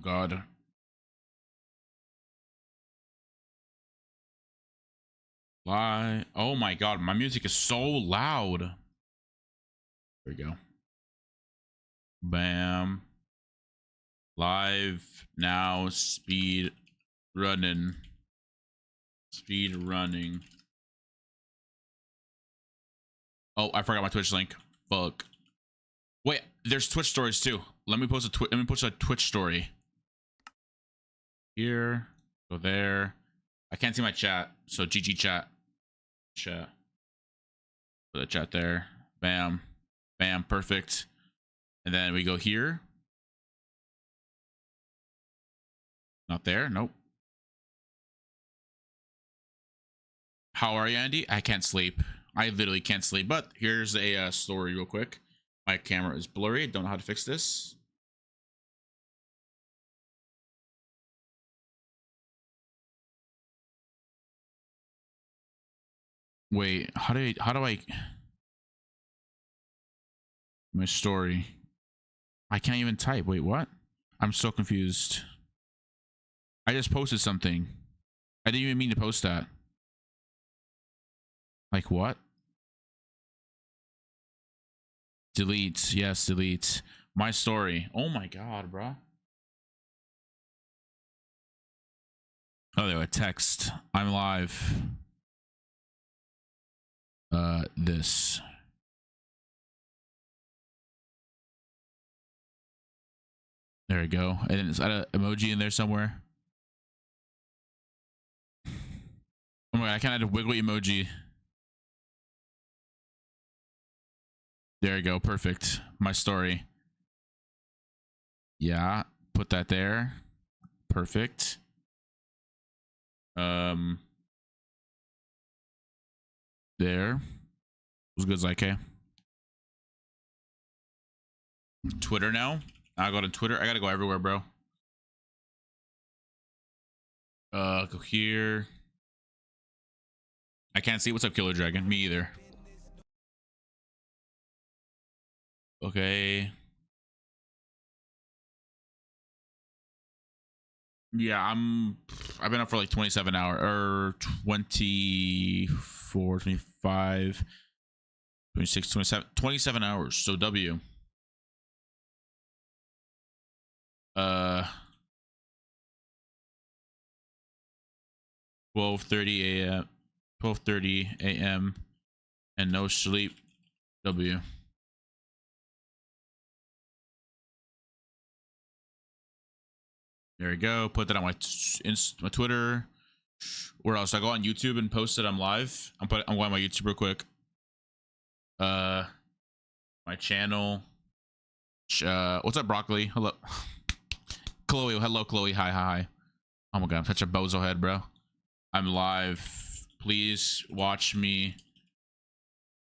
God. Why? Oh my God, my music is so loud. There we go. Bam. Live now. Speed running. Speed running. Oh, I forgot my Twitch link. Fuck. Wait, there's Twitch stories too. Let me post a Twitch story. Here. Go there. I can't see my chat, so GG chat. Chat. Put the chat there. Bam. Bam. Perfect. And then we go here. Not there. Nope. How are you, Andy? I can't sleep. I literally can't sleep. But here's a story real quick. My camera is blurry. I don't know how to fix this. Wait, how do I my story? I can't even type. Wait, what? I'm so confused. I just posted something. I didn't even mean to post that. Like what? Delete. Yes, delete. My story. Oh my God, bro. Oh, there we go. Text. I'm live. This. There we go. And is that an emoji in there somewhere? Oh my God, I can't add a wiggly emoji. There you go. Perfect. My story. Yeah. Put that there. Perfect. There. As good as I can. Twitter now. I go to Twitter. I gotta go everywhere, bro. Go here. I can't see. What's up, Killer Dragon? Me either. Okay. Yeah, I've been up for like 27 hours or 24, 25, 26, 27 hours. So W. 12:30 a.m. 12:30 a.m. and no sleep. W. There we go. Put that on my Twitter. Where else? I go on YouTube and post it. I'm live. I'm going on my YouTube real quick. My channel. What's up, Broccoli? Hello. Chloe. Hello, Chloe. Hi. Oh my God, I'm such a bozo head, bro. I'm live. Please watch me.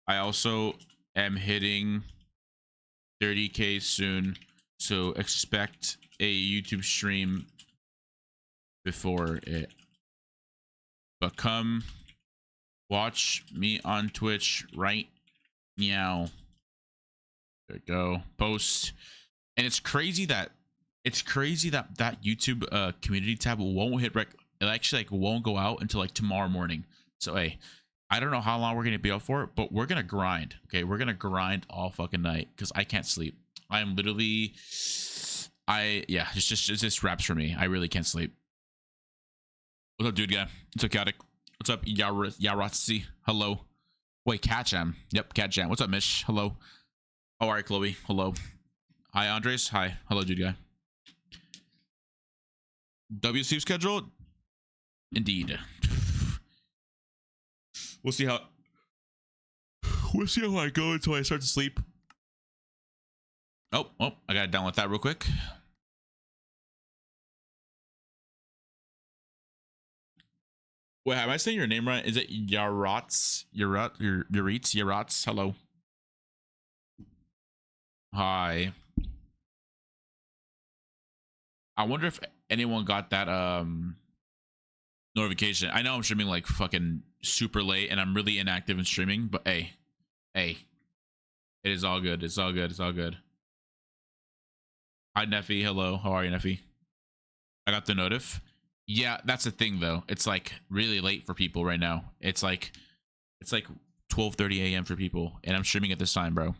I also am hitting 30K soon, so expect a YouTube stream before it. But come watch me on Twitch right now. There we go. Post. And it's crazy that that YouTube community tab won't hit rec. It actually like won't go out until like tomorrow morning. So hey, I don't know how long we're gonna be out for, but we're gonna grind. Okay, we're gonna grind all fucking night because I can't sleep. I am literally, yeah, it's just raps for me. I really can't sleep. What's up, dude? Yeah, it's chaotic. What's up, Yaratsi? Hello. Wait, Cat Jam. Yep, Cat Jam. What's up, Mish? Hello. Oh, all right, Chloe. Hello. Hi, Andres. Hi. Hello, dude guy. W sleep schedule? Indeed. We'll see how I go until I start to sleep. Oh, I gotta download that real quick. Wait, am I saying your name right? Is it Yarats? Yarats? Hello. Hi. I wonder if anyone got that notification. I know I'm streaming like fucking super late and I'm really inactive in streaming, but hey, it is all good. It's all good. Hi, Neffy. Hello. How are you, Neffy? I got the notif. Yeah, that's the thing though. It's like really late for people right now. It's like 12:30 a.m. for people, and I'm streaming at this time, bro.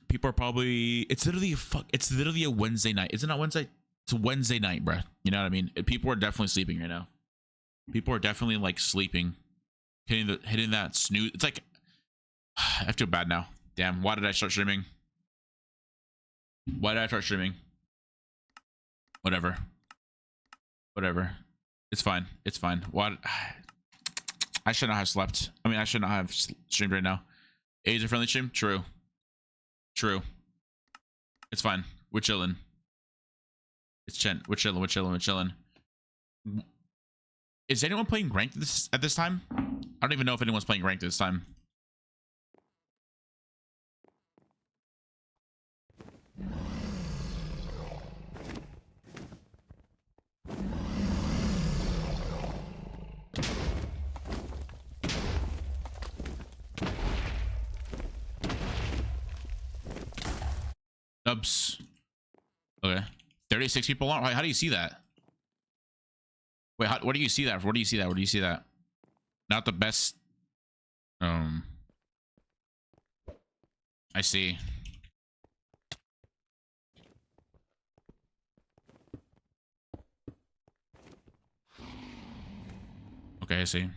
People are probably. It's literally It's literally a Wednesday night. Is it not Wednesday? It's a Wednesday night, bro. You know what I mean? People are definitely sleeping right now. People are definitely like sleeping, hitting that snooze. It's like I feel bad now. Damn. Why did I start streaming? Why did I start streaming? Whatever. Whatever. It's fine. It's fine. What? I should not have slept. I mean, I should not have streamed right now. Age a friendly stream? True. True. It's fine. We're chilling. It's Chen. We're chilling. We're chilling. We're chilling. Is anyone playing ranked at this time? I don't even know if anyone's playing ranked this time. Dubs. Okay. 36 people on. How do you see that? Wait, what do you see that? Where do you see that? Where do you see that? Not the best. I see. Okay, I see.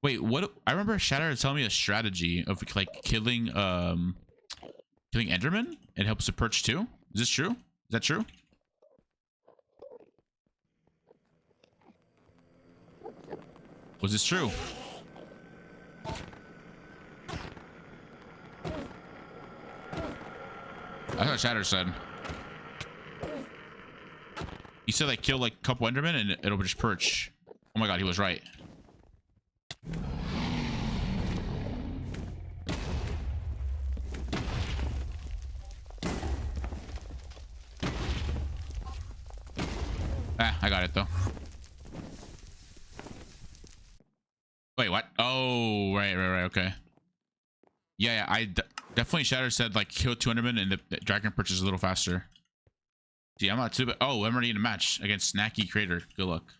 Wait, what? I remember Shatter telling me a strategy of like killing Enderman. It helps to perch too. Is this true? Is that true? Was this true? That's what Shatter said. He said like kill like a couple Endermen and it'll just perch. Oh my god, he was right. I got it though. Wait, what? Oh, right, okay. Yeah, definitely Shatter said like kill 2 Endermen and the dragon perches a little faster. See, I'm not too bad. Oh, I'm already in a match against Snacky Crater. Good luck.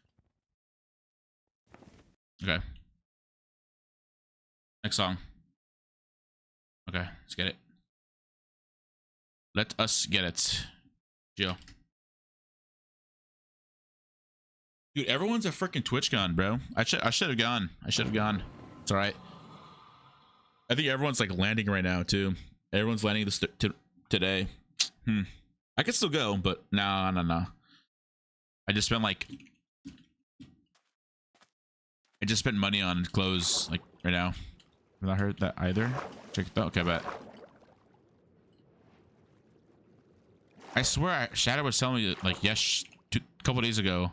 Okay. Next song. Okay, let's get it. Let us get it. Joe. Dude, everyone's a freaking TWITCHCON, bro. I should have gone. I should have gone. It's all right. I think everyone's like landing right now too. Everyone's landing today. I could still go, but no. I just spent money on clothes like right now. Have I heard that either? Check it out. Okay, bet. I swear, Shadow was telling me like a couple days ago,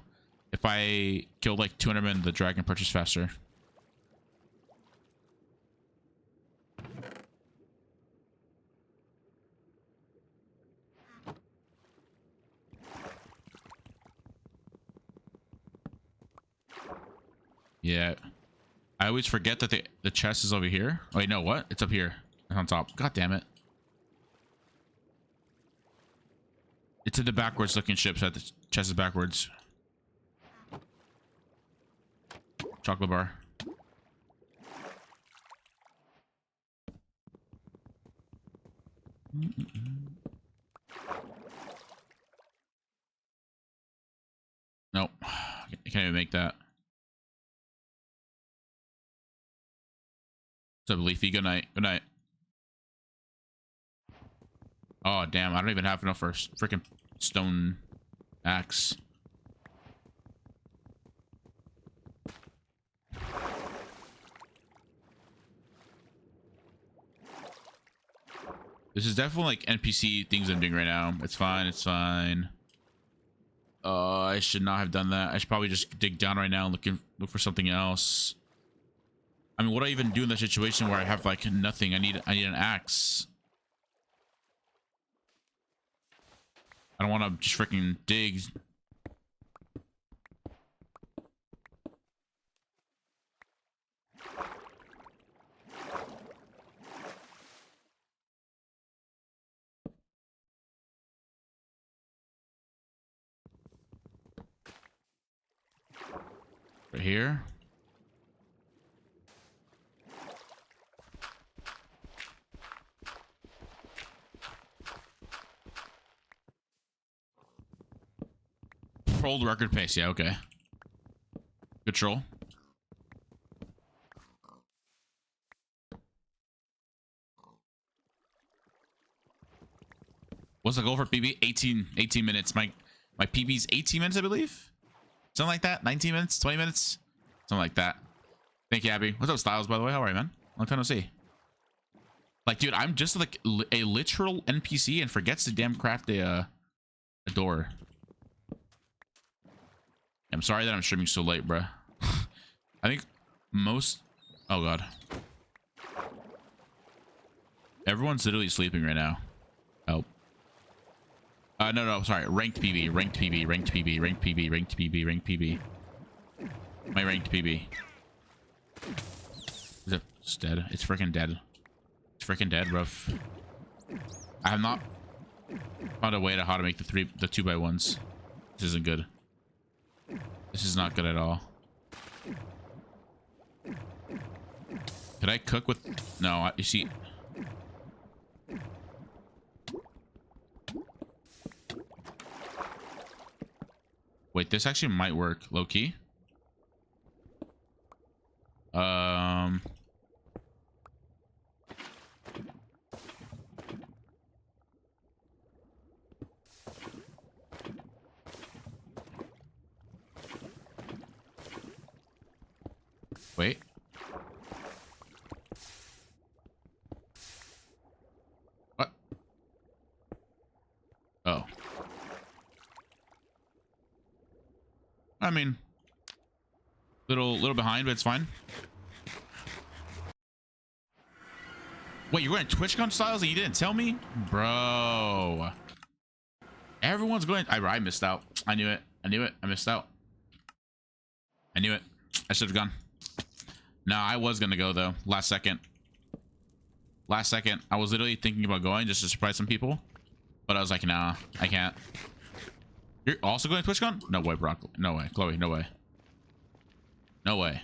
if I killed like 200 men, the dragon purchased faster. Yeah, I always forget that the chest is over here. Oh, wait, no, what? It's up here. It's on top. God damn it. It's in the backwards looking ship, so the chest is backwards. Chocolate bar. Nope. I can't even make that. What's up, Leafy? Good night. Good night. Oh, damn. I don't even have enough for a freaking stone axe. This is definitely like NPC things I'm doing right now. It's fine. It's fine. I should not have done that. I should probably just dig down right now and look for something else. I mean, what do I even do in that situation where I have like nothing? I need an axe. I don't want to just freaking dig. Right here. Controlled record pace. Yeah, okay. Control. What's the goal for PB? 18 minutes. My PB's 18 minutes, I believe. Something like that. 19 minutes, 20 minutes. Something like that. Thank you, Abby. What's up, Styles, by the way? How are you, man? Long time no see. Like, dude, I'm just like a literal NPC and forgets to damn craft a door. I'm sorry that I'm streaming so late, bruh. I think most... Oh, God. Everyone's literally sleeping right now. Oh. No, sorry. Ranked PB, ranked PB, ranked PB, ranked PB, ranked PB, ranked PB. My ranked PB. Is it? It's dead. It's freaking dead. It's freaking dead, rough. I have not found a way to how to make the 2x1s. This isn't good. This is not good at all. Could I cook with... No, you see... Wait, this actually might work, low-key. Wait. What? Oh. I mean, little behind, but it's fine. Wait, you're going to TWITCHCON, Styles, and you didn't tell me? Bro. Everyone's going... I missed out. I knew it. I knew it. I missed out. I knew it. I should have gone. No, I was going to go, though. Last second. Last second. I was literally thinking about going just to surprise some people. But I was like, nah, I can't. You're also going to TWITCHCON? No way, Brock. No way. Chloe, no way. No way.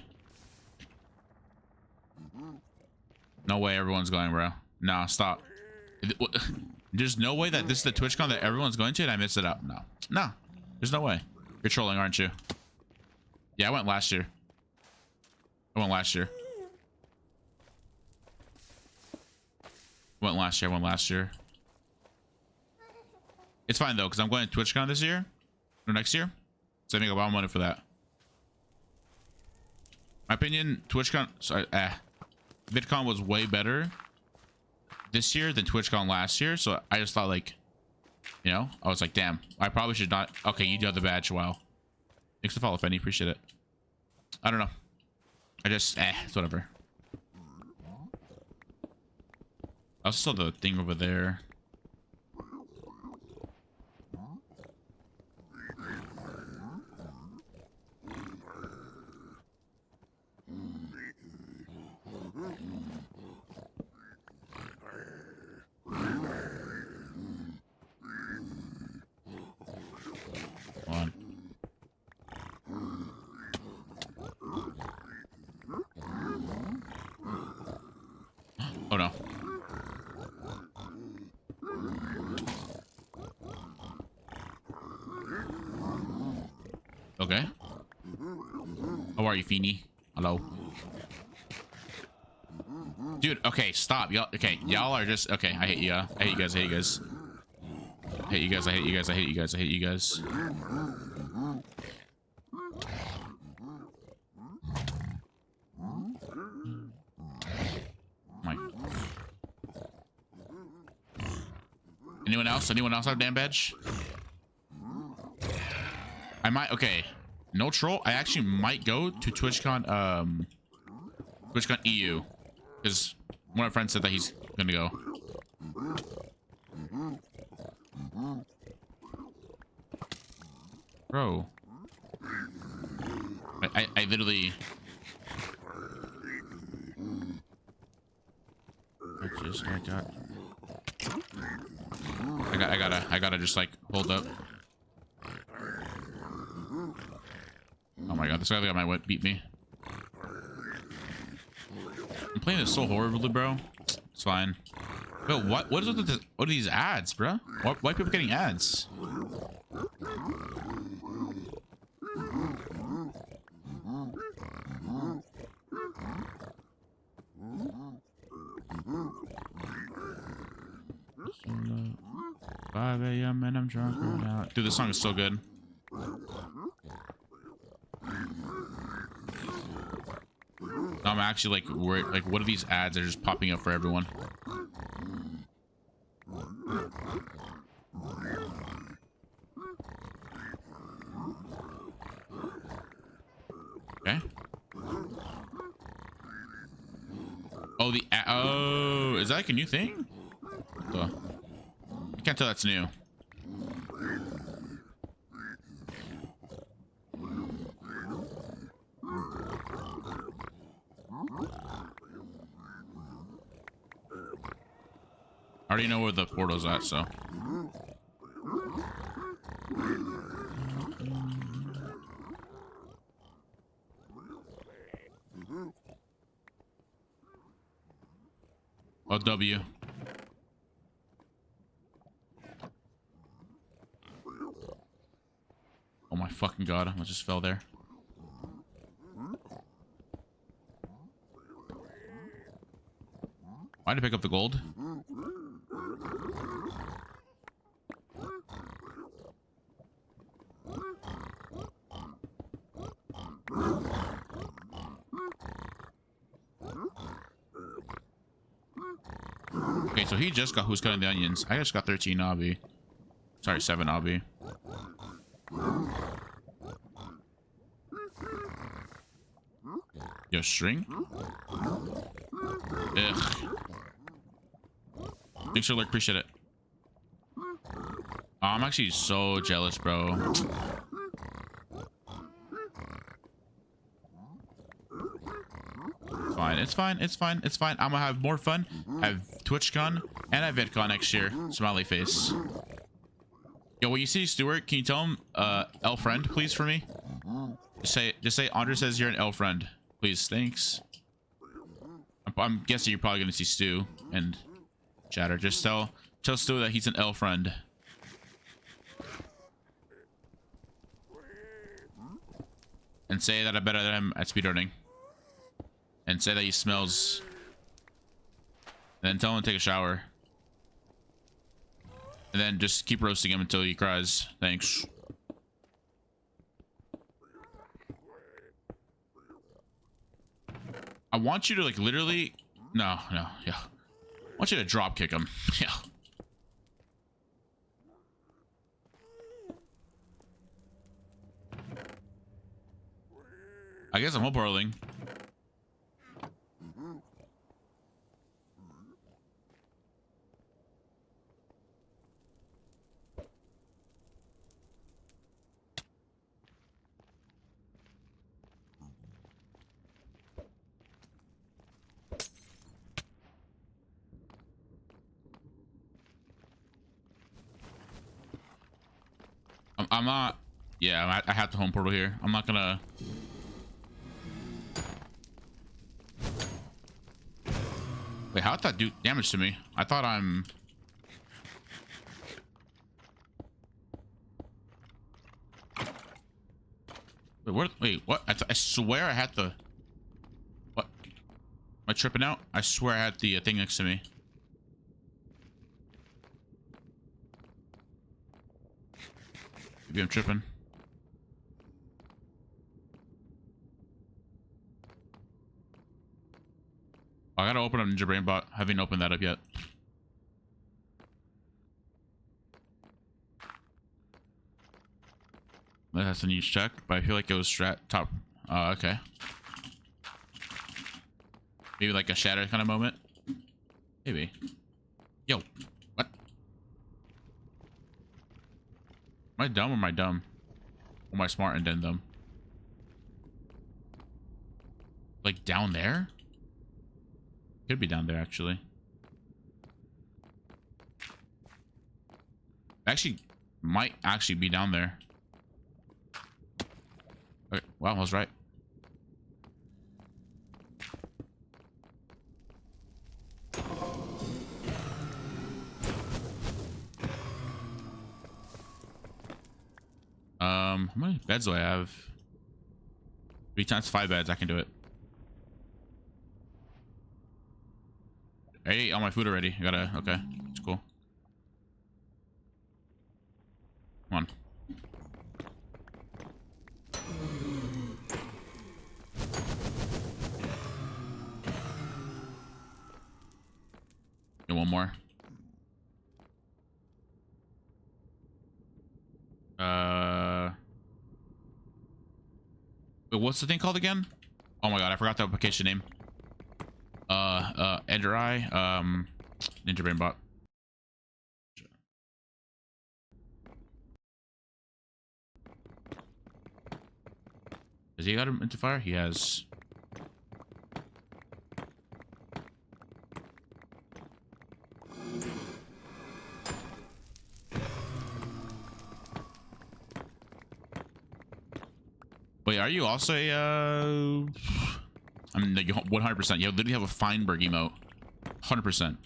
No way everyone's going, bro. No, stop. There's no way that this is the TWITCHCON that everyone's going to and I missed it out. No. No. There's no way. You're trolling, aren't you? Yeah, I went last year. I went last year. I went last year. It's fine, though, because I'm going to TWITCHCON this year. Or next year. So I make a lot of money for that. My opinion, TWITCHCON... Sorry, VidCon was way better this year than TWITCHCON last year, so I just thought, like, you know, I was like, damn, I probably should not. Okay, you do have the badge. Wow. Thanks for the follow, Fenny. Appreciate it. I don't know. I just, it's whatever. I also saw the thing over there. On. Oh no. Okay. How are you, Feeny? Hello. Dude, okay, stop. Y'all, okay, y'all are just, okay, I hate you. I hate you guys, I hate you guys. I hate you guys, I hate you guys, I hate you guys, I hate you guys. My. Anyone else? Anyone else have a damn badge? I might, okay. No troll. I actually might go to TWITCHCON, TWITCHCON EU. Because one of my friends said that he's gonna go. Bro. I literally... I gotta just like hold up. Oh my god, this guy got my whip beat me. I'm playing this so horribly, bro. It's fine. Yo, what is with this, what are these ads, bro? Why are people getting ads? Solo. 5 a.m. and I'm drunk right now. Dude, this song is so good. I'm actually like worried. Like, what are these ads that are just popping up for everyone? Okay. Oh, oh, is that like a new thing? I can't tell that's new. I already know where the portal's at, so. Oh, W. Oh my fucking god, I just fell there. Why'd I pick up the gold? Okay, so he just got Who's Cutting the Onions. I just got 13 obby. Sorry, 7 obby. Yo, string? Ugh. Thanks for the lurk, appreciate it. Oh, I'm actually so jealous, bro. Fine, it's fine, it's fine, it's fine. I'm gonna have more fun. I have TWITCHCON and I have VidCon next year. Smiley face. Yo, when you see Stuart, can you tell him L friend, please, for me? Just say Qndres says you're an L friend. Please, thanks. I'm guessing you're probably gonna see Stu and chatter. Just tell Stu that he's an L friend. And say that I better than him at speedrunning. And say that he smells. And then tell him to take a shower. And then just keep roasting him until he cries. Thanks. I want you to like literally. No, yeah. I want you to drop kick him. Yeah. I guess I'm home portaling. I'm not. Yeah, I have the home portal here. I'm not gonna. Wait, how did that do damage to me? I thought I'm. Wait, what? I swear I had the. What? Am I tripping out? I swear I had the thing next to me. Maybe I'm tripping. I gotta open up Ninja Brain Bot. Haven't opened that up yet. That's a news check, but I feel like it was strat top. Oh, okay. Maybe like a shatter kind of moment. Maybe. Yo, what? Am I dumb or am I dumb? Or am I smart and then dumb? Like down there? Could be down there actually. Actually, might actually be down there. Okay, what? Wow, I was right. How many beds do I have? 3 times 5 beds. I can do it. I ate all my food already. I gotta. Okay, it's cool. Come on. Get one more. Wait, what's the thing called again? Oh my god, I forgot the application name. Enderai, Ninja Brain Bot. Has he got him into fire? He has. Wait, are you also a, I mean, like 100%. You literally have a Feinberg emote. 100%.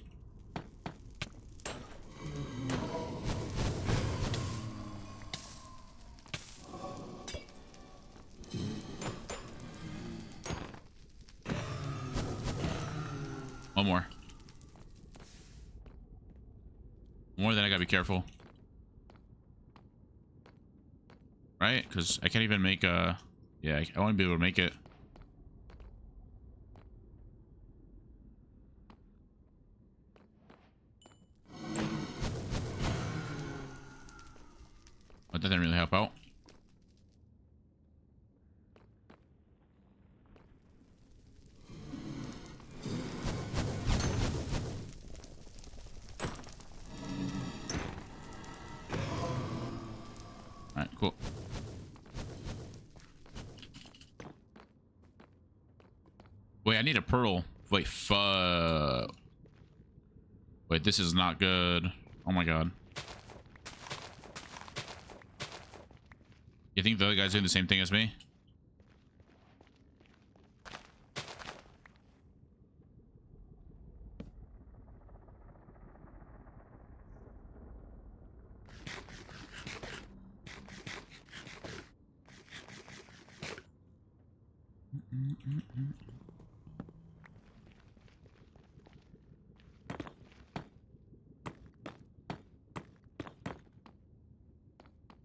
One more. More than I gotta be careful. Right? Because I can't even make a... Yeah, I won't be able to make it. But that didn't really help out. Alright, cool. Wait, I need a pearl. Wait, wait, this is not good. Oh my god. You think the other guy's doing the same thing as me?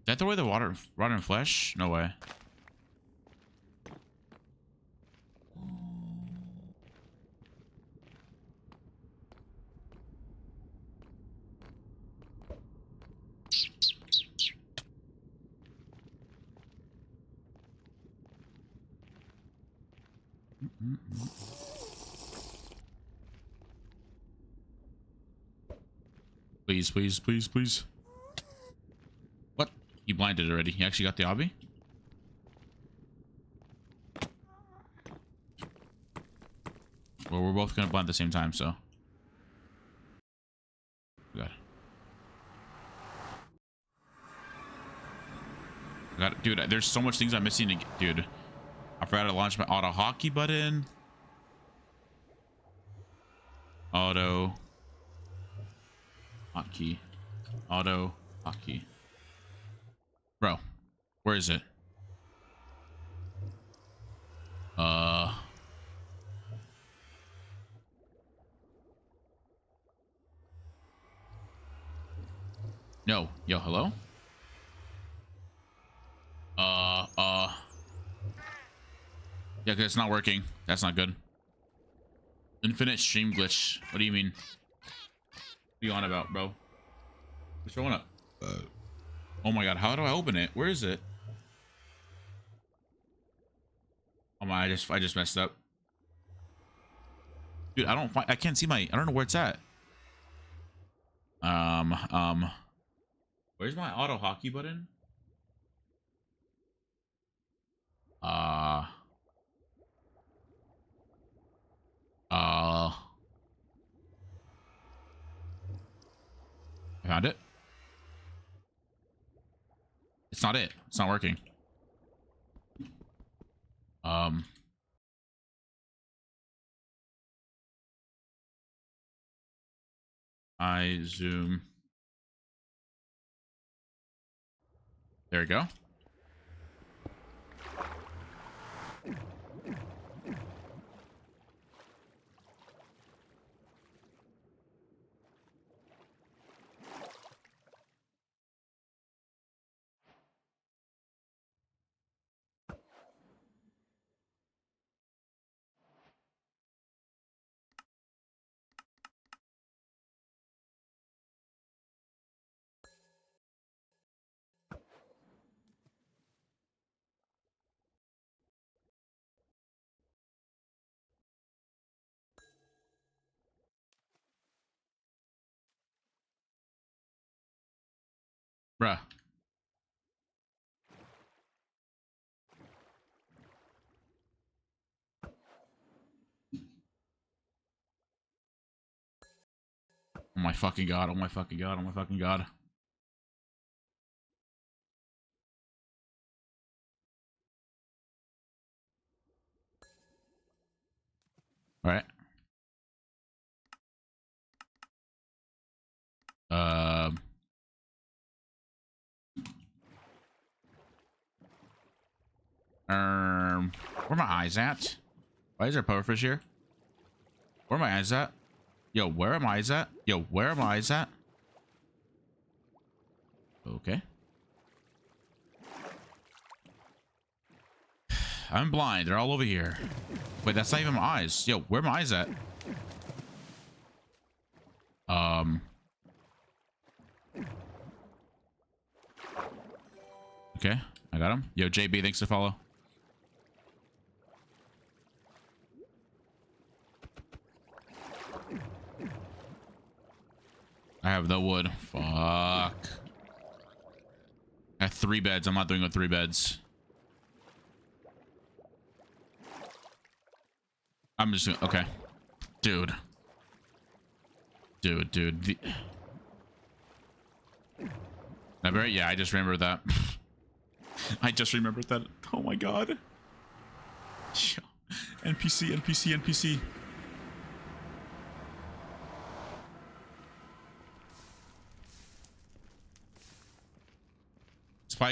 Did I throw away the water and flesh? No way. Please, please, please, please. What? He blinded already. He actually got the obby? Well, we're both gonna blind at the same time, so. God. God, dude, there's so much things I'm missing to get, dude. I forgot to launch my auto hockey button. Auto hotkey. Auto hotkey. Bro, where is it? No. Yo, hello? Yeah, cause it's not working. That's not good. Infinite stream glitch. What do you mean? What are you on about, bro? What's showing up? Oh my god, how do I open it? Where is it? Oh my, I just messed up. Dude, I can't see I don't know where it's at. Where's my auto hockey button? I found it. It's not it. It's not working. Um. I zoom. There we go. Bruh. Oh my fucking god, oh my fucking god, oh my fucking god. Alright. Um. Where my eyes at? Why is there pufferfish here? Where are my eyes at? Yo, where are my eyes at? Yo, where are my eyes at? Okay. I'm blind. They're all over here. Wait, that's not even my eyes. Yo, where are my eyes at? Okay, I got him. Yo, JB, thanks to follow. I have no wood. Fuck. I have 3 beds. I'm not doing with 3 beds. I'm just gonna, okay. Dude. Dude. Yeah, I just remembered that. I just remembered that. Oh my god. NPC.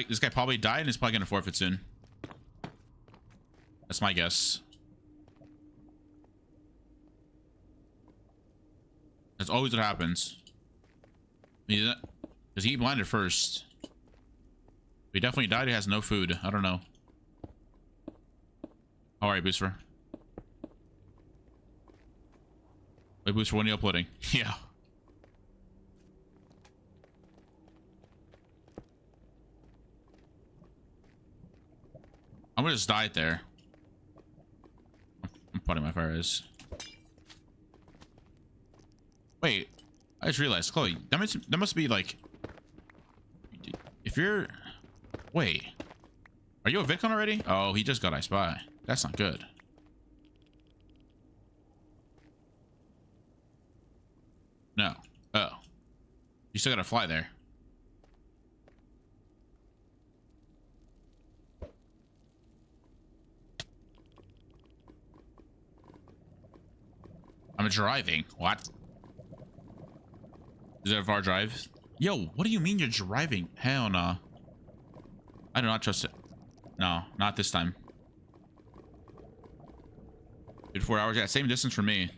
This guy probably died and is probably gonna forfeit soon. That's my guess. That's always what happens. Does he get blinded first? He definitely died. He has no food. I don't know. How are you, Booster? Wait, Booster, when are you uploading? Yeah. I'm gonna just die there. I'm putting my fire is. Wait, I just realized, Chloe, that must be like, if you're, wait, are you a VidCon already? Oh, he just got I Spy. That's not good. No. Oh, you still gotta fly there. I'm driving. What? Is that a far drive? Yo, what do you mean you're driving? Hell no. I do not trust it. No, not this time. Dude, 4 hours. Yeah, same distance for me.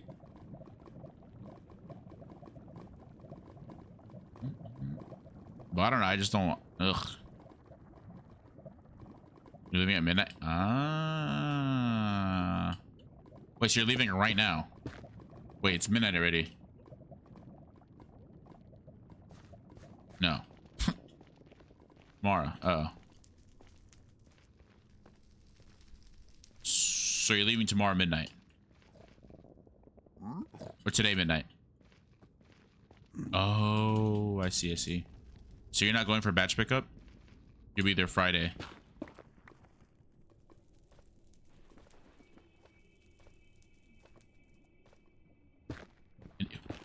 But I don't know. I just don't. Ugh. You're leaving at midnight? Ah. Wait, so you're leaving right now? Wait, it's midnight already. No. Tomorrow. Oh. So you're leaving tomorrow midnight? Or today midnight? Oh, I see. So you're not going for batch pickup? You'll be there Friday.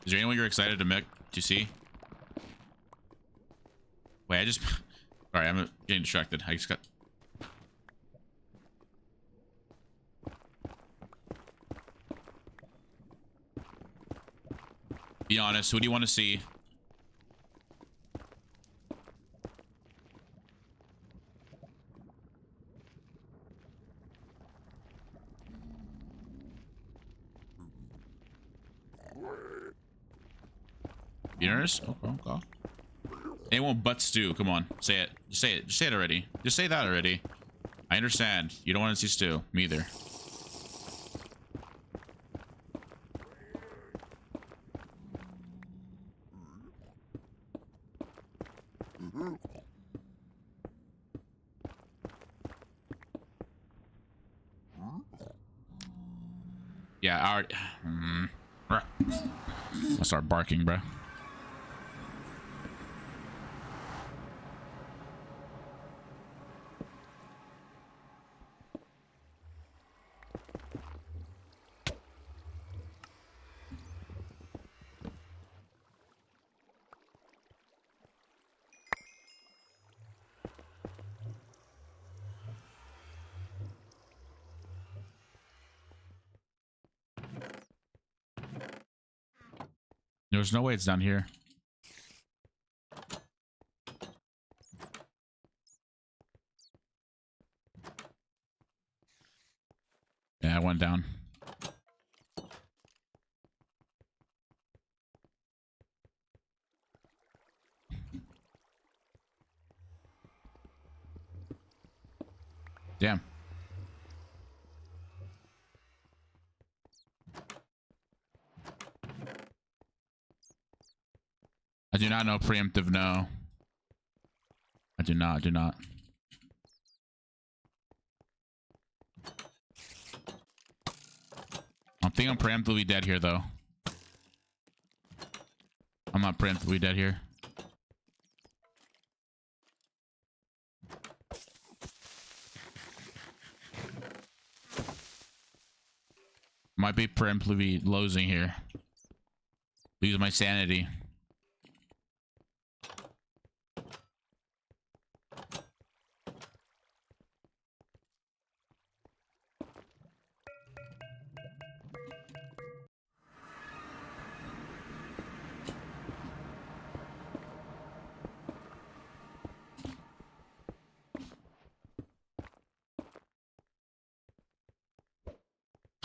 Is there anyone you're excited to see? Wait, I just... Sorry, I'm getting distracted. I just got... honest. Who do you want to see? Qndres? Okay. Anyone but Stu. Come on. Say it. Just say it. Just say it already. Just say that already. I understand. You don't want to see Stu. Me either. Yeah, I already... I'll start barking, bro. There's no way it's down here. Yeah, I went down. Damn. I do not know preemptive, no. I do not, I think I'm preemptively dead here, though. I'm not preemptively dead here. Might be preemptively losing here. Lose my sanity.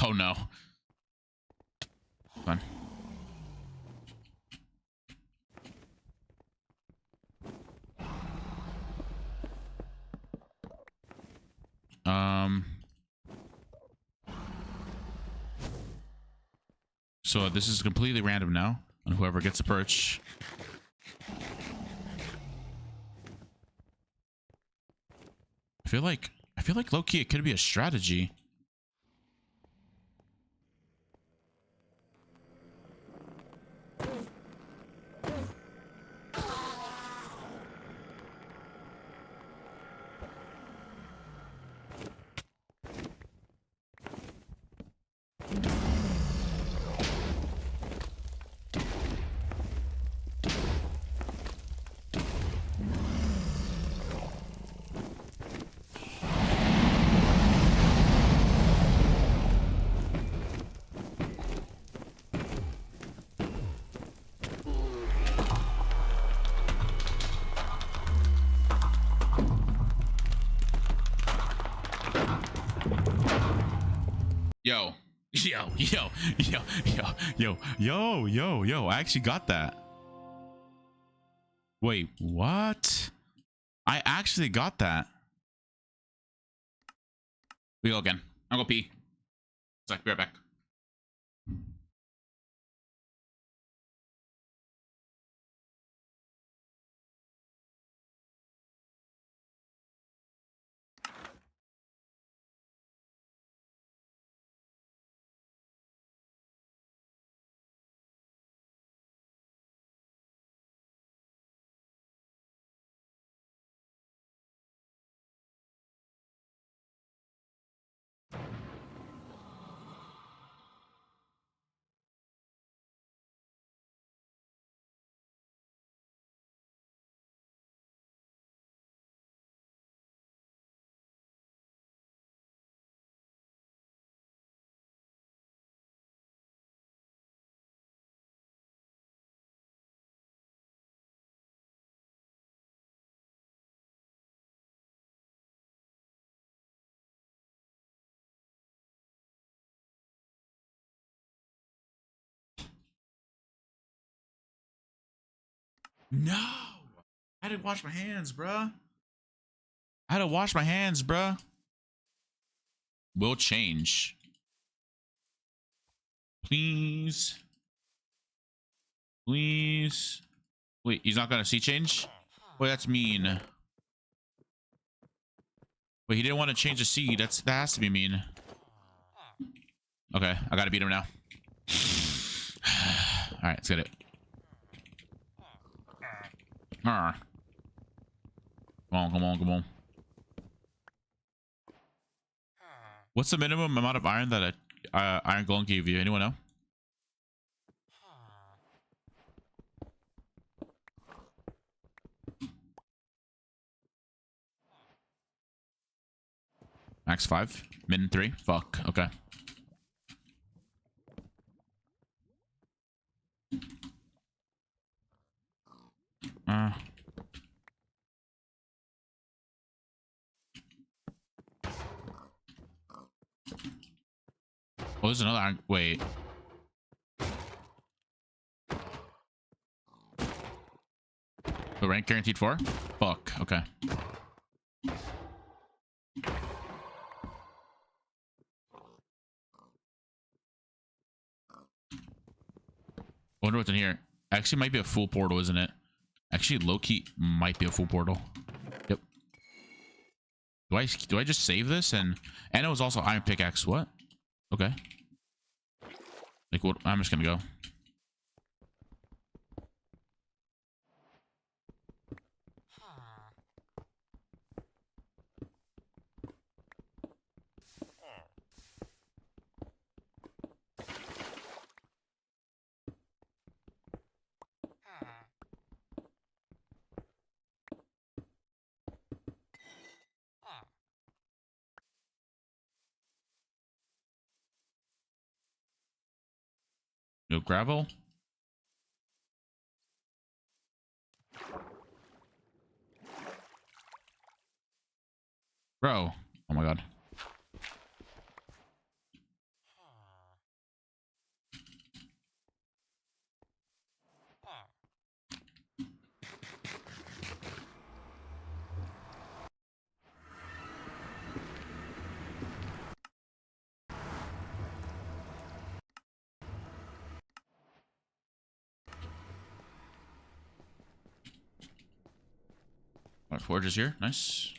Oh no. Fun. So this is completely random now, and whoever gets a perch. I feel like low-key it could be a strategy. Yo, I actually got that. Wait, what? I actually got that. We go again. I'll go pee. Sorry, be right back. No! I had to wash my hands, bruh. I had to wash my hands, bruh. Will change. Please. Please. Wait, he's not gonna see change? Wait, that's mean. Wait, he didn't want to change the seed. That has to be mean. Okay, I gotta beat him now. Alright, let's get it. Come on, come on, come on. What's the minimum amount of iron that a iron golem gave you? Anyone know? Max 5, min 3. Fuck. Okay. Oh, there's another iron. Wait. The rank guaranteed 4? Fuck. Okay. Wonder what's in here. Actually, might be a full portal, isn't it? Actually, low-key might be a full portal. Yep. Do I just save this? And it was also iron pickaxe. What? Okay. Like, what? I'm just gonna go. No gravel. Bro. Oh my god. Alright, forge is here. Nice.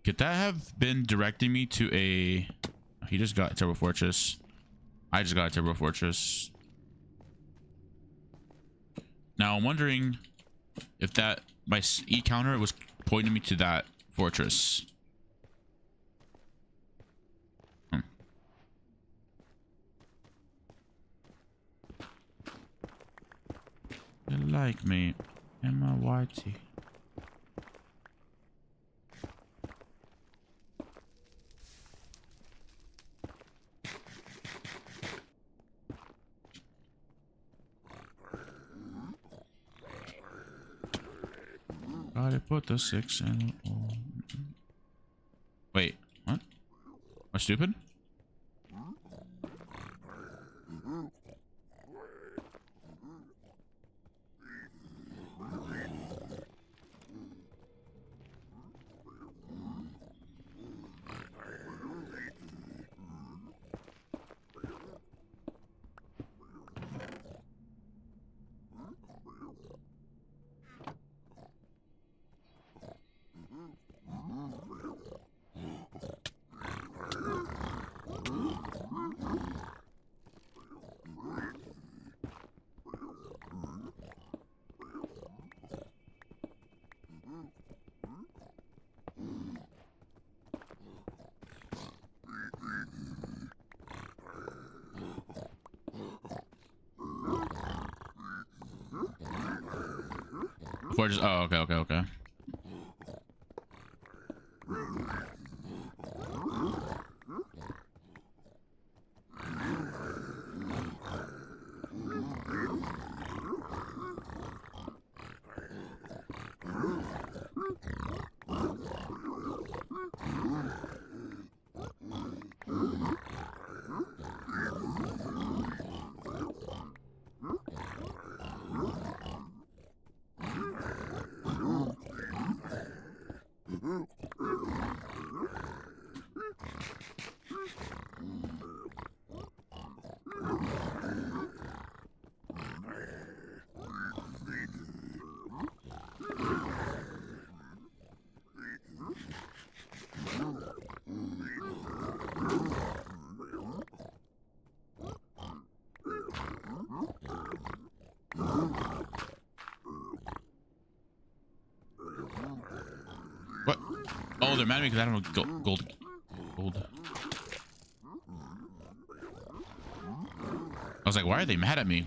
Could that have been directing me to a... He just got a Turbo Fortress. I just got a Turbo Fortress. Now I'm wondering if that... My E counter was pointing me to that fortress. You like me, Emma Whitey. Gotta put the 6 in. Wait, what? Am I stupid? Fortress. Oh, okay, okay, okay. What? Oh, they're mad at me because I don't have gold. I was like, why are they mad at me?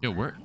Yo, where?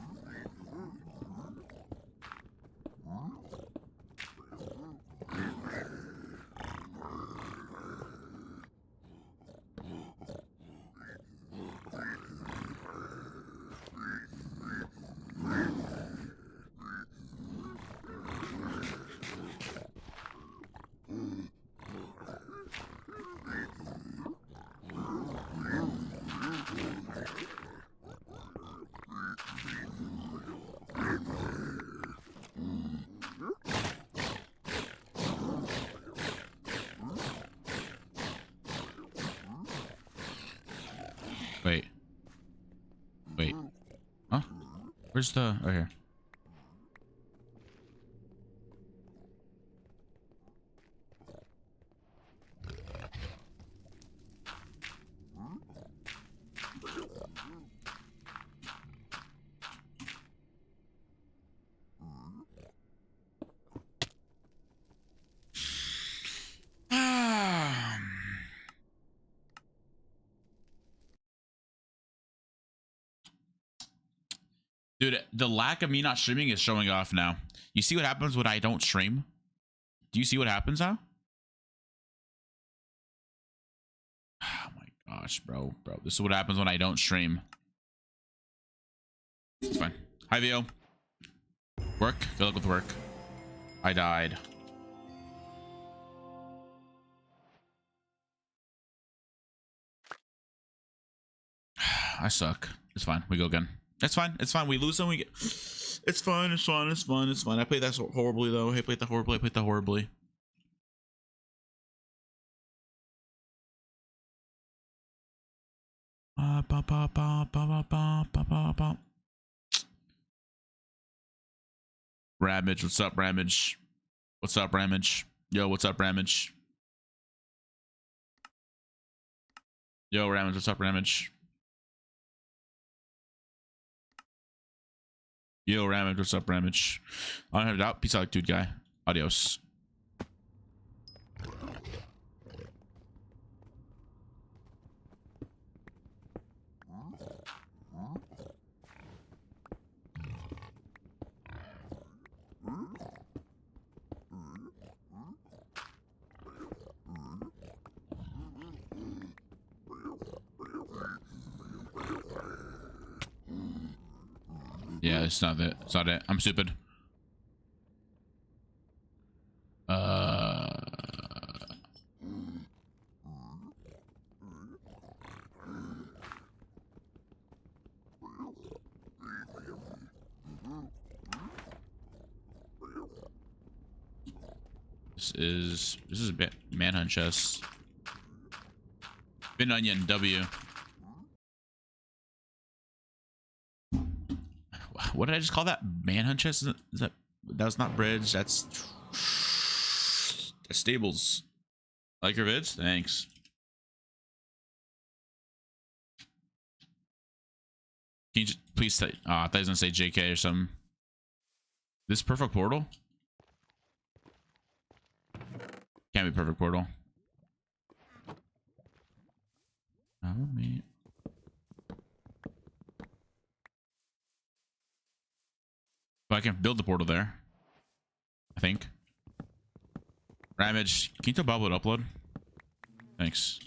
Wait. Huh? Where's the... Right here. Dude, the lack of me not streaming is showing off now. You see what happens when I don't stream? Do you see what happens now? Oh my gosh, bro. This is what happens when I don't stream. It's fine. Hi, Vio. Work? Good luck with work. I died. I suck. It's fine. We go again. It's fine. It's fine. We lose and we get... It's fine. It's fine. It's fine. It's fine. I played that so horribly, though. I played that horribly. I played that horribly. Ramage, what's up, Ramage? What's up, Ramage? Yo, what's up, Ramage? Yo, Ramage, what's up, Ramage? Yo, Ramage, what's up, Ramage? I don't have a doubt. Peace out, dude guy. Adios. Yeah, it's not it. It's not it. I'm stupid. This is a bit manhunt chest. Bin onion W. What did I just call that? Manhunt chest? Is that was not bridge? That's stables. Like your vids? Thanks. Can you just please say? Oh, I thought he was gonna say JK or something. This perfect portal? Can't be perfect portal. Follow me. But I can build the portal there. I think. Ramage, can you tell Bob what upload? Thanks.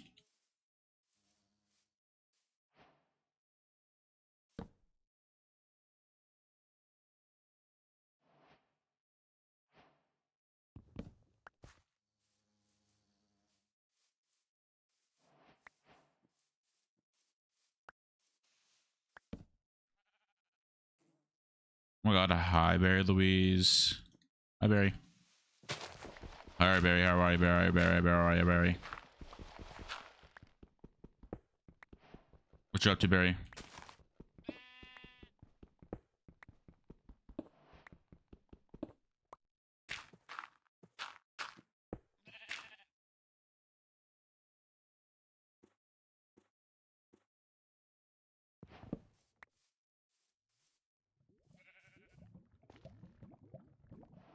Oh my god, hi Barry Louise. Hi Barry. Hi Barry, how are you, Barry, Barry. What you up to, Barry?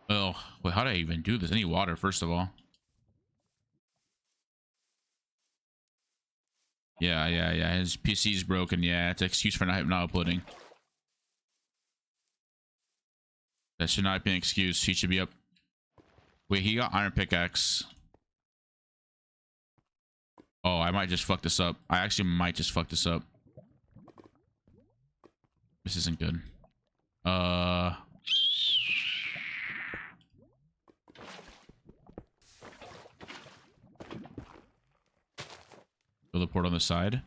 Oh, wait, how do I even do this? I need water, first of all. Yeah. His PC's broken. Yeah, it's an excuse for not uploading. That should not be an excuse. He should be up. Wait, he got iron pickaxe. Oh, I might just fuck this up. I actually might just fuck this up. This isn't good. Build a port on the side.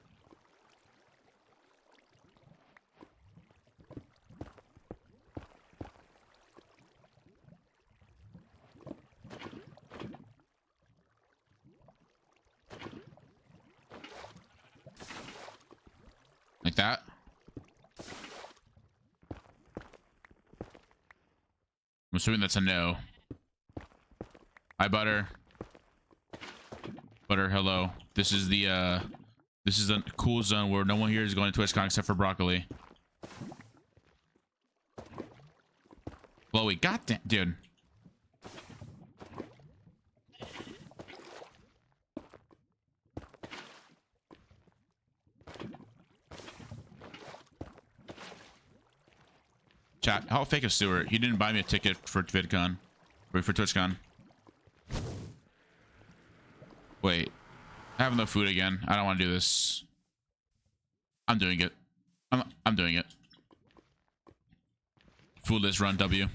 Like that. I'm assuming that's a no. Hi, Butter. Butter, hello. This is the cool zone where no one here is going to TwitchCon except for Broccoli. Chloe, goddamn, dude. Chat, how fake is Stuart? He didn't buy me a ticket for VidCon. Wait, for TwitchCon. Wait. I have no food again. I don't want to do this. I'm doing it. I'm doing it. Foodless run W.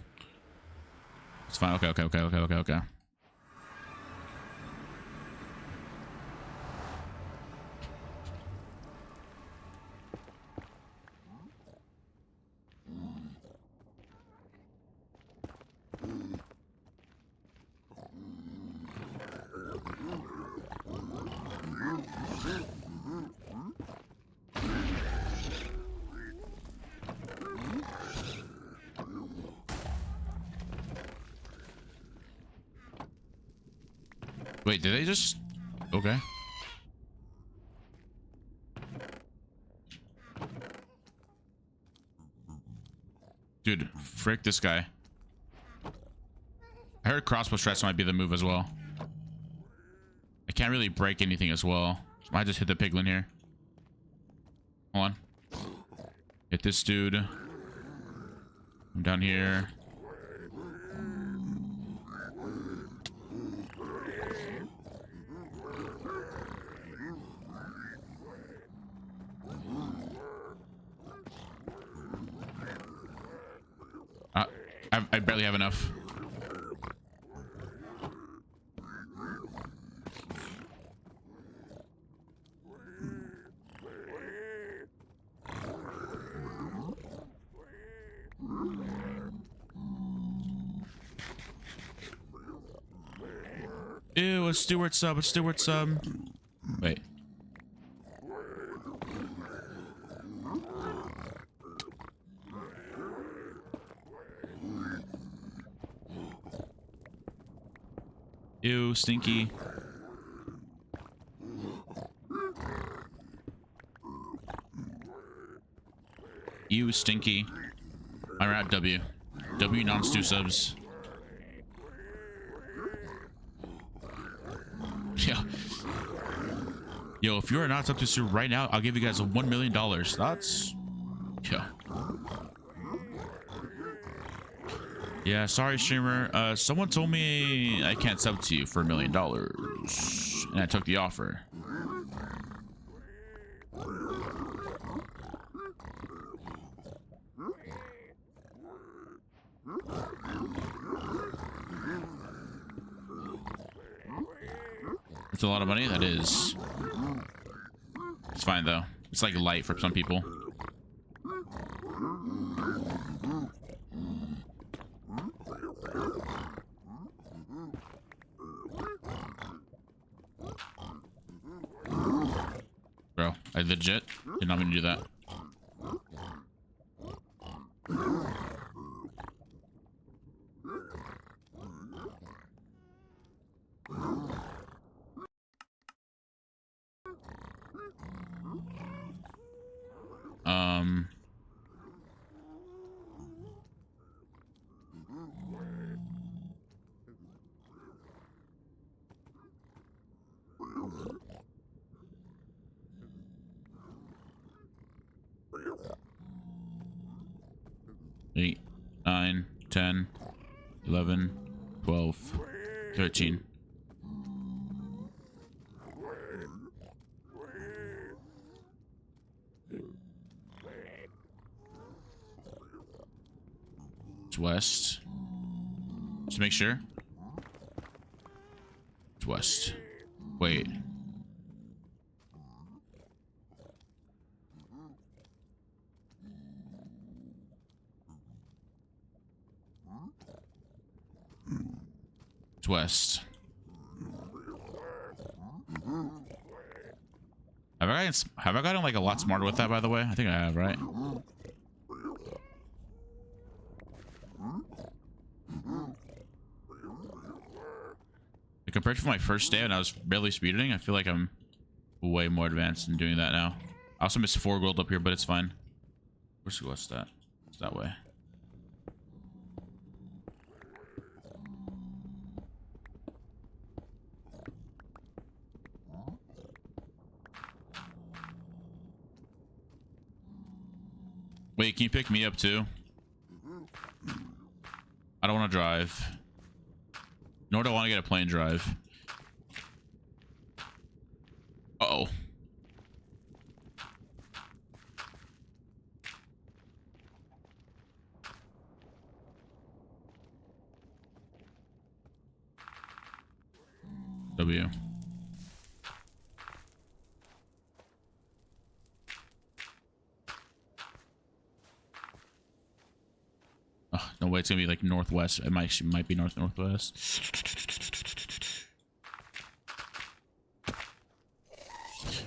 It's fine. Okay. Wait, did they just... Okay. Dude, frick this guy. I heard crossbow strats might be the move as well. I can't really break anything as well. I might just hit the piglin here. Hold on. Hit this dude. I'm down here. I barely have enough. Ew, a Stewart sub, Wait. Ew, stinky. Ew, stinky. I'm at W. W non-stew subs. Yeah. Yo, if you're not up to stew right now, I'll give you guys a $1 million. That's... Yeah. Yeah, sorry, streamer. Someone told me I can't sub to you for $1 million, and I took the offer. It's a lot of money. That is. It's fine though. It's like light for some people. Bro, I legit did not mean to do that. Um. Eight, 9, 10, 11, 12, 13. It's west. Just make sure. It's west. Wait. It's west. Have I gotten like a lot smarter with that, by the way? I think I have, right? Compared to my first day when I was barely speeding, I feel like I'm way more advanced in doing that now. I also missed 4 gold up here, but it's fine. What's that? It's that way. Wait, can you pick me up too? I don't want to drive. Nor do I want to get a plane drive. Uh-oh. W. Oh, no way, it's gonna be like northwest. It might be northwest.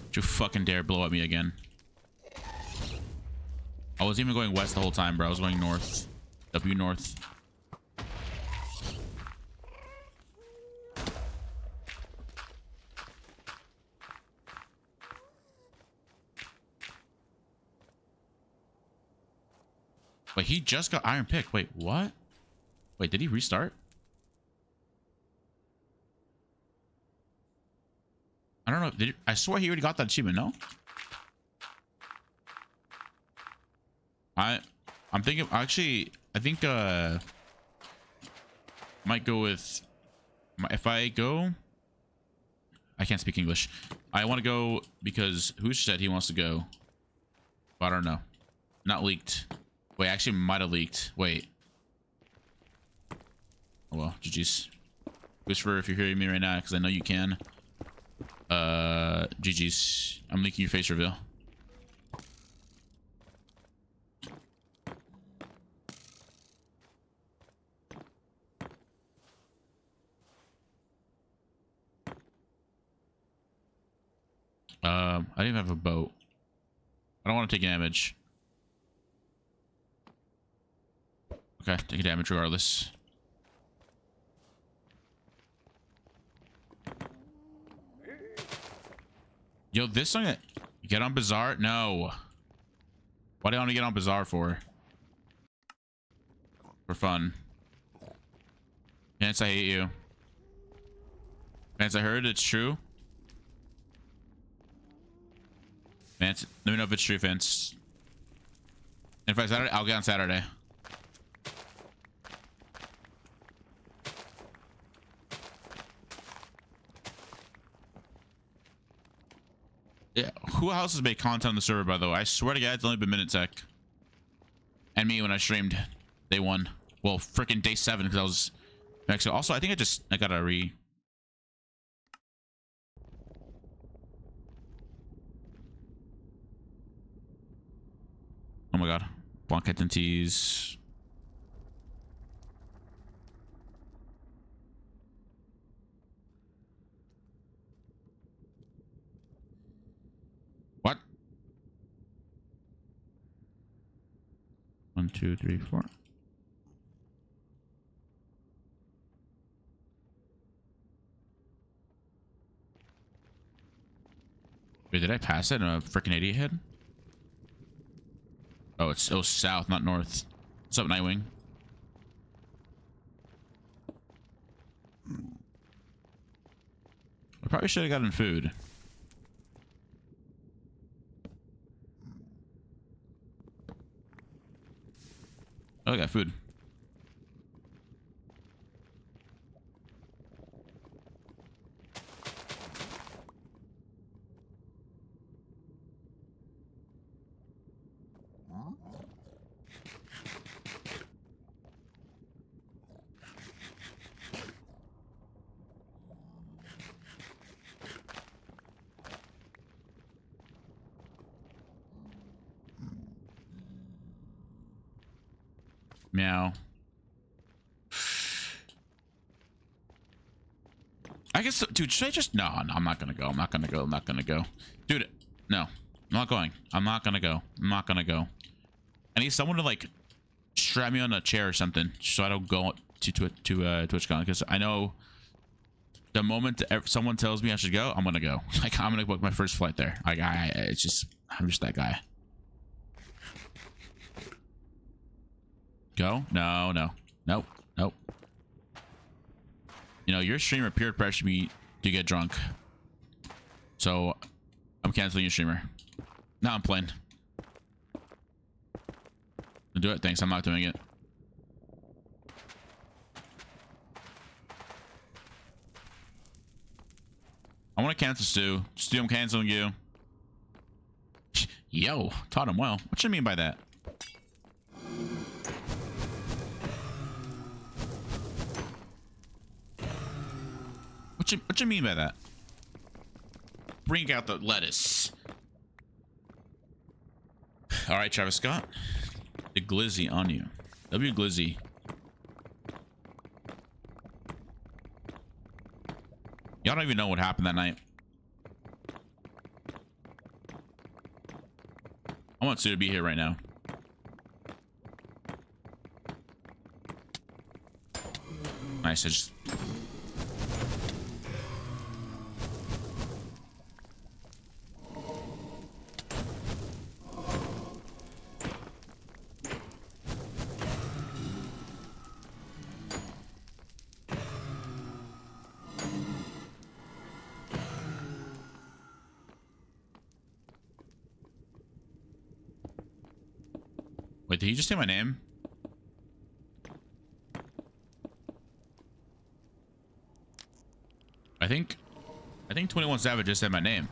Don't you fucking dare blow at me again. I wasn't even going west the whole time, bro. I was going north. W north. Wait, he just got iron pick. Wait, what? Wait, did he restart? I don't know. I swear he already got that achievement, no? I'm thinking actually I think might go with if I go I can't speak English. I want to go because who said he wants to go? I don't know. Not leaked. Wait, actually might have leaked. Wait. Oh well, GG's. Whisper if you're hearing me right now, because I know you can. GG's. I'm leaking your face reveal. I didn't even have a boat. I don't want to take damage. Okay, take damage regardless. Yo, this song, get on Bazaar? No. Why do I want to get on Bazaar for? For fun. Vance, I hate you. Vance, I heard it's true. Vance, let me know if it's true, Vance. And if I Saturday, I'll get on Saturday. Yeah, who else has made content on the server, by the way? I swear to God, it's only been Minute Tech. And me when I streamed day 1. Well, freaking day 7 because I was Mexico. Also, I think I gotta oh my God. Blanket and teas. What? 1, 2, 3, 4. Wait, did I pass it in a freaking idiot head? Oh, it was south, not north. What's up, Nightwing? I probably should have gotten food. Oh, I got food. Meow. I guess, dude, should I just... No, I'm not gonna go. I'm not gonna go. I'm not gonna go. Dude, no. I'm not going. I'm not gonna go. I'm not gonna go. I need someone to, like, strap me on a chair or something so I don't go to TWITCHCON, because I know the moment someone tells me I should go, I'm gonna go. Like, I'm gonna book my first flight there. Like, it's just... I'm just that guy. Go? No, no. Nope. Nope. You know, your streamer peer pressured me to get drunk. So, I'm canceling your streamer. No, I'm playing. Do it. Thanks. I'm not doing it. I want to cancel Stu. Stu, I'm canceling you. Yo, taught him well. What you mean by that? What you mean by that? Bring out the lettuce. All right, Travis Scott. The glizzy on you. W glizzy. Y'all don't even know what happened that night. I want Sue to be here right now. Nice. I just... Wait, did he just say my name? I think 21 Savage just said my name.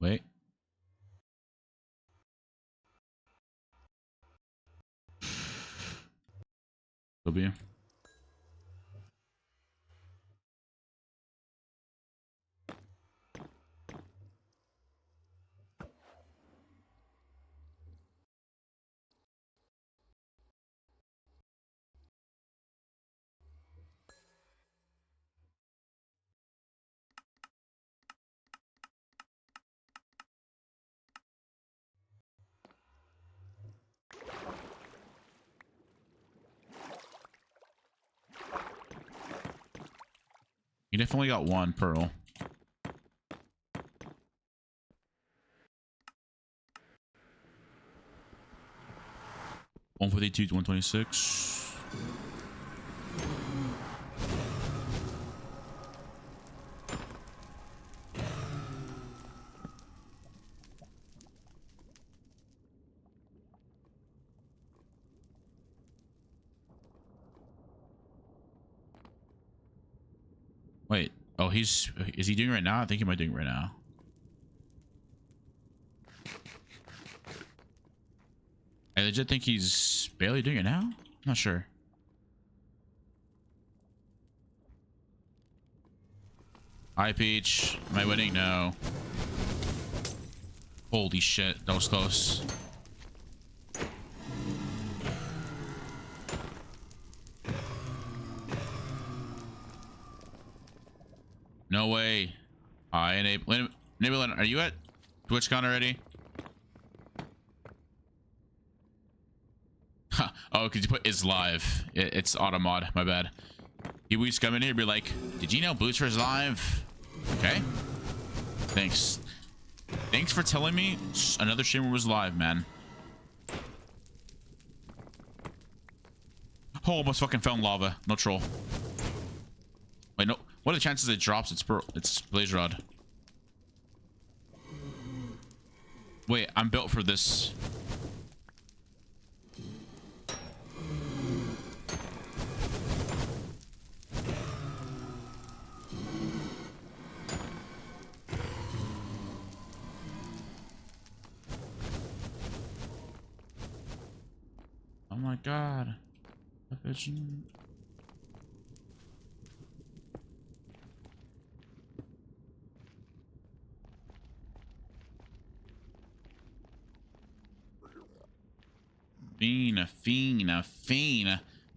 Wait. W. He definitely got one pearl. $152 to $126. Wait. Oh, is he doing it right now? I think he might be doing it right now. I legit think he's barely doing it now. I'm not sure. Hi, Peach. Am I winning? No. Holy shit. That was close. No way. Hi, enable. Are you at TWITCHCON already? Oh, because you put is live. It's automod. My bad. He would just come in here and be like, did you know Booster is live? Okay. Thanks. Thanks for telling me another streamer was live, man. Oh, almost fucking fell in lava. No troll. Wait, no. What are the chances it drops? It's blaze rod. Wait, I'm built for this. Oh my god. A vision.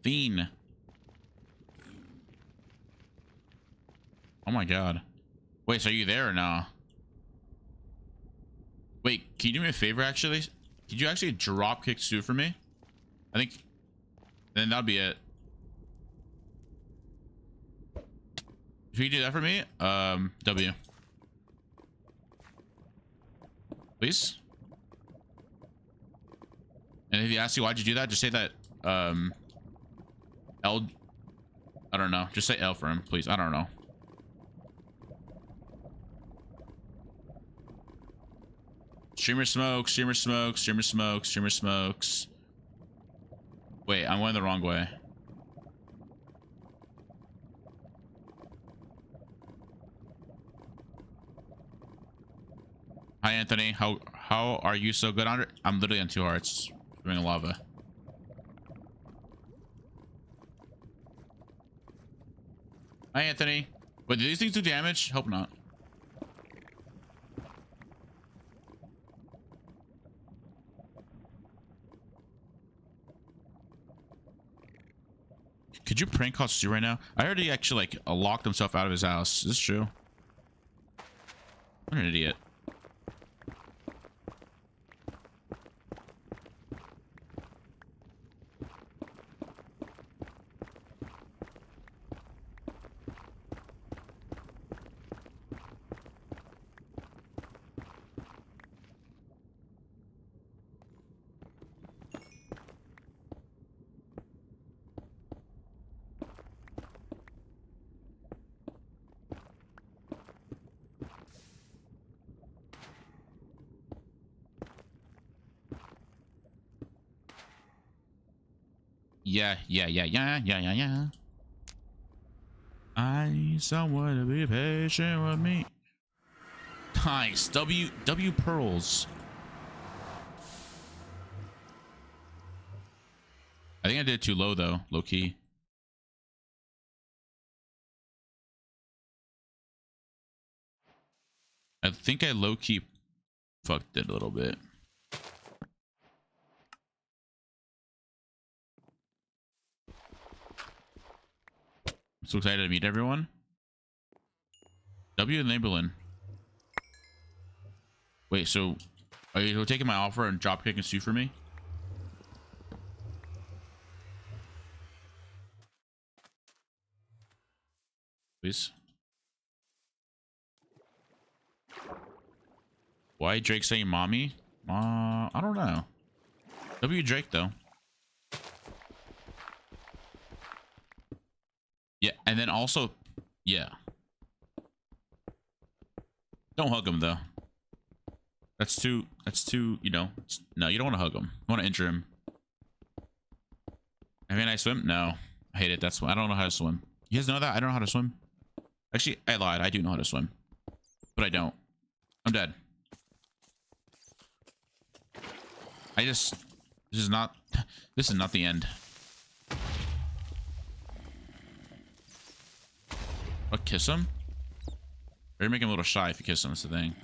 Fiend. Oh my god. Wait, so are you there or no? Wait, can you do me a favor actually? Could you actually drop kick Sue for me? I think then that'll be it. If you do that for me, W. Please. And if he asks you why'd you do that, just say that L. I don't know. Just say L for him, please. I don't know. Streamer smokes, streamer smokes, streamer smokes, streamer smokes. Wait, I'm going the wrong way. Hi Anthony, how are you so good on it? I'm literally on 2 hearts doing lava. Hi Anthony. Wait, do these things do damage? Hope not. Could you prank call Stu right now? I heard he actually like locked himself out of his house. Is this true? What an idiot. Yeah. I need someone to be patient with me. Nice. W pearls. I think I did it too low though, low key. I think I low key fucked it a little bit. I'm so excited to meet everyone. W enabling. Wait, so are you taking my offer and drop kicking Sue for me? Please. Why Drake saying mommy? I don't know. W Drake though. Yeah, and then also, yeah. Don't hug him though. That's too, you know, no, you don't want to hug him. You want to injure him. I mean, I swim? No. I hate it. That's why I don't know how to swim. You guys know that? I don't know how to swim. Actually, I lied. I do know how to swim. But I don't. I'm dead. This is not the end. What, kiss him? Or you make him a little shy if you kiss him, that's the thing.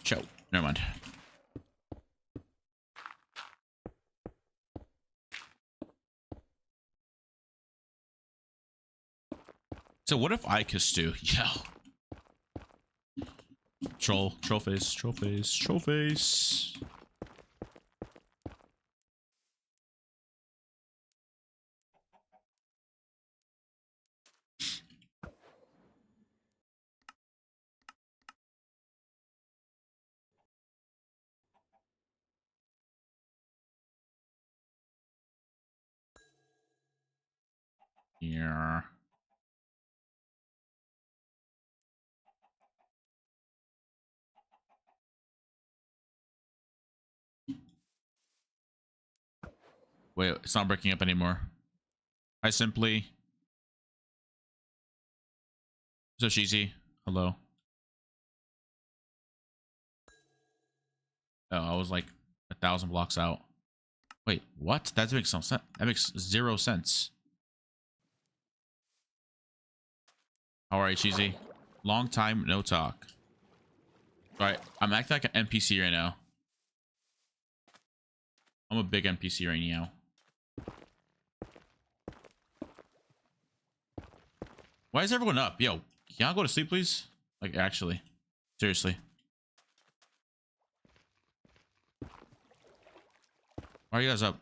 Choke. Never mind. So what if I kiss Stu? Yo. Troll face, troll face, troll face. Yeah. Wait, it's not breaking up anymore. I simply. So cheesy. Hello. Oh, I was like 1,000 blocks out. Wait, what? That makes some sense. That makes 0 sense. How are you, cheesy? Long time no talk. All right, I'm acting like an NPC right now. I'm a big NPC right now. Why is everyone up? Yo, can I go to sleep, please? Like, actually. Seriously. Why are you guys up?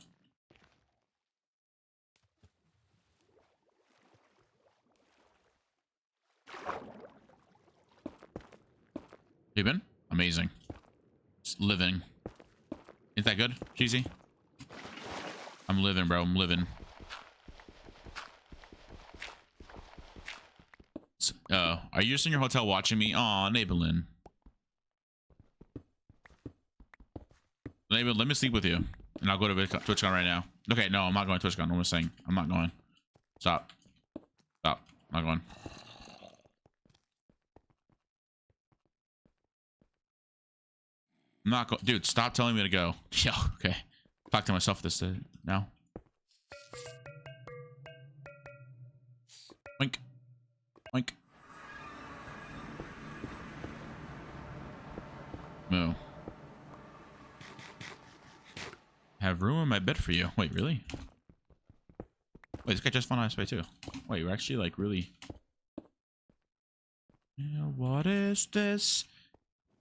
You been? Amazing. Just living. Ain't that good, cheesy? I'm living, bro. I'm living. Are you just in your hotel watching me? Aw, Nabelin. Nabel, let me sleep with you. And I'll go to TwitchCon right now. Okay, no, I'm not going to TwitchCon. I'm just saying. I'm not going. Stop. Stop. I'm not going. I'm not going. Dude, stop telling me to go. Yo, okay. Talk to myself this now. Wink. Wink. Moo. Have room in my bed for you. Wait, really? Wait, this guy just found ice way too. Wait, we're actually like really. Yeah, what is this?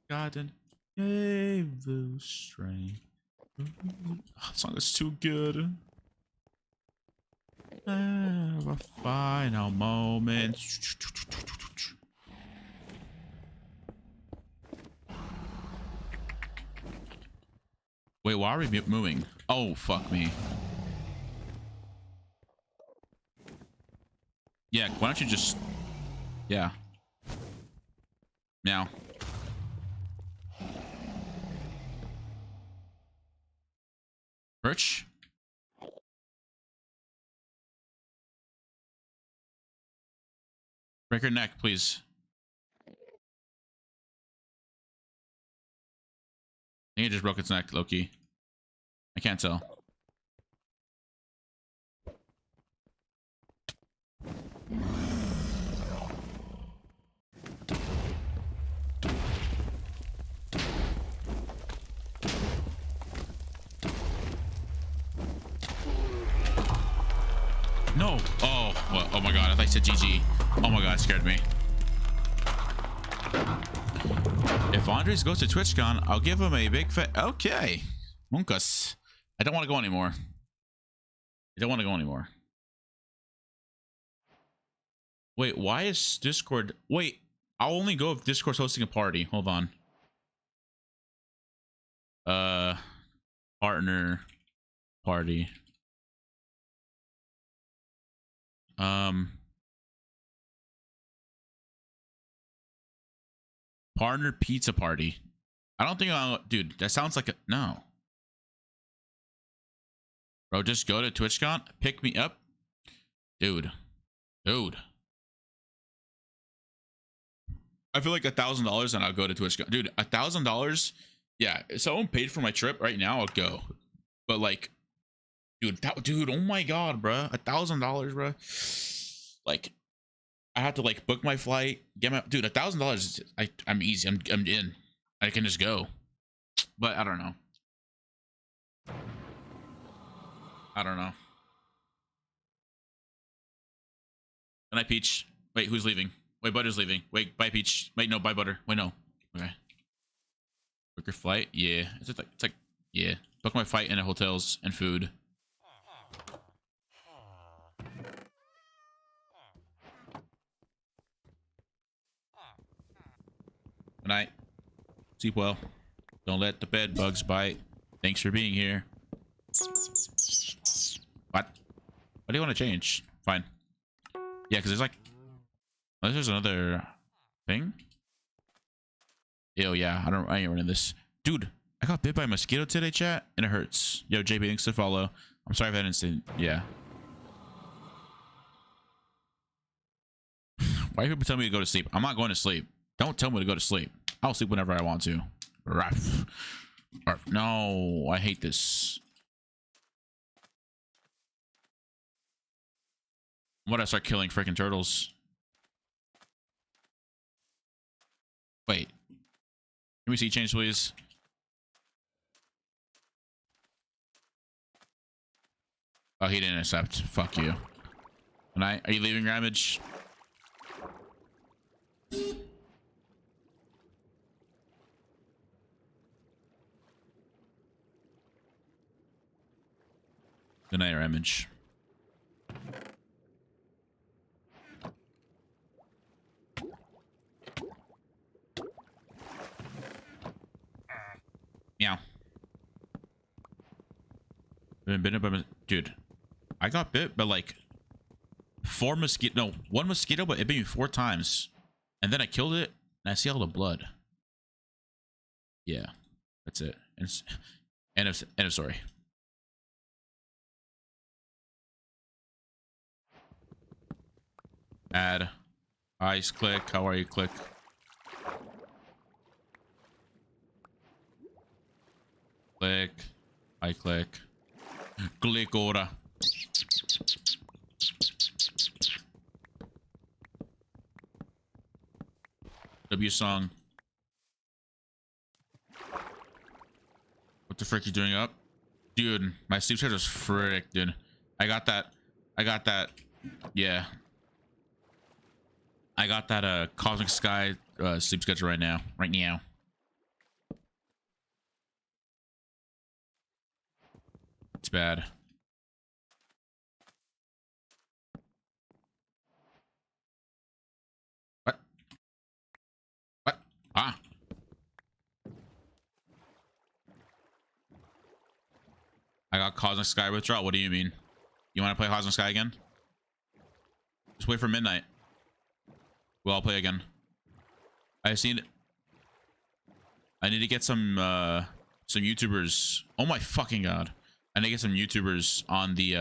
God gave the strength. Oh, the song is too good. Have a final moment. Wait, why are we moving? Oh, fuck me. Yeah, why don't you just... Yeah. Now. Birch? Break her neck, please. I think it just broke its neck, Loki. I can't tell. No. Oh, well, oh my god. I thought you said GG. Oh my god, it scared me. If Qndres goes to TwitchCon, I'll give him a big fat. Okay. Munkus. I don't want to go anymore. I don't want to go anymore. Wait, why is Discord? Wait, I'll only go if Discord's hosting a party. Hold on. Partner party. Partner pizza party. I don't think I'll, dude, that sounds like a, no. Bro, just go to TwitchCon, pick me up. Dude. I feel like $1,000 and I'll go to TwitchCon. Dude, $1,000. Yeah, if someone paid for my trip right now, I'll go. But like, dude, oh my god, bro, $1,000, bro. Like, I have to like book my flight, get my dude. $1,000. I'm easy. I'm in. I can just go. But I don't know. Good night, Peach. Wait, who's leaving? Wait, Butter's leaving. Wait, bye, Peach. Wait, no, bye, Butter. Wait, no. Okay. Book your flight? Yeah. It's like, yeah. Book my flight and hotels and food. Good night. Sleep well. Don't let the bed bugs bite. Thanks for being here. What? What do you want to change? Fine. Yeah, because there's like, unless there's another thing. Ew, yeah, I ain't running this. Dude, I got bit by a mosquito today, chat, and it hurts. Yo, JB, thanks to follow. I'm sorry if I didn't say, yeah. Why do people tell me to go to sleep? I'm not going to sleep. Don't tell me to go to sleep. I'll sleep whenever I want to. Ruff. Ruff. No, I hate this. What? I start killing freaking turtles. Wait. Can we see change, please? Oh, he didn't accept. Fuck you. Good night. Are you leaving, Ramage? Good night, Ramage. Meow. Been bitten by dude. I got bit by like 4 mosquito. No, 1 mosquito, but it bit me 4 times, and then I killed it, and I see all the blood. Yeah, that's it. End of story. Add. Eyes click. How are you? Click. Click. I click. Click order. W song. What the frick are you doing up? Dude, my sleep schedule's frick, dude. I got that. Yeah. I got that Cosmic Sky sleep schedule right now. It's bad. What? Ah. I got Cosmic Sky withdrawal. What do you mean? You want to play Cosmic Sky again? Just wait for midnight. We'll all play again. I need to get some YouTubers. Oh my fucking god. I need to get some YouTubers on the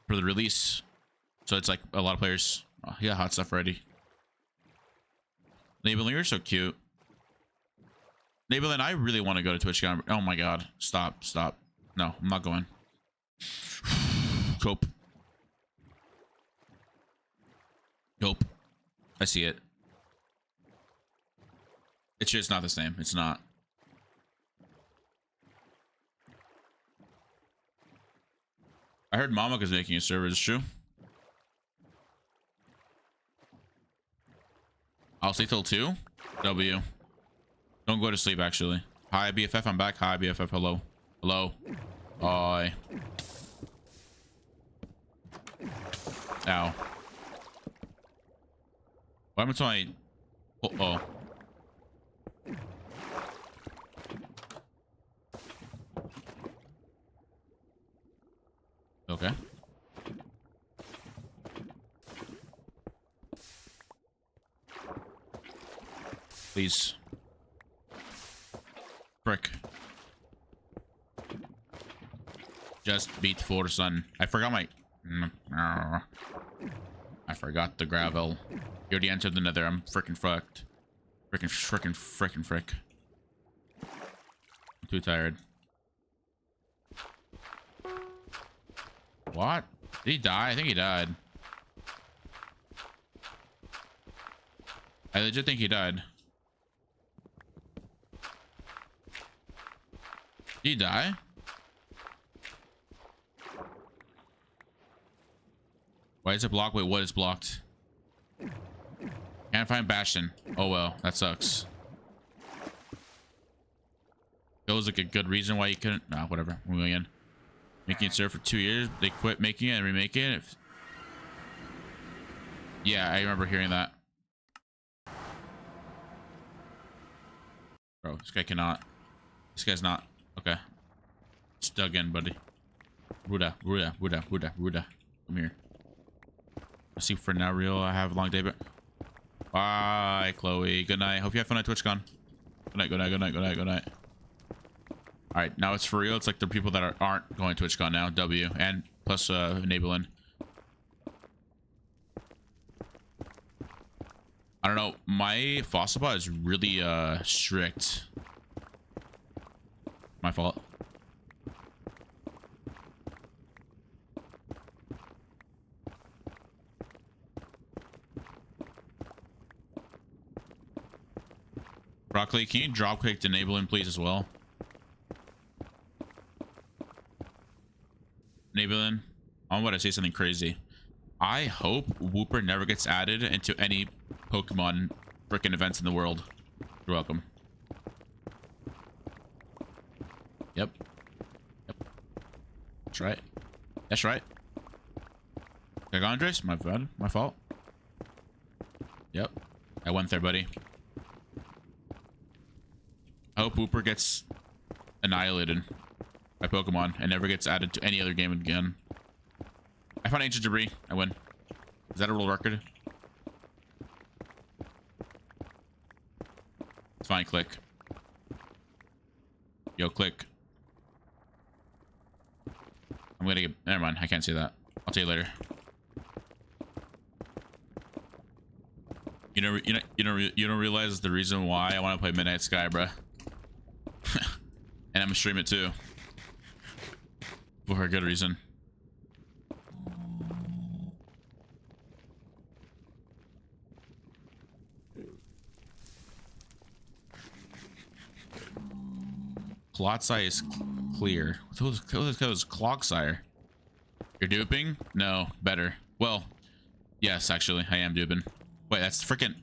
for the release. So it's like a lot of players. Oh, he got hot stuff ready. Nabelin, you're so cute. Nabelin, I really want to go to TwitchCon. Oh my god. Stop. No, I'm not going. Cope. Nope. I see it. It's just not the same. It's not. I heard Mamaka's making a server. Is it true? I'll stay till 2. W. Don't go to sleep, actually. Hi, BFF. I'm back. Hi, BFF. Hello. Hello. Hi. Ow. What happened to my... Uh-oh. Okay. Please. Frick. Just beat for son. I forgot my... I forgot the gravel. You already entered the nether. I'm freaking fucked. Freaking frick. I'm too tired. What? Did he die? I think he died. I legit think he died. Did he die? Why is it blocked? Wait, what is blocked? Can't find Bastion. Oh well, that sucks. Feels like a good reason why you couldn't. Nah, whatever. We're going in. Making it serve for 2 years. They quit making it and remaking it. Yeah, I remember hearing that. Bro, this guy cannot. This guy's not. Okay. Just dug in, buddy. Ruda. Come here. I see for now real. I have a long day, but bye, Chloe. Good night. Hope you have fun at TwitchCon. Good night. All right, now it's for real. It's like the people that aren't going to TwitchCon now. W and plus enabling. I don't know. My fossil bot is really strict. My fault. Broccoli, can you drop click to enable him, please, as well? Enabling. I'm about to say something crazy. I hope Wooper never gets added into any Pokemon freaking events in the world. You're welcome. Yep. That's right. That's right. Qndres, my bad. My fault. Yep. I went there, buddy. I hope Wooper gets annihilated by Pokemon and never gets added to any other game again. I found ancient debris. I win. Is that a world record? It's fine. Click. Yo, click. I'm gonna get. Never mind. I can't say that. I'll tell you later. You don't realize the reason why I want to play Midnight Sky, bruh. And I'm gonna stream it too. For a good reason. Clotsire is clear. What was Clogsire? You're duping? No, better. Well, yes, actually, I am duping. Wait, that's freaking.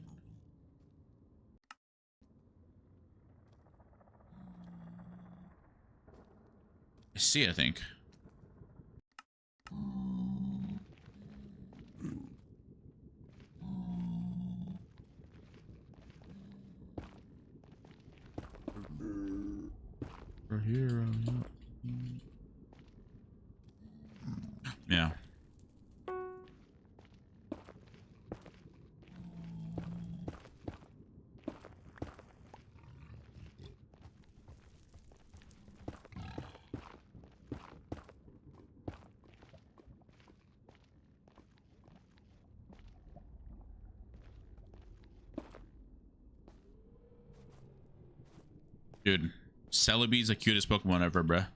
I see, I think. For hero. Yeah. Dude, Celebi's the cutest Pokemon ever, bruh.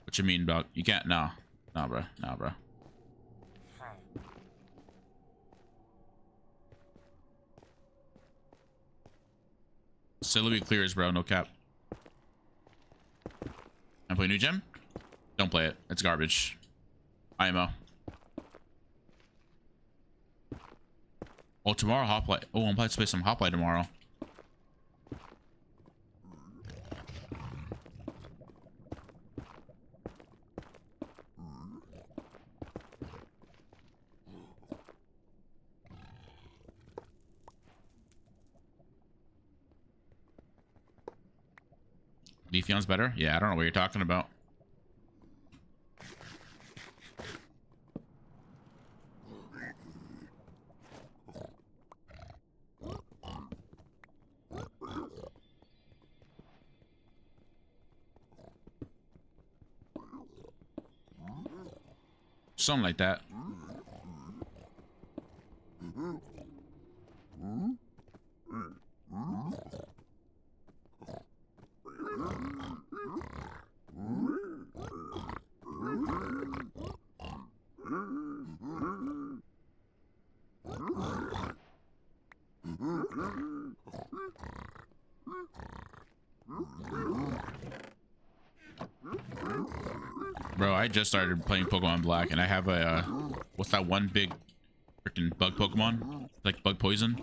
What you mean, dog? You can't. Nah, bruh. Nah, bruh. Celebi clears, bro. No cap. I'm playing new gem. Don't play it. It's garbage. IMO. Oh, tomorrow Hoplite. Oh, I'm playing to play some Hoplite tomorrow. Leafeon's better? Yeah, I don't know what you're talking about. Something like that. Bro, I just started playing Pokemon Black, and I have a what's that one big freaking bug Pokemon? Like bug poison.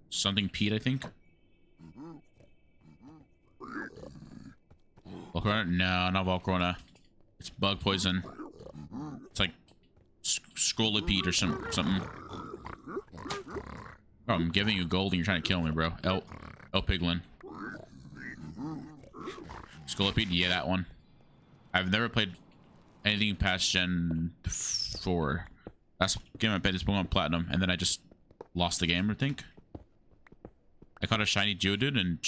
Something Pete, I think. Volcarona? No, not Volcarona. It's bug poison. It's like Scrollipede or something. Oh, I'm giving you gold and you're trying to kill me, bro. El Piglin. Scrollipede? Yeah, that one. I've never played anything past Gen 4. Last game I played is Pokemon Platinum, and then I just lost the game, I think. I caught a shiny Geodude and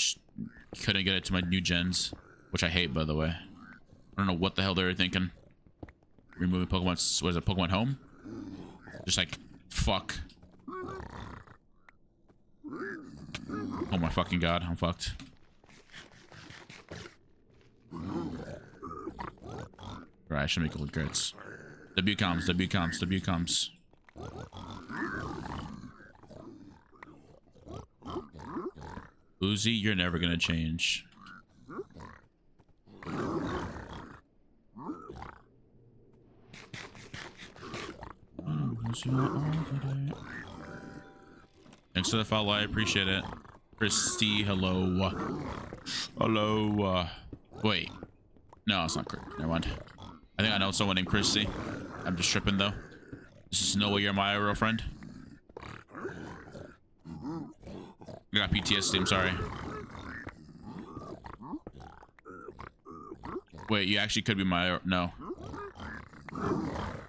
couldn't get it to my new gens, which I hate, by the way. I don't know what the hell they were thinking. Removing Pokemon, was it Pokemon Home? Just like, fuck. Oh my fucking god, I'm fucked. Right, I should make gold grits. W comes. Uzi, you're never gonna change. Thanks for the follow, I appreciate it. Christy, hello. Hello. Wait. No, it's not Chris. Never mind. I think I know someone named Christy. I'm just tripping though. This is no way you're my real friend. I got PTSD, I'm sorry. Wait, you actually could be my... No.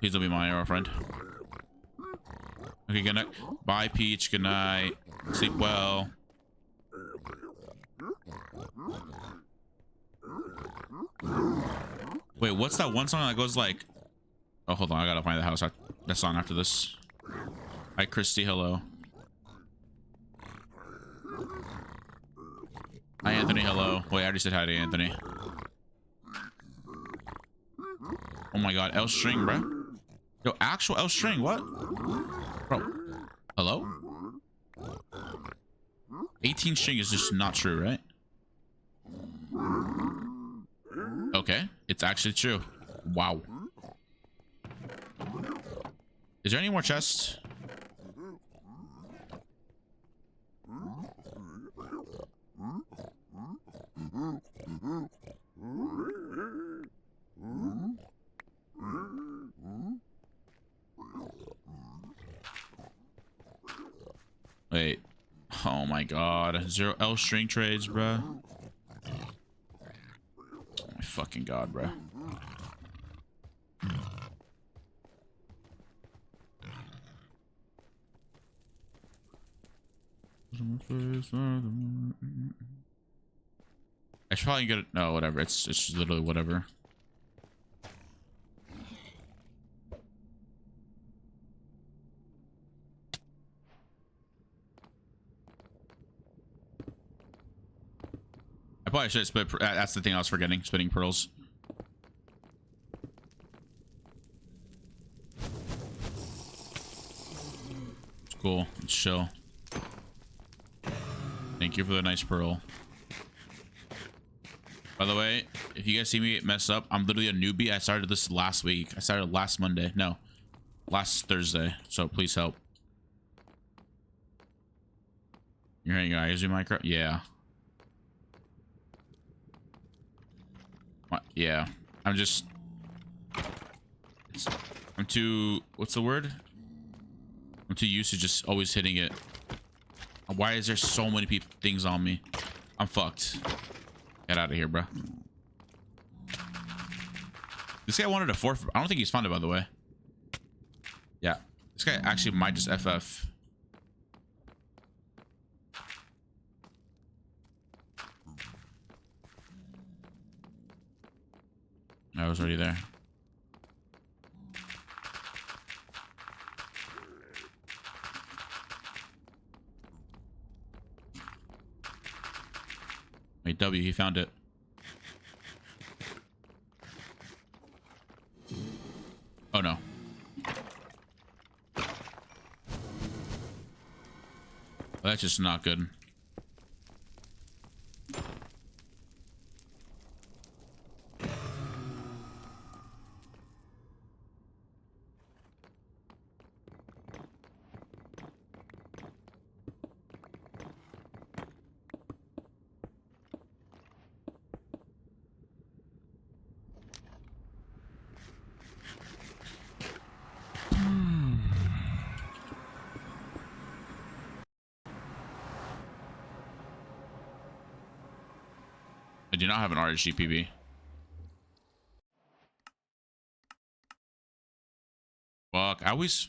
Please don't be my arrow friend. Okay, good night. Bye, Peach. Good night. Sleep well. Wait, what's that one song that goes like... Oh, hold on. I gotta find the house. That song after this. Hi, Christy. Hello. Hi, Anthony. Hello. Wait, I already said hi to Anthony. Oh my god. L string, bro. Yo, actual L string. What? Bro. Hello? 18 string is just not true, right? Okay. It's actually true. Wow. Is there any more chests? Wait. Oh my god. 0 L string trades, bruh. Oh my fucking god, bruh. I should probably get it. No, whatever. It's literally whatever. I probably should split. That's the thing I was forgetting. Spitting pearls. It's cool. It's chill. Thank you for the nice pearl. By the way, if you guys see me mess up, I'm literally a newbie. I started this last week. I started last Monday. No, last Thursday. So please help. You're hearing I use your micro? Yeah. What? Yeah. I'm just... I'm too... What's the word? I'm too used to just always hitting it. Why is there so many things on me? I'm fucked. Get out of here, bro. This guy wanted a forfeit. I don't think he's funded, by the way. Yeah. This guy actually might just FF. I was already there. Wait, W, he found it. Oh no. Well, that's just not good. I do not have an RSGPB. Fuck, I always...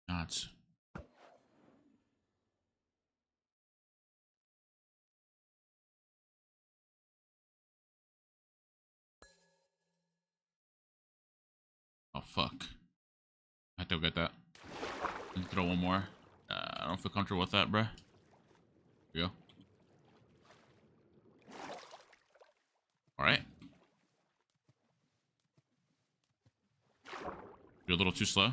Not. Oh, fuck. I have to go get that. Let me throw one more. I don't feel comfortable with that, bruh. Here we go. Alright. You're a little too slow.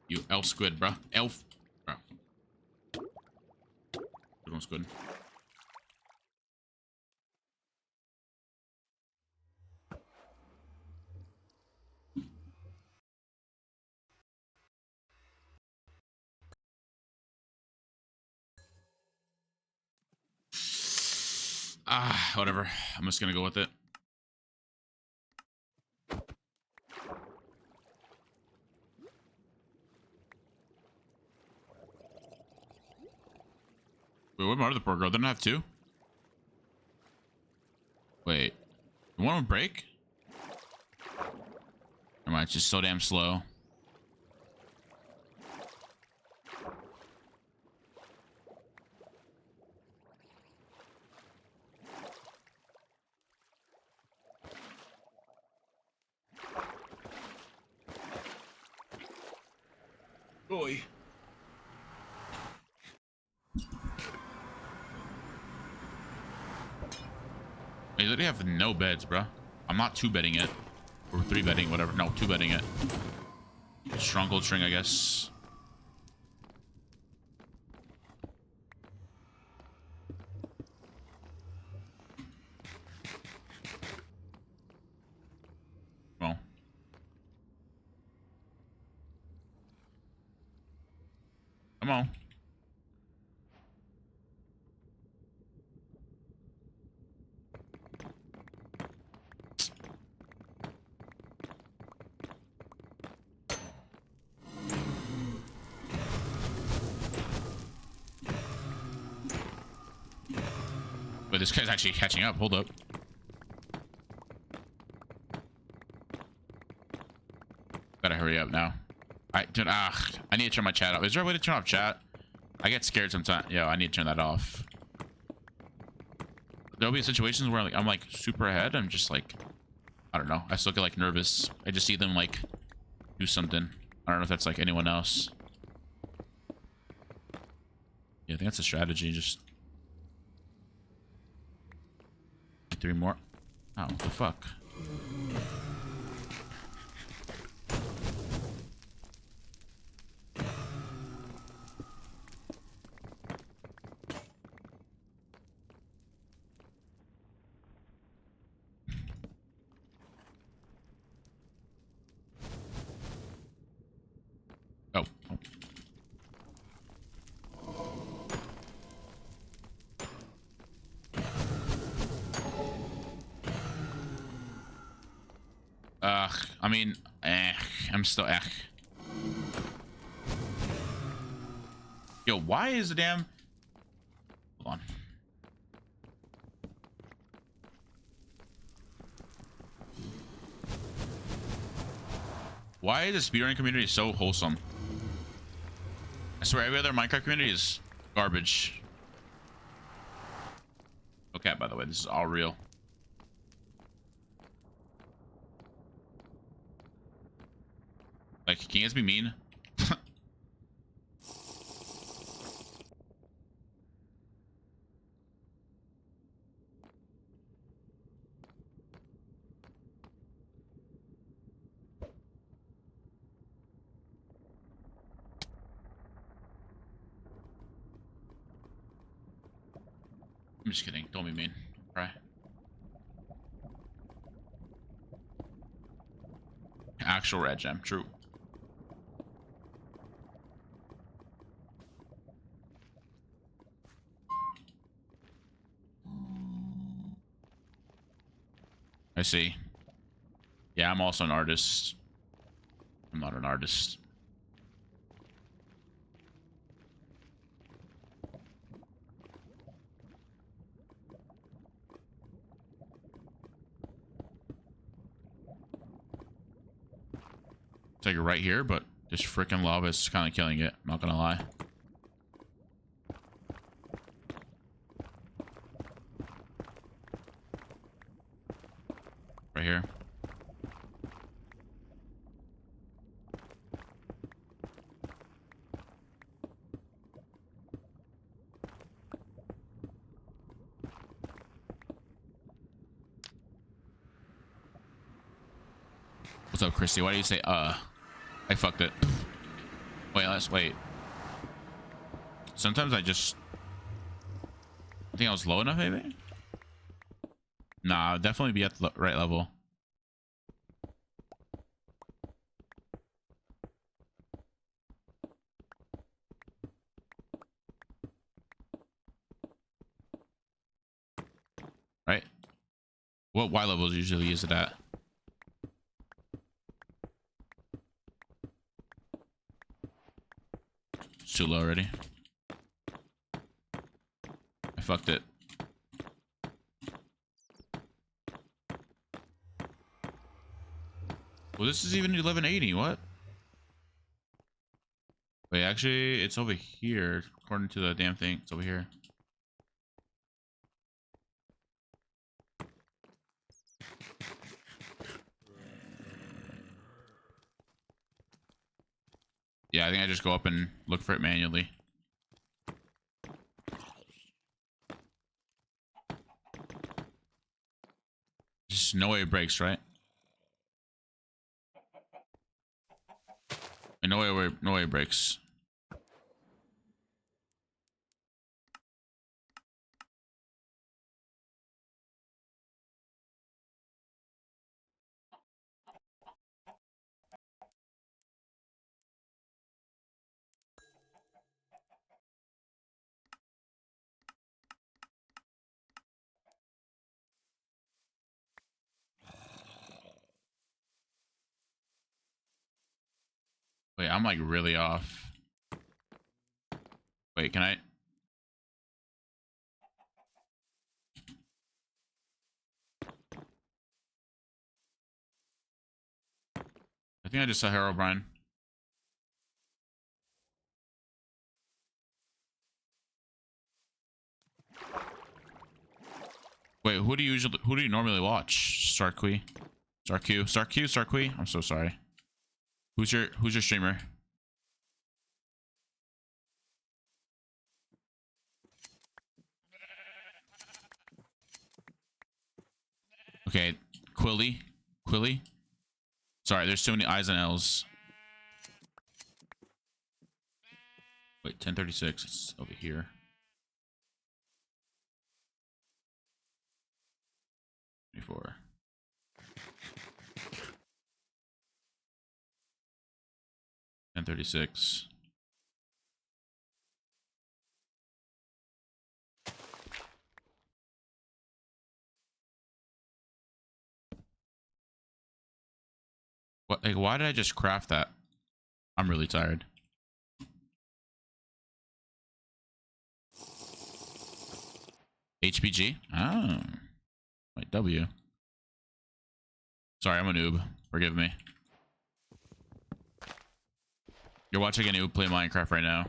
You elf squid, bruh. Elf. Bro. Good one, squid. Ah, whatever. I'm just gonna go with it. Wait, what about the poor girl? Didn't I have two? Wait. The one would break? Never mind, it's just so damn slow. Boy. They literally have no beds, bro. I'm not two betting it. Or three betting, whatever. No, two betting it. Stronghold string, I guess. Well. Come on. But this guy's actually catching up. Hold up. Gotta hurry up now. Dude, I need to turn my chat off. Is there a way to turn off chat? I get scared sometimes. Yo, I need to turn that off. There'll be situations where like I'm like super ahead. I'm just like, I don't know. I still get like nervous. I just see them like do something. I don't know if that's like anyone else. Yeah, I think that's a strategy. Just three more. Oh, what the fuck? I mean, I'm still Yo, why is the damn... Hold on. Why is the speedrunning community so wholesome? I swear every other Minecraft community is garbage. Okay, by the way, this is all real. Like, can you guys be mean? I'm just kidding. Don't be mean. Right? Actual red gem. True. I see. Yeah, I'm also an artist. I'm not an artist. It's like right here, but this freaking lava is kind of killing it. I'm not gonna lie. Right here. What's up, Christy? Why do you say, I fucked it. Wait, let's wait. Sometimes I think I was low enough, maybe? Nah, I'll definitely be at the right level. Right? What Y levels usually is it at? It's too low already. I fucked it. Well, this is even 1180. What? Wait, actually, it's over here. According to the damn thing, it's over here. Yeah, I think I just go up and look for it manually. Just no way it breaks, right? And no way it breaks. Wait, I'm like really off. Wait, can I? I think I just saw Herobrine. Wait, who do you normally watch? Starkey, Starkey. I'm so sorry. Who's your streamer? Okay, Quilly. Sorry, there's too many I's and L's. Wait, 1036. It's over here. Before. 1036. What? Like, why did I just craft that? I'm really tired. HPG? Oh. Wait, W. Sorry, I'm a noob. Forgive me. You're watching a noob play Minecraft right now.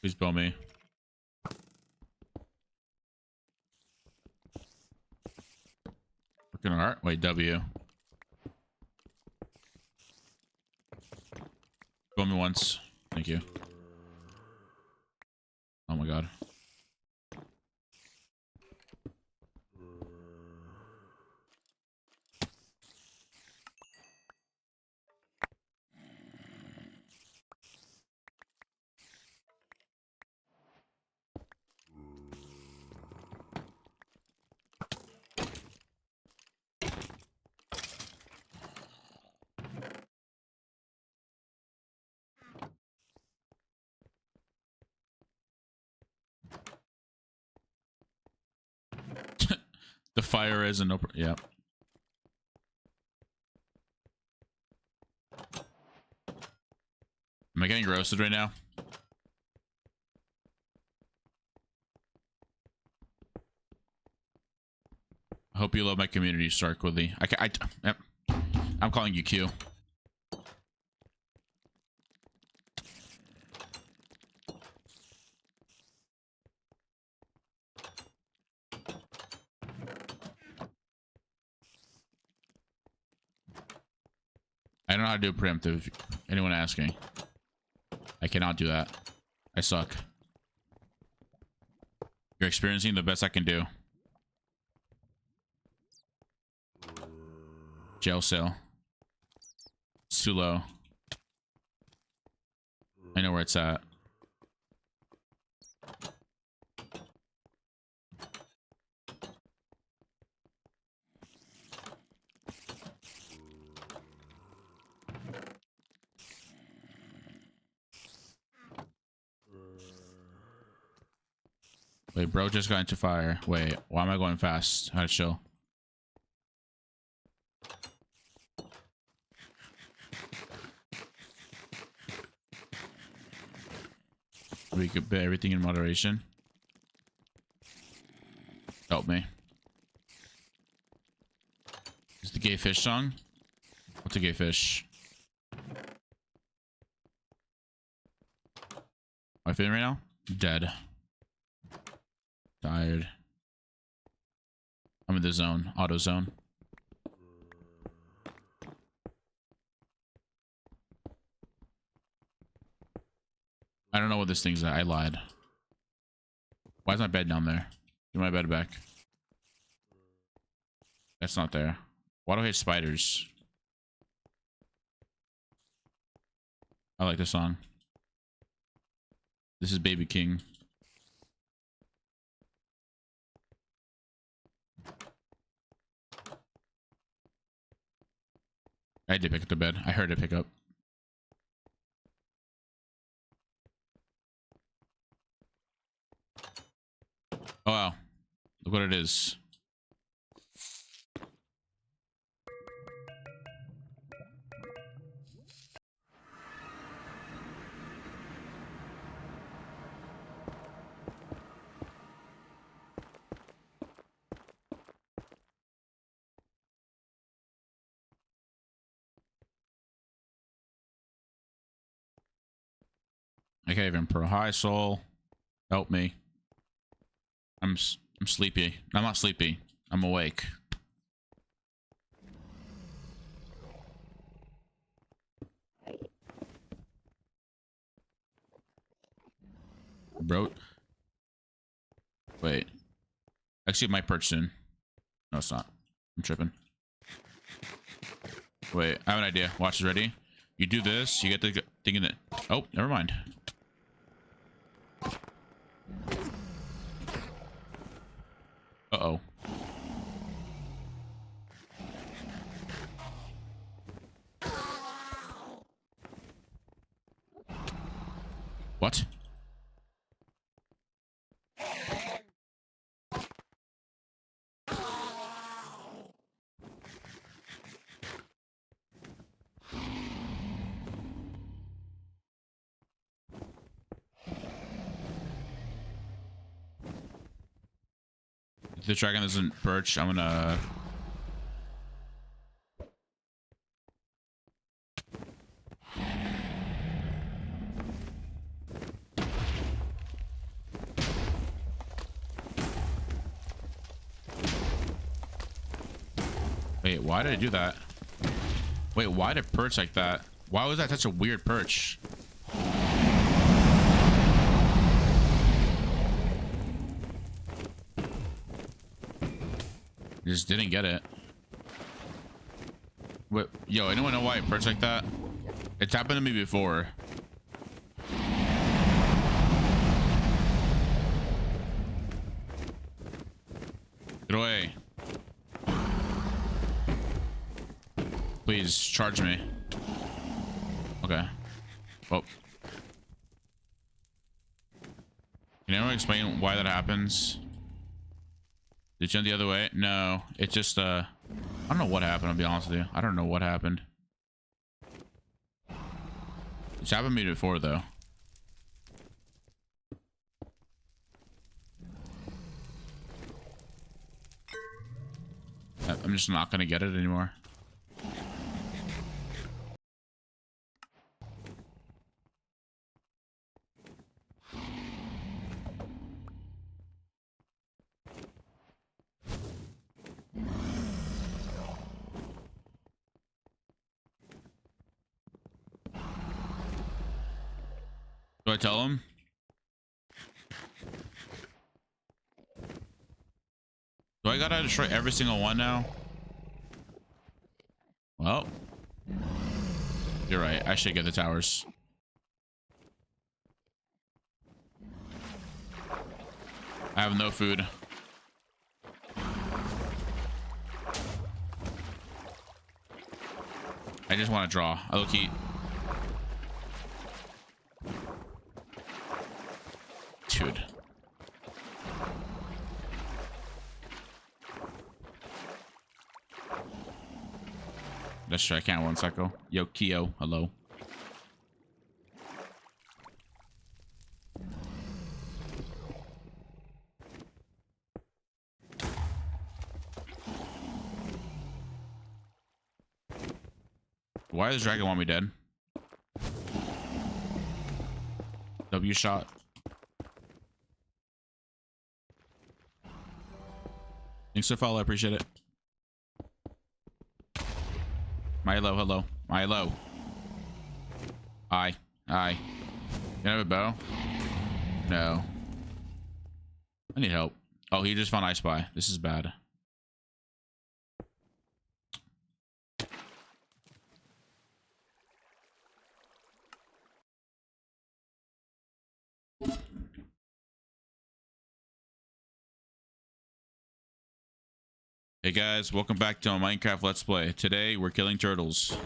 Please bow me. Working hard. Wait, W. Bow me once. Thank you. Oh my god. The fire is an open. Yeah. Am I getting roasted right now? I hope you love my community, Starkwoodley. Yep. I'm calling you Q. I don't know how to do preemptive. Anyone asking? I cannot do that. I suck. You're experiencing the best I can do. Jail cell. It's too low. I know where it's at. Wait, bro just got into fire. Wait, why am I going fast? How to chill? We could bet everything in moderation. Help me. Is the gay fish song? What's a gay fish? Am I feeling right now? Dead. Tired. I'm in the zone. Auto zone. I don't know what this thing's at. I lied. Why is my bed down there? Give my bed back. That's not there. Why do I hate spiders? I like this song. This is Baby King. I did pick up the bed. I heard it pick up. Oh wow. Look what it is. I can't even pro. Hi, soul. Help me. I'm sleepy. I'm not sleepy. I'm awake. Bro. Wait. Actually, it might perch soon. No, it's not. I'm tripping. Wait, I have an idea. Watch this. Ready? You do this, you get the thing in it. Oh, never mind. Uh-oh. What? If the dragon doesn't perch, I'm gonna... Wait, why did I do that? Wait, why did it perch like that? Why was that such a weird perch? Just didn't get it. Wait, yo, anyone know why it perched like that? It's happened to me before. Get away. Please charge me. Okay. Well. Can anyone explain why that happens? Did it jump the other way? No. It just I don't know what happened, I'll be honest with you. I don't know what happened. It's happened to me before though. I'm just not gonna get it anymore. Do I tell him? Do I gotta destroy every single one now? Well, you're right. I should get the towers. I have no food. I just want to draw. I look eat. Dude. That's true. I can't one cycle. Yo, Kyo. Hello. Why does dragon want me dead? W shot. Thanks for follow. I appreciate it. Milo, hello. Milo. Hi. Hi. Can I have a bow? No. I need help. Oh, he just found I Spy. This is bad. Hey guys, welcome back to my Minecraft Let's Play. Today we're killing turtles.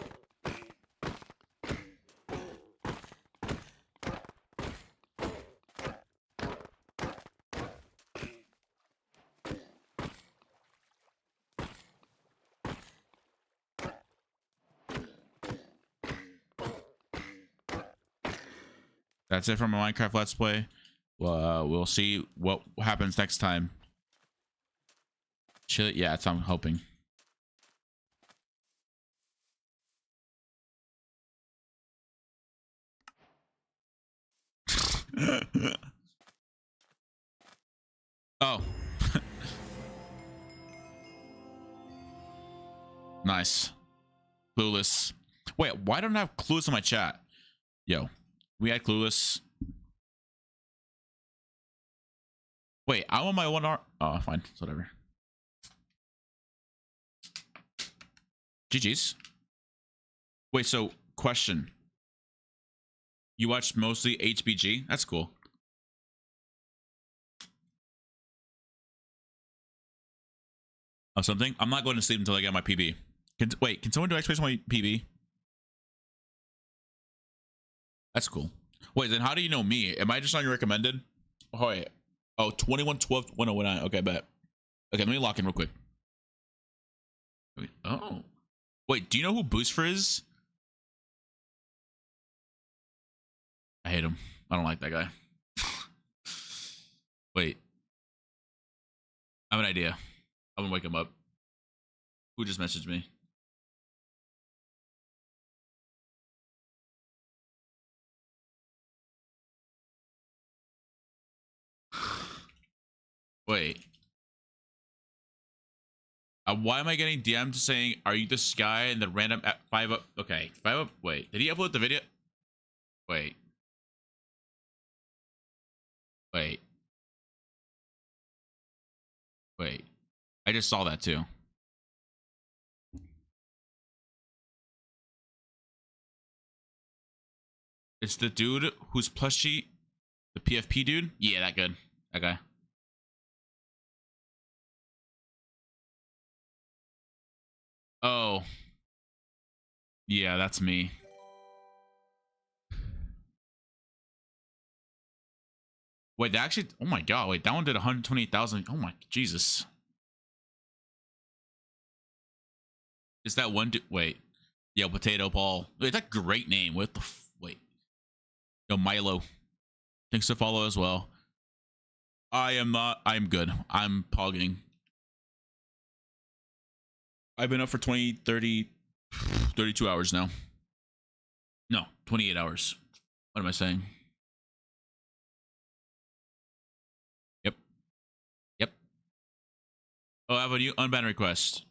That's it from my Minecraft Let's Play. Well, we'll see what happens next time. Chill, yeah, that's what I'm hoping. Oh. Nice. Clueless. Wait, why don't I have Clueless in my chat? Yo, we had Clueless. Wait, I'm on my 1 hour. Oh, fine. It's whatever. GG's. Wait, so question. You watched mostly HBG? That's cool. Oh, something? I'm not going to sleep until I get my PB. Wait, can someone do X-Space on my PB? That's cool. Wait, then how do you know me? Am I just on your recommended? Oh, wait. Oh, 21 12 1019. Okay, bet. Okay, let me lock in real quick. Wait, oh. Wait, do you know who Booster is? I hate him. I don't like that guy. Wait. I have an idea. I'm gonna wake him up. Who just messaged me? Wait. Why am I getting DM'd saying, "Are you this guy?" And the random at 5 up? Okay, 5 up. Wait, did he upload the video? Wait. Wait. Wait. I just saw that too. It's the dude who's plushie, the PFP dude. Yeah, that good. That guy. Oh. Yeah, that's me. Wait, that actually. Oh my god. Wait, that one did 128,000. Oh my Jesus. Is that one dude? Wait. Yo, Potato Paul. Wait, that's a great name. What the? Wait. Yo, Milo. Thanks to follow as well. I am not. I'm good. I'm pogging. I've been up for 20, 30, 32 hours now. No, 28 hours. What am I saying? Yep. Yep. Oh, I have a new unban request.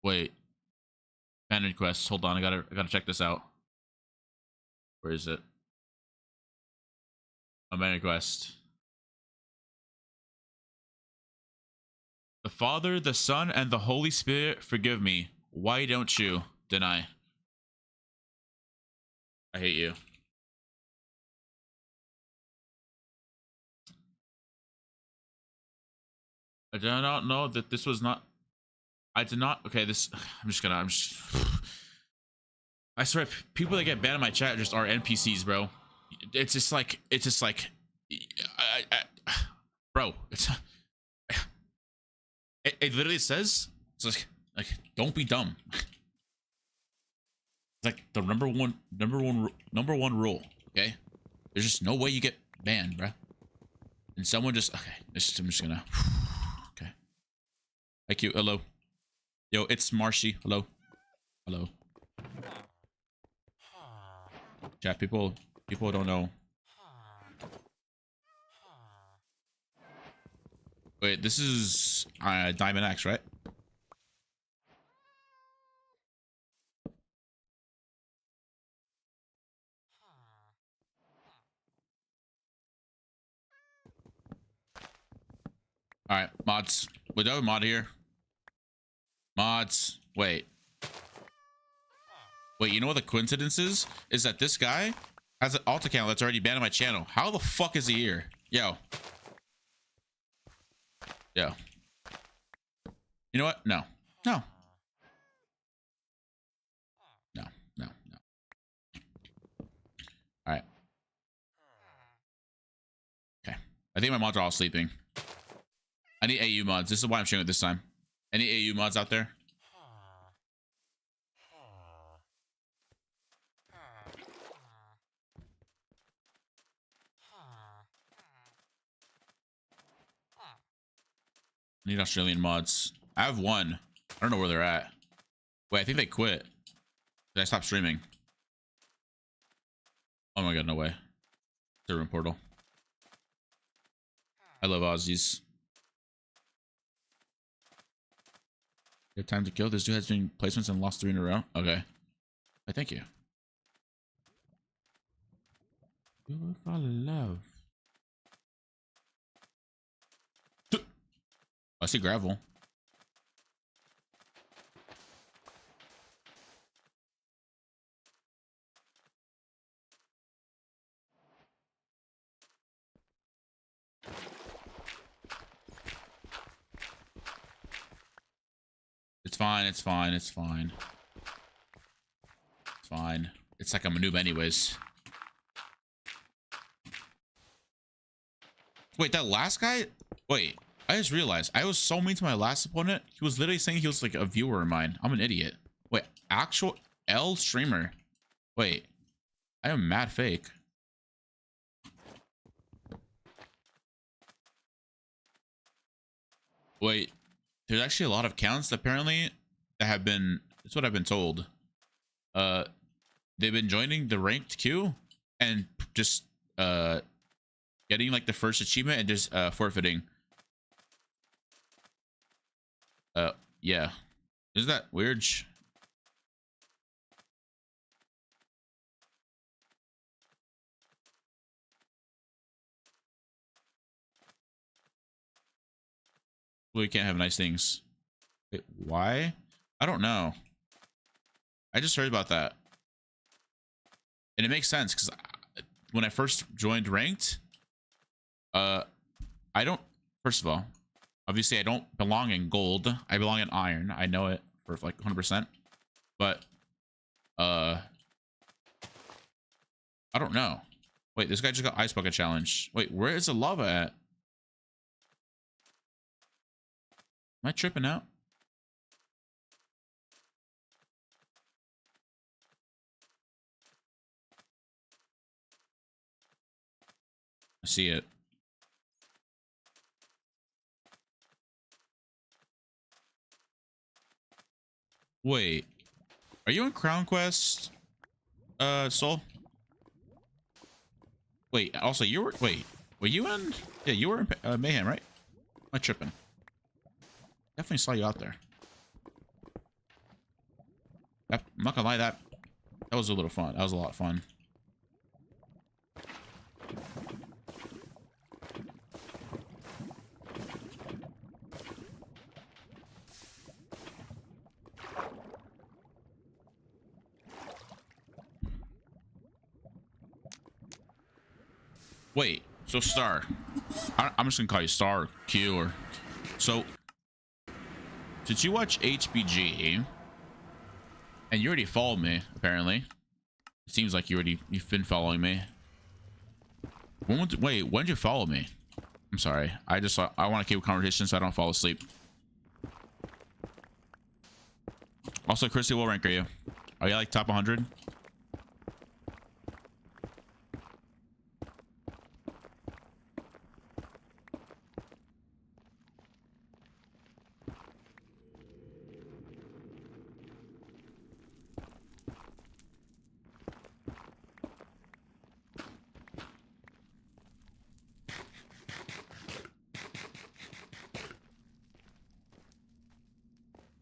Wait. Ban request. Hold on. I gotta check this out. Where is it? Unban request. The Father, the Son, and the Holy Spirit forgive me. Why don't you deny? I hate you. I did not know that this was not. I did not. Okay, this. I'm just. I swear, people that get banned in my chat just are NPCs, bro. It's just like. Bro, it literally says, it's like, don't be dumb. It's like the number one rule. Okay, there's just no way you get banned, bro. And someone just okay. I'm just gonna. Okay. Thank you. Hello. Yo, it's Marshy. Hello. Hello. Chat. People don't know. Wait, this is Diamond X, right? All right, mods. We do have a mod here. Mods. Wait. You know what the coincidence is? Is that this guy has an alt account that's already banned on my channel. How the fuck is he here? Yo. Yo. You know what? No. No. No. No. No. All right. Okay. I think my mods are all sleeping. I need AU mods. This is why I'm showing it this time. Any AU mods out there? I need Australian mods. I have one. I don't know where they're at. Wait, I think they quit. Did I stop streaming? Oh my god, no way. The room portal. I love Aussies. You have time to kill. This dude has been placements and lost 3 in a row. Okay. I thank you. You will fall in love. I see gravel. It's fine. It's fine. It's fine. It's fine. It's like I'm a noob anyways. Wait, that last guy? Wait, I just realized I was so mean to my last opponent. He was literally saying he was like a viewer of mine. I'm an idiot. Wait, actual L streamer. Wait, I am mad fake. Wait, there's actually a lot of accounts apparently that have been, that's what I've been told. They've been joining the ranked queue and just getting like the first achievement and just forfeiting. Yeah. Is that weird? Well, you can't have nice things. Wait, why? I don't know. I just heard about that. And it makes sense because when I first joined ranked, I don't, first of all, obviously I don't belong in gold. I belong in iron. I know it for like 100%. But I don't know. Wait, this guy just got ice bucket challenge. Wait, where is the lava at? Am I tripping out? I see it. Wait, are you in Crown Quest, Soul? Wait, also you were, were you in, yeah, you were in Mayhem, right? Am I tripping? Definitely saw you out there. I'm not gonna lie, that was a little fun. That was a lot of fun. Wait, so Star. I'm just gonna call you Star, Q, or so. Did you watch HBG? And you already followed me, apparently. It seems like you've been following me. Wait, when did you follow me? I'm sorry. I want to keep a conversation so I don't fall asleep. Also, Christy, what rank are you? Are you like top 100?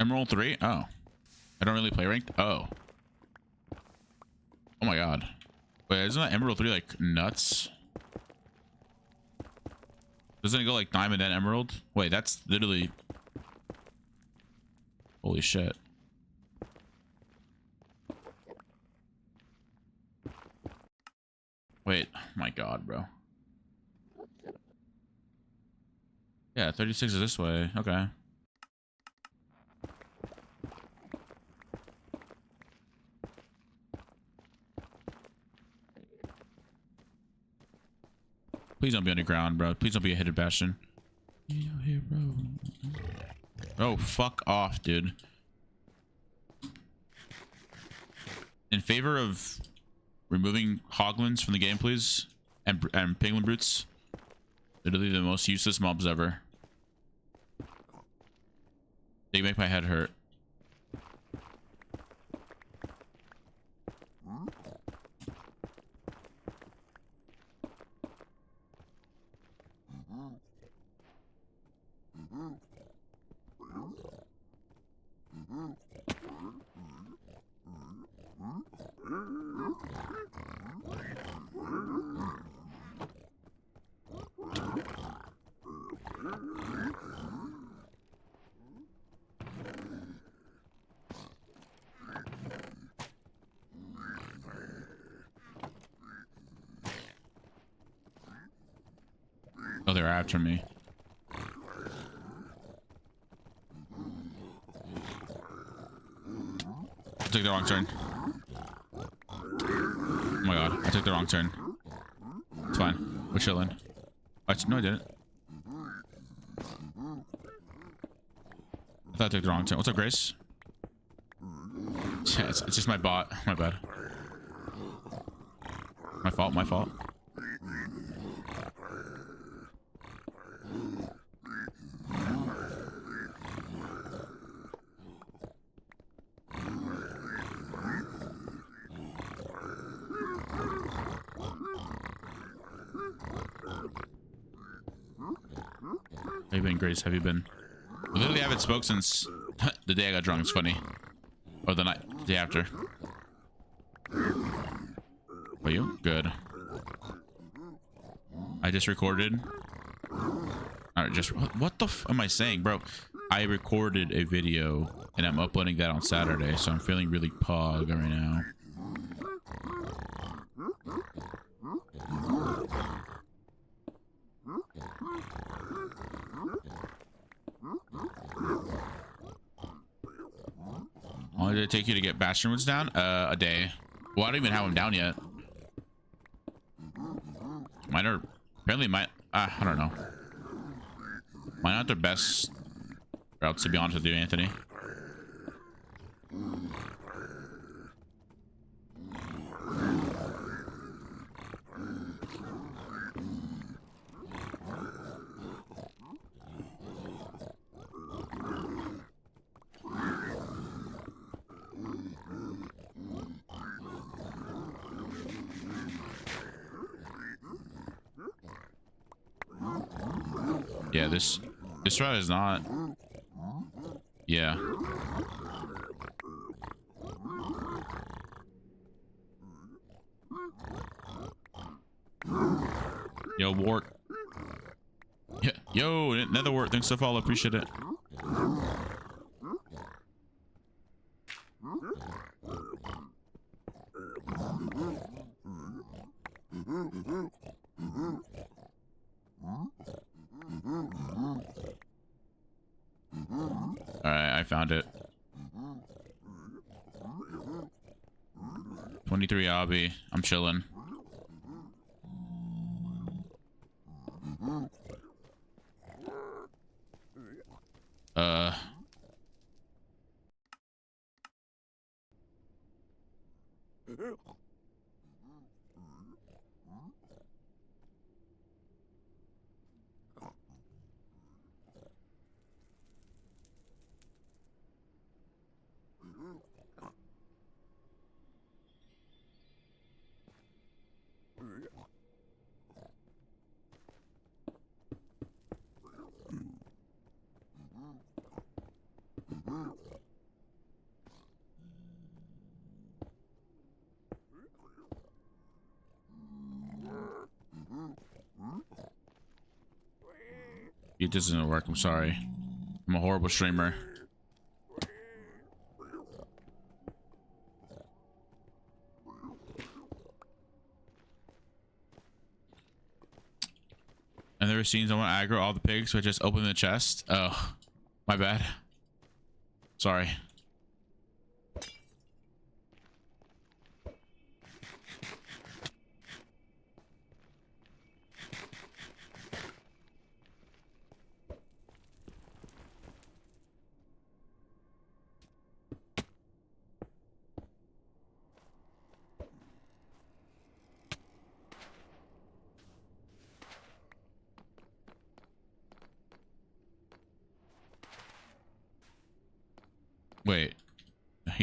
Emerald 3? Oh. I don't really play ranked? Oh. Oh my god. Wait, isn't that Emerald 3 like nuts? Doesn't it go like Diamond and Emerald? Wait, that's literally... Holy shit. Wait, oh my god, bro. Yeah, 36 is this way. Okay. Please don't be underground, bro. Please don't be a hidden bastion. Oh, fuck off, dude. In favor of removing hoglins from the game, please, and penguin brutes. Literally the most useless mobs ever. They make my head hurt. Oh, they're after me. I took the wrong turn. Oh my god, I took the wrong turn. It's fine. We're chilling. No, I didn't. I thought I took the wrong turn. What's up, Grace? Yeah, it's just my bot. My bad. My fault, my fault. How you been, Grace? Have you been? I literally haven't spoke since the day I got drunk. It's funny. Or the day after. Are you? Good. I just recorded. Alright, just what the f am I saying, bro? I recorded a video and I'm uploading that on Saturday, so I'm feeling really pog right now. How long did it take you to get Bastion Woods down? A day. Well, I don't even have them down yet. Mine are apparently I don't know. Mine aren't their best routes, to be honest with you, Anthony. Yeah, this route is not. Yeah. Yo, Wart. Yeah. Yo, another Wart. Thanks for follow. Appreciate it. Alright, I found it. 23 obby. I'm chilling. It doesn't work. I'm sorry. I'm a horrible streamer. I've never seen someone aggro all the pigs by just opening the chest. Oh, my bad. Sorry.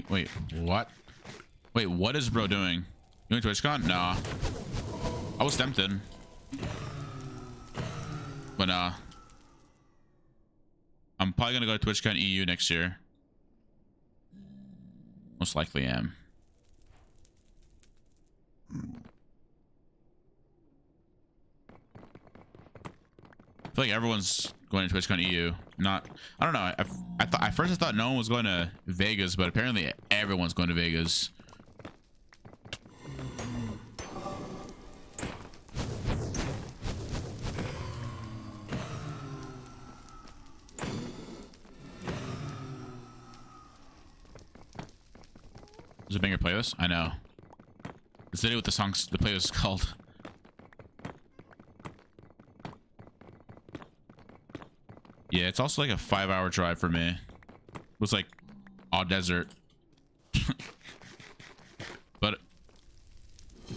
Wait, what? Wait, what is bro doing? You doing TwitchCon? Nah. I was tempted. But nah. I'm probably gonna go to TwitchCon EU next year. Most likely am. I feel like everyone's going to TwitchCon EU. Not, I don't know. At first I thought no one was going to Vegas, but apparently everyone's going to Vegas. letting her play this? I know. It's literally what the song's the playlist is called. Yeah, it's also like a 5-hour drive for me. It was like all desert. But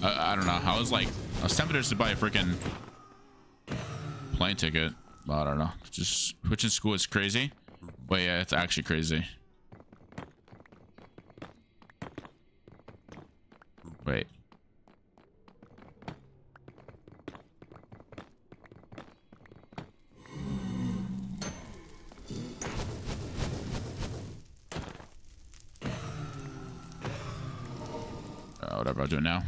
I don't know. I was tempted to buy a freaking plane ticket. But I don't know. Just switching school is crazy. But yeah, it's actually crazy. Wait. Whatever, I'll do it now.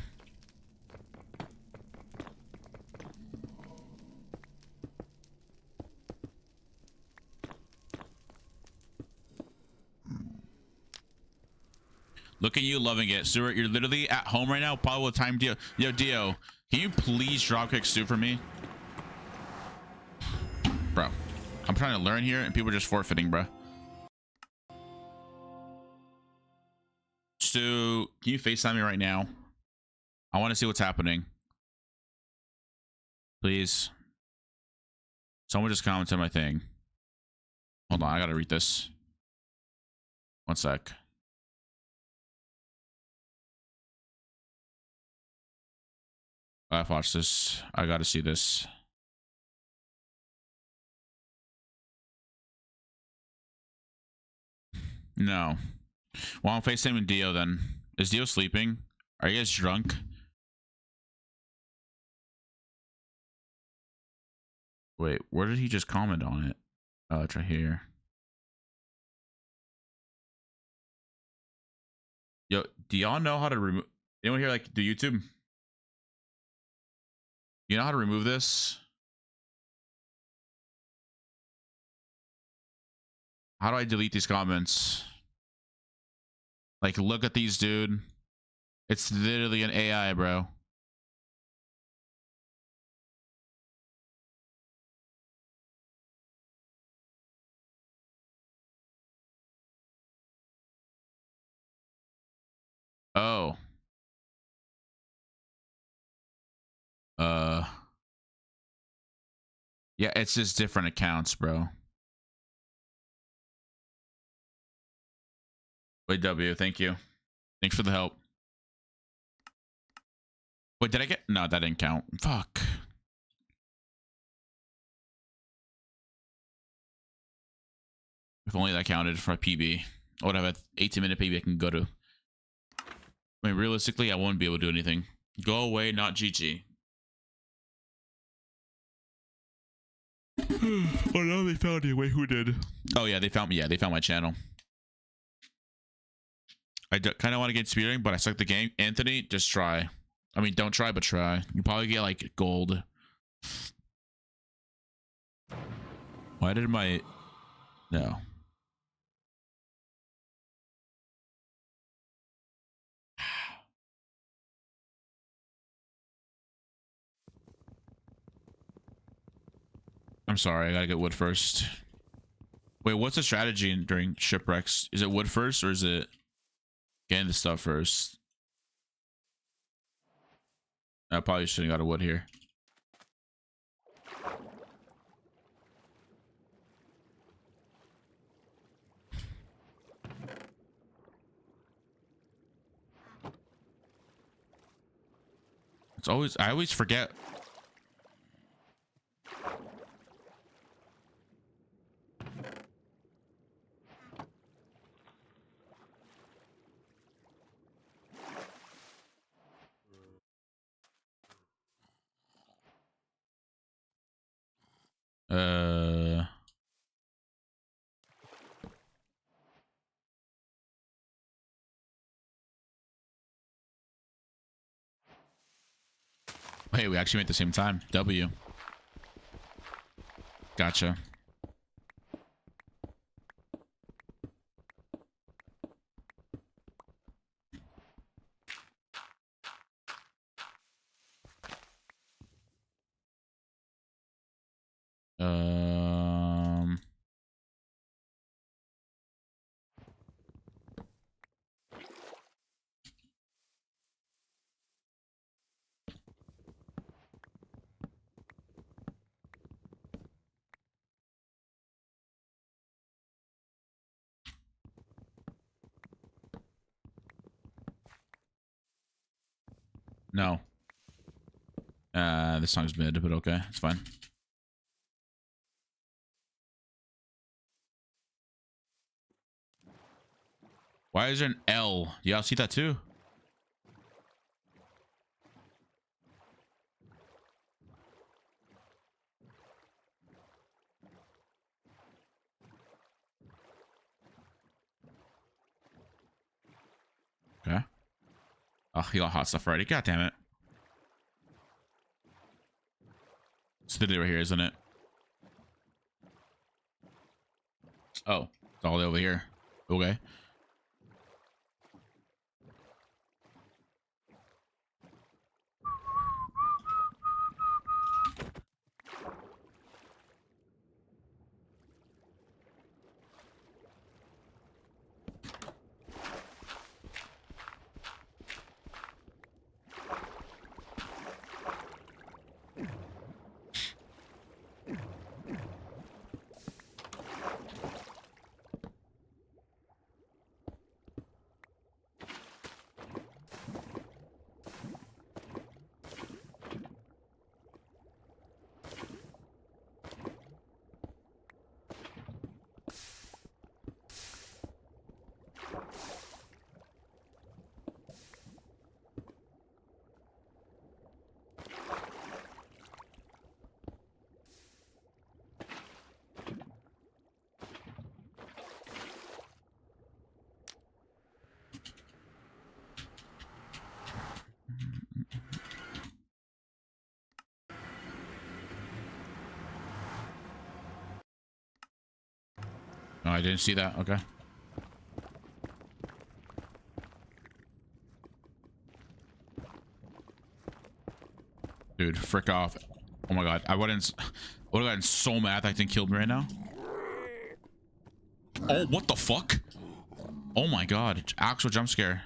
Look at you loving it. Stuart, you're literally at home right now. Probably with time Dio. Yo, Dio, can you please dropkick Stu for me? Bro, I'm trying to learn here and people are just forfeiting, bro. Stu, can you FaceTime me right now? I want to see what's happening. Please. Someone just commented my thing. Hold on, I gotta read this. One sec. I've watched this. I gotta see this. No. Well, I'm FaceTiming Dio then. Is Dio sleeping? Are you guys drunk? Wait, where did he just comment on it? Oh, it's right here. Yo, do y'all know how to remove? Anyone here like do YouTube? You know how to remove this? How do I delete these comments? Like, look at these, dude. It's literally an AI, bro. Oh. Yeah, it's just different accounts, bro. Wait, W, thank you. Thanks for the help. Wait, did I get? No, that didn't count. Fuck. If only that counted for a PB. I would have an 18-minute PB I can go to. I mean, realistically, I won't be able to do anything. Go away, not GG. Oh no, they found you. Wait, who did? Oh yeah, they found me. Yeah, they found my channel. I kind of want to get speeding, but I suck the game. Anthony, just try. I mean, don't try, but try. You probably get like gold. Why did my... No. I'm sorry, I gotta get wood first. Wait, what's the strategy during shipwrecks? Is it wood first or is it getting the stuff first? I probably shouldn't got a wood here. It's always, I always forget. Hey, we actually made the same time. W. Gotcha. No. This song's mid, but okay, it's fine. Why is there an L? Y'all see that too? Okay. Oh, he got hot stuff already. God damn it. It's the right here, isn't it? Oh, it's all the way over here. Okay. Oh, I didn't see that. Okay. Dude, frick off. Oh my god. I would have gotten so mad that thing killed me right now. Oh, what the fuck? Oh my god. Actual jump scare.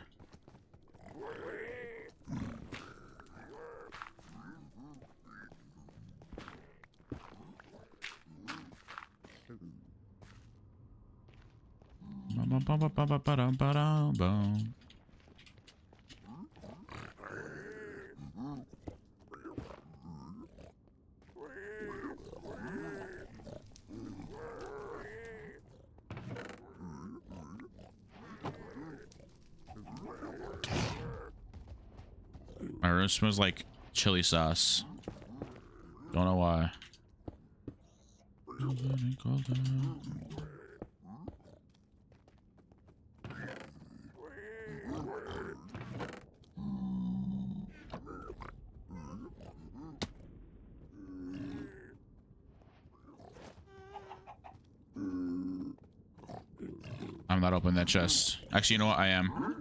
My room smells like chili sauce. Don't know why. I'm not opening that chest. Actually, you know what? I am.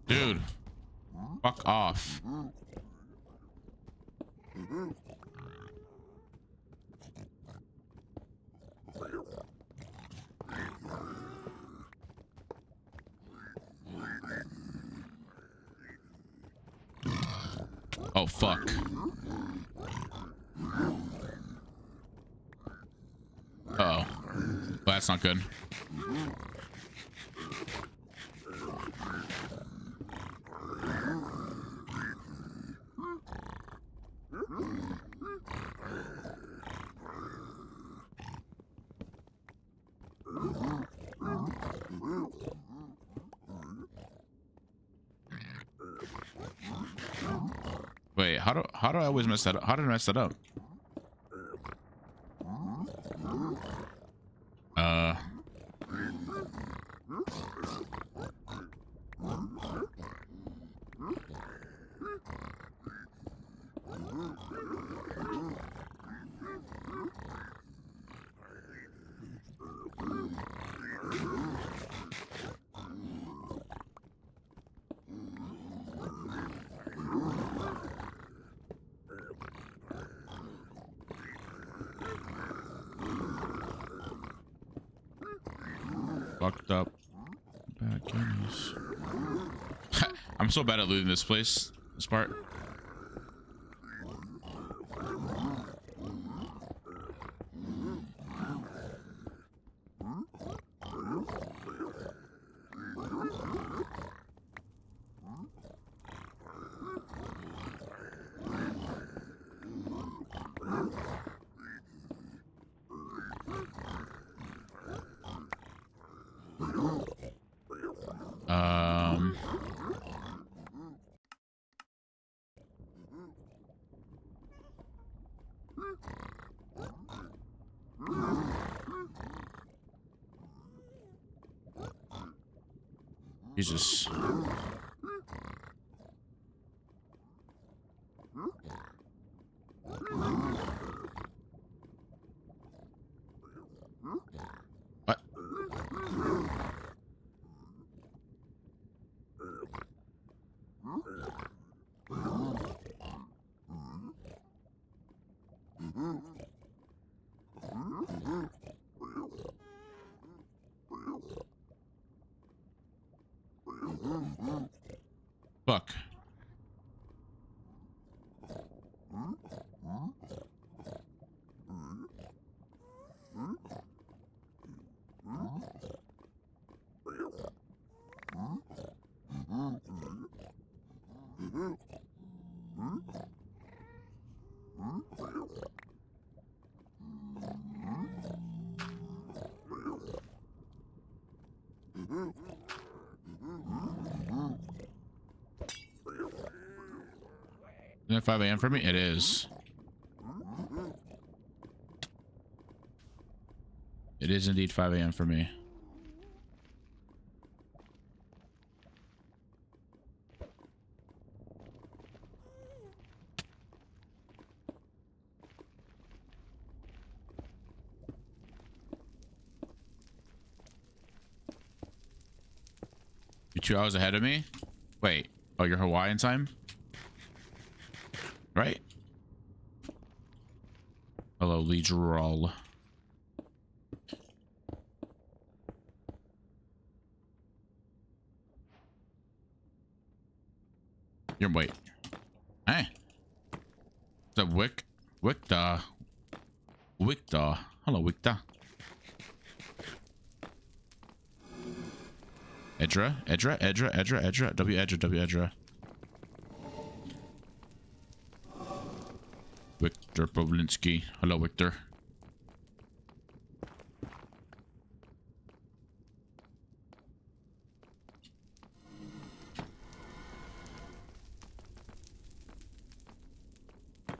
Dude. Fuck off. Oh, fuck. Uh-oh. Well, that's not good. Wait, how do I always mess that up? How did I mess that up? Fucked up. Bad goodness. I'm so bad at looting this place. This part. Jesus. What? Fuck. Isn't it 5 a.m. for me? It is. It is indeed 5 a.m. for me. You're 2 hours ahead of me? Wait. Oh, you're Hawaiian time? Right? Hello, Leedroll. You're wait. Hey. The Wicta. Hello, Wicta. Edra. W Edra. Victor Poblinski. Hello, Victor.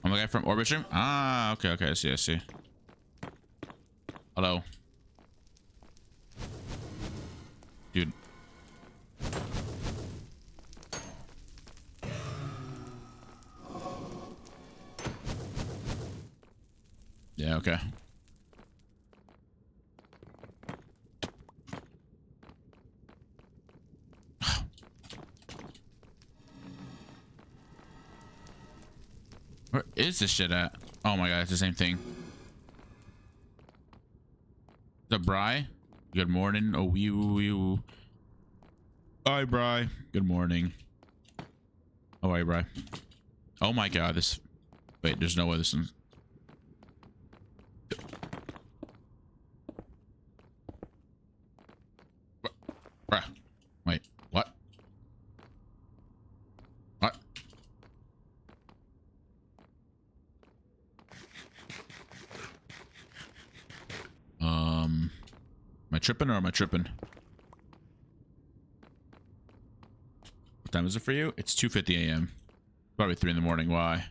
I'm the guy from Orbit Stream? Ah, okay, I see. Hello. Dude. Yeah, okay. Where is this shit at? Oh my god, it's the same thing. The Bry? Good morning. Oh, you. Hi, Bry. Good morning. Oh, hi, Bry. Oh my god, this. Wait, there's no way this one. Bruh. Wait, what? What? Am I tripping or am I tripping? What time is it for you? It's 2:50 a.m. Probably 3 in the morning. Why?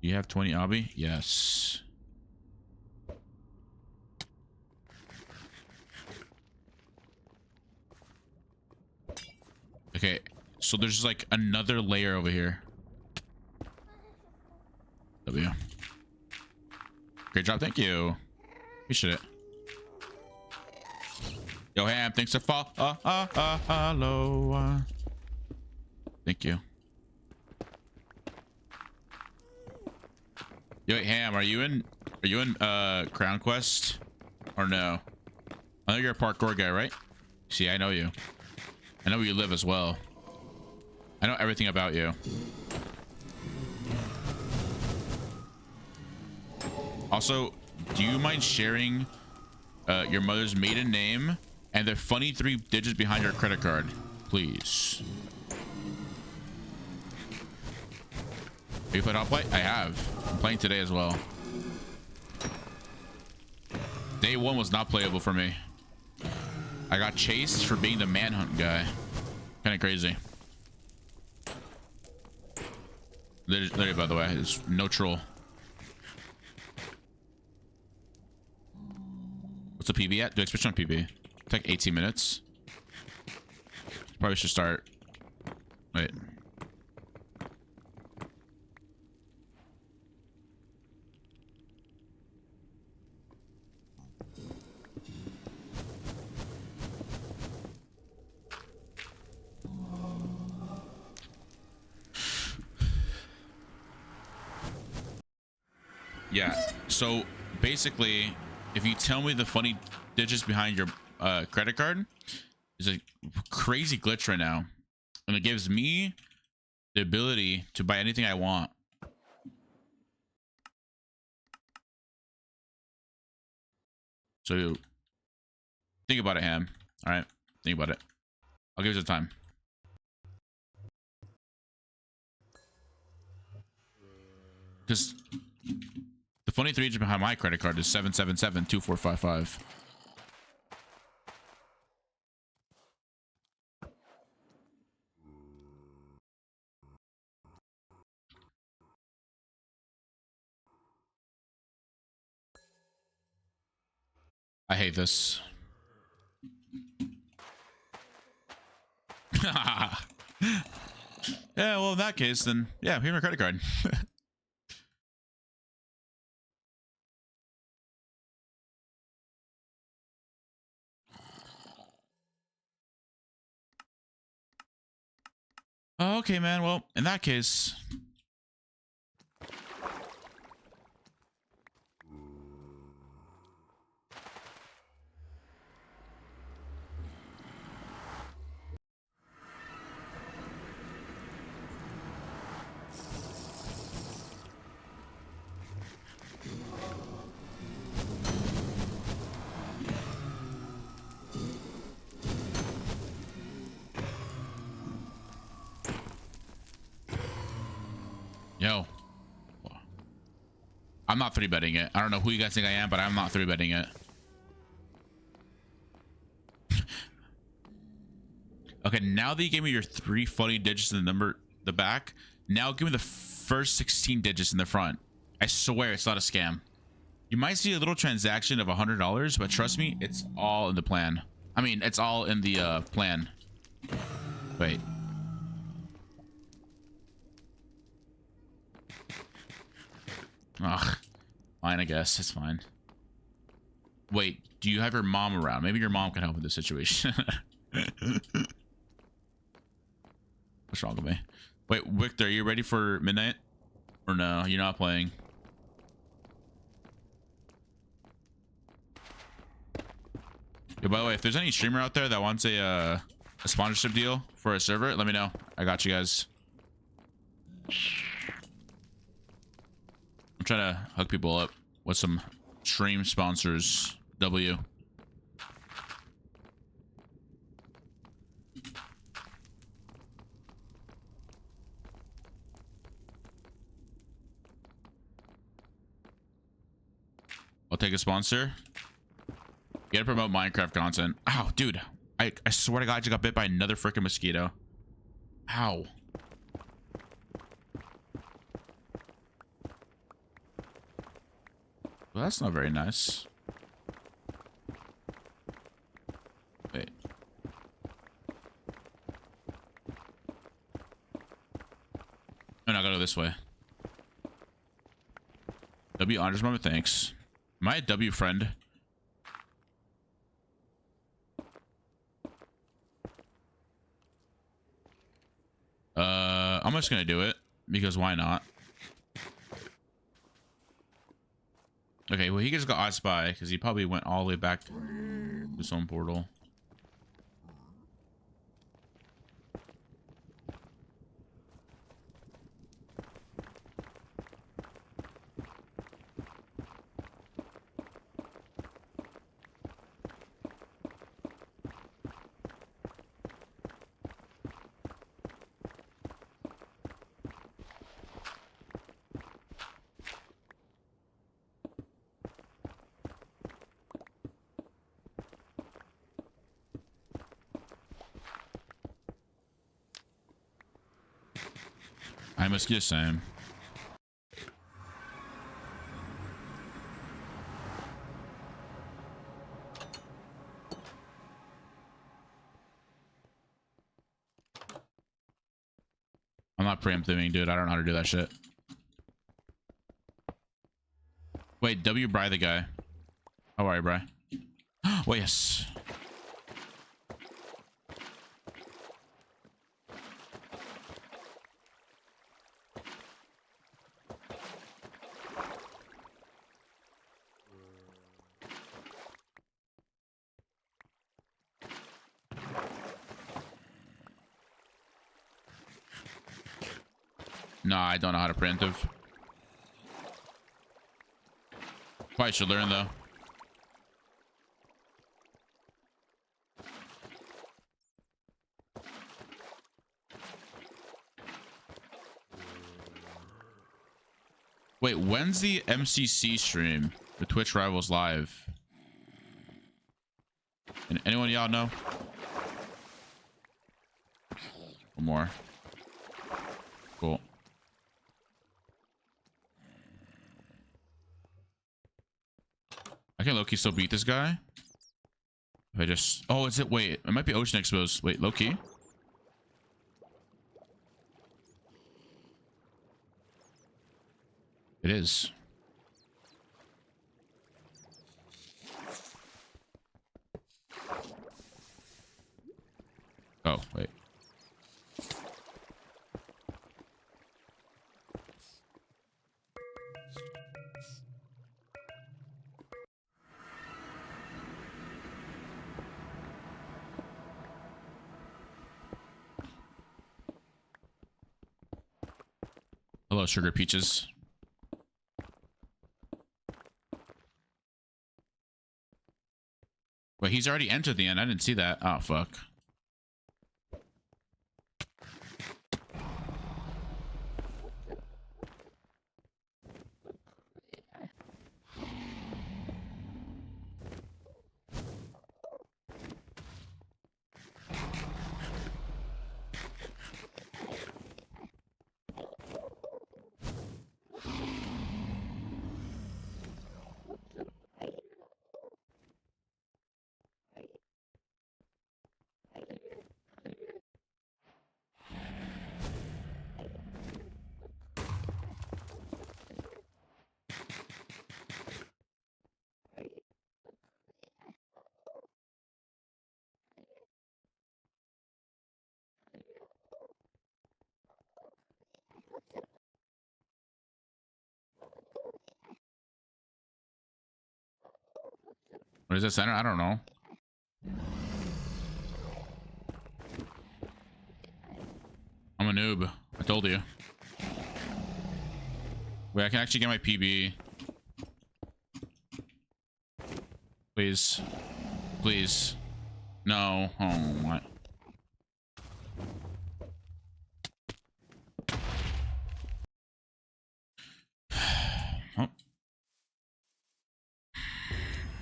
You have 20 obby? Yes. Okay, so there's like another layer over here. W. Great job, thank you. Appreciate it. Yo, Ham, thanks for follow. Thank you. Yo, wait, Ham, are you in Crown Quest or no? I know you're a parkour guy, right? See, I know you. I know where you live as well. I know everything about you. Also, do you mind sharing your mother's maiden name and the funny 3 digits behind your credit card, please? Have you played Hot Play? I have. I'm playing today as well. Day 1 was not playable for me. I got chased for being the manhunt guy. Kind of crazy. Literally, by the way, it's no troll. What's the PB at? Do I switch on PB? It's like 18 minutes. Probably should start. Wait. Yeah, so basically, if you tell me the funny digits behind your credit card, there's a crazy glitch right now, and it gives me the ability to buy anything I want. So think about it, Ham. All right, think about it. I'll give you some time. Because the funny 3 digits behind my credit card is 7772455. I hate this. Yeah, well, in that case, then yeah, here's my credit card. Oh, okay, man. Well, in that case, yo, I'm not 3-betting it. I don't know who you guys think I am, but I'm not 3-betting it. Okay, now that you gave me your 3 funny digits in the back, now give me the first 16 digits in the front. I swear it's not a scam. You might see a little transaction of $100, but trust me, it's all in the plan. I mean, it's all in the plan. Wait. Ugh. Fine, I guess. It's fine. Wait, do you have your mom around? Maybe your mom can help with this situation. What's wrong with me? Wait, Victor, are you ready for midnight? Or no, you're not playing? Yeah, by the way, if there's any streamer out there that wants a sponsorship deal for a server, let me know. I got you guys. I'm trying to hook people up with some stream sponsors. W. I'll take a sponsor. You gotta promote Minecraft content. Ow, dude. I swear to God, I just got bit by another freaking mosquito. Ow. Well, that's not very nice. Wait. Oh, no, I gotta go this way. W honors moment, thanks. Am I a W friend? I'm just gonna do it because why not? he just got I Spy because he probably went all the way back to his own portal. I must get same. I'm not preempting, dude. I don't know how to do that shit. Wait, W Bry the guy. How are you, Bry? Oh, yes. No, I don't know how to preemptive. Probably should learn though. Wait, when's the MCC stream? The Twitch Rivals Live? And anyone y'all know? One more. Cool. I can low-key still beat this guy. If I just... Oh, is it... Wait, it might be Ocean Exposed. Wait, low-key? It is. Oh, wait. Hello, Sugar Peaches. Wait, he's already entered the end. I didn't see that. Oh, fuck. What is that center? I don't know. I'm a noob. I told you. Wait, I can actually get my PB. Please. Please. No. Oh, what? Oh.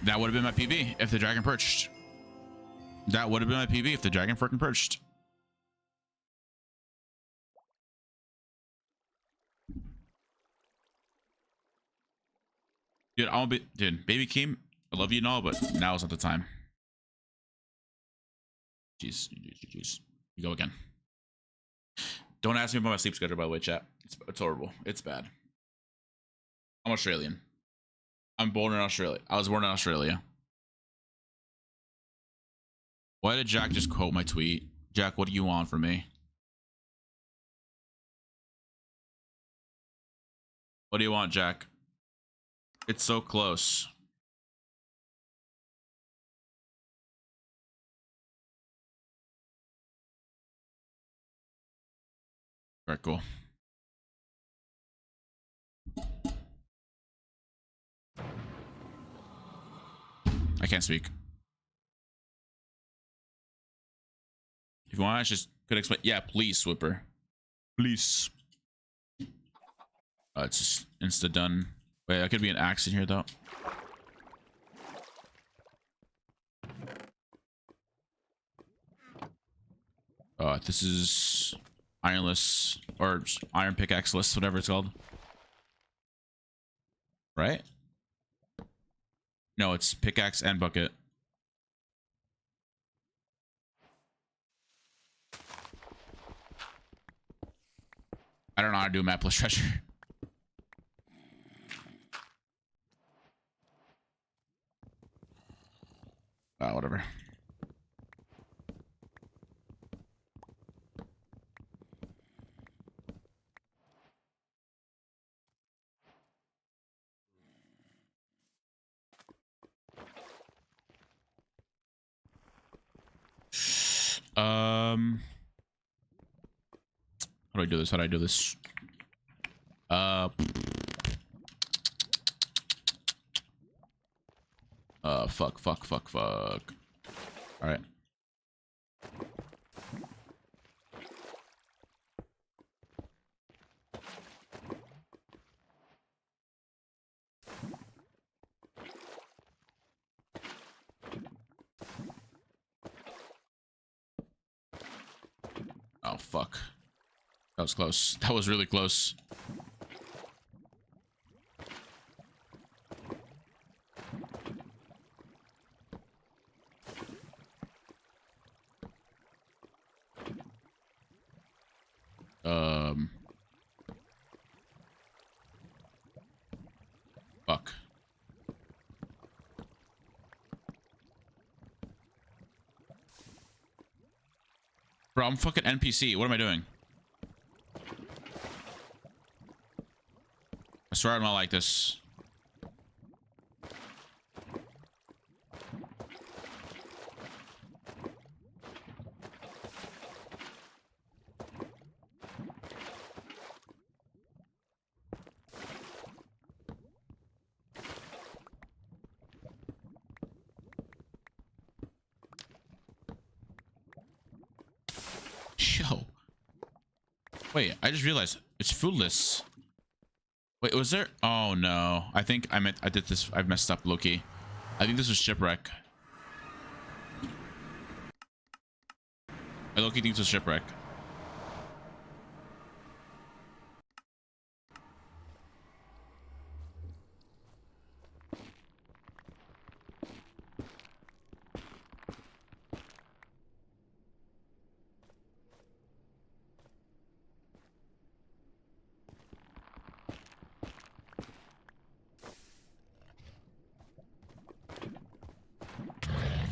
That would have been my PB if the dragon perched. That would have been my PB if the dragon freaking perched. Dude, dude, baby Keem, I love you and all, but now is not the time. Jeez. You go again. Don't ask me about my sleep schedule, by the way, chat. It's horrible. It's bad. I'm Australian. I'm born in Australia. I was born in Australia. Why did Jack just quote my tweet? Jack, what do you want from me? What do you want, Jack? It's so close. Alright, cool. I can't speak. If you want, I just could explain. Yeah, please, Swipper. Please. It's just insta done. Wait, that could be an axe in here though. This is ironless or iron pickaxe-less, whatever it's called. Right? No, it's pickaxe and bucket. I don't know how to do map plus treasure. Whatever. How do I do this? How do I do this? Fuck. All right. Oh, fuck. That was close. That was really close. Fuck. Bro, I'm fucking NPC. What am I doing? I swear I'm not like this. Yo. Wait, I just realized it's foodless. Wait, was there? Oh no. I think I did this. I messed up, Loki. I think this was shipwreck. I Loki thinks it was shipwreck.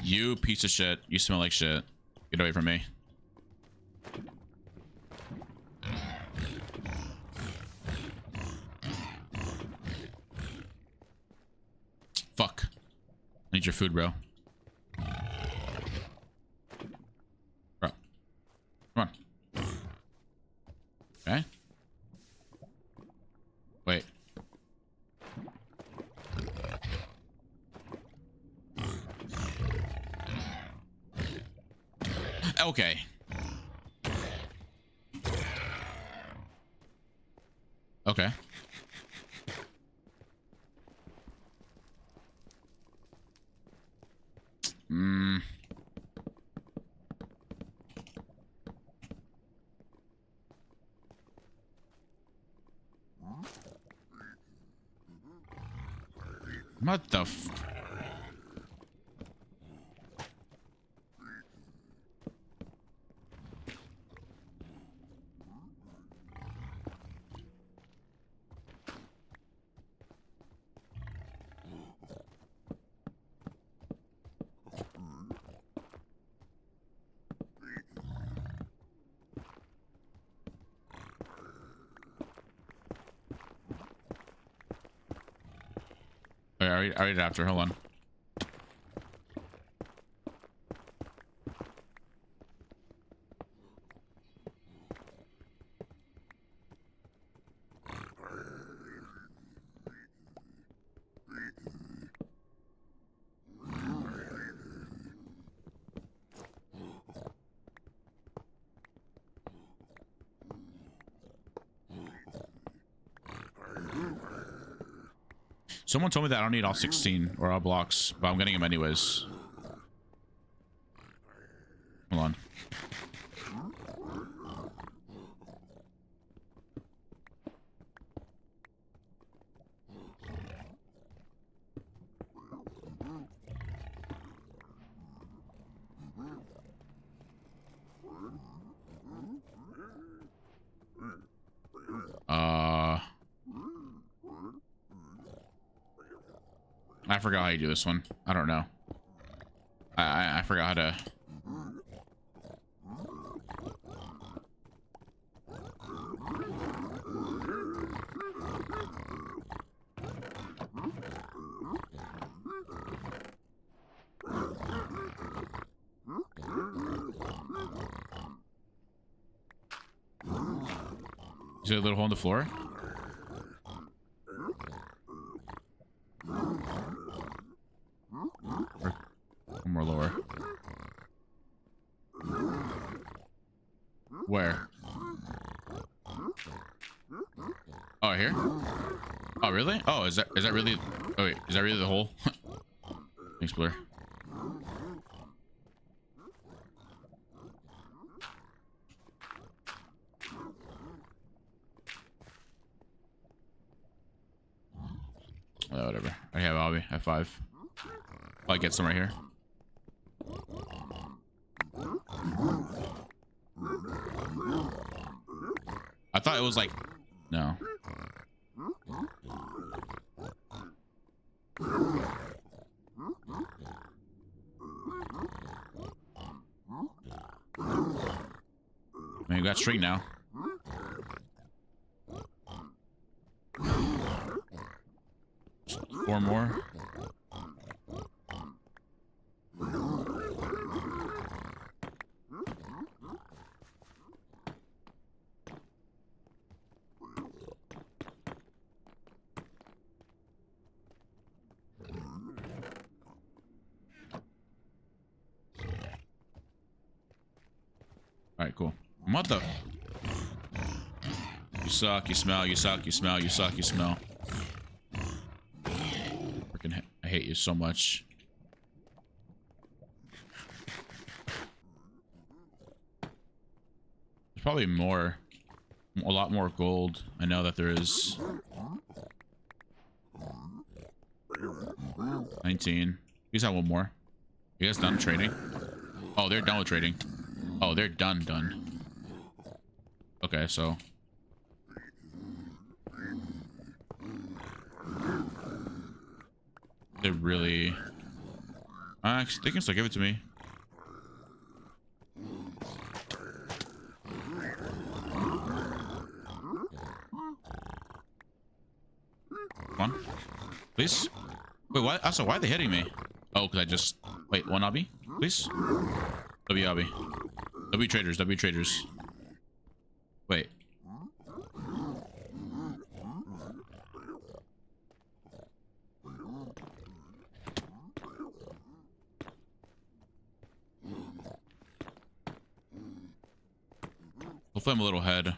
You piece of shit. You smell like shit. Get away from me. Fuck. I need your food, bro. Bro. Come on. Okay. Wait. Okay. Okay. What the f... Okay, I'll read it after. Hold on. Someone told me that I don't need all 16 or all blocks, but I'm getting them anyways. Hold on. I forgot how you do this one. I don't know. I forgot how to. Is there a little hole in the floor? Or more lower. Where? Oh, here? Oh, really? Oh, is that really? Oh wait, is that really the hole? Thanks, Blur. Oh, whatever. I have Bobby. I have 5. I'll get some right here. I thought it was like, no. Man, you got string now. Four more. All right, cool. Mother. You suck, you smell, you suck, you smell, you suck, you smell. Freaking, I hate you so much. There's probably more, a lot more gold. I know that there is. 19. You guys have one more. You guys done trading? Oh, they're done with trading. Oh, they're done. Okay, so. They really. Actually, they can still give it to me. Come on. Please? Wait, what? Also, why are they hitting me? Oh, because I just... Wait, one obby? Please? W obby. W traders, W traders. Wait. Hopefully I'm a little ahead.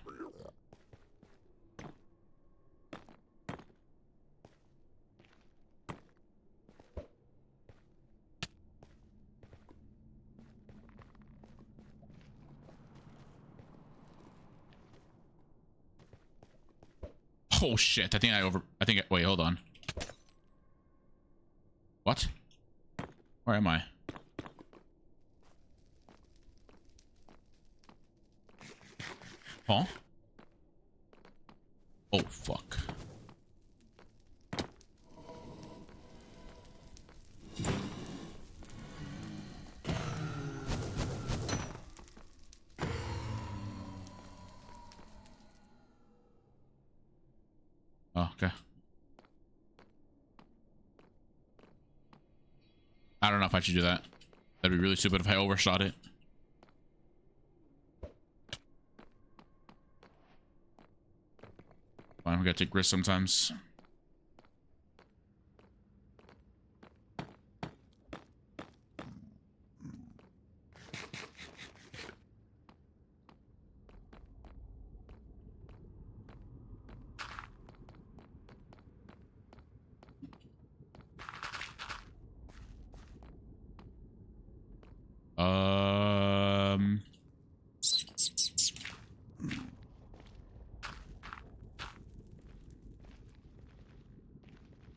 Oh shit, I think wait, hold on. What? Where am I? Huh? Oh fuck. Oh, okay. I don't know if I should do that. That'd be really stupid if I overshot it. Fine, we gotta take risks sometimes.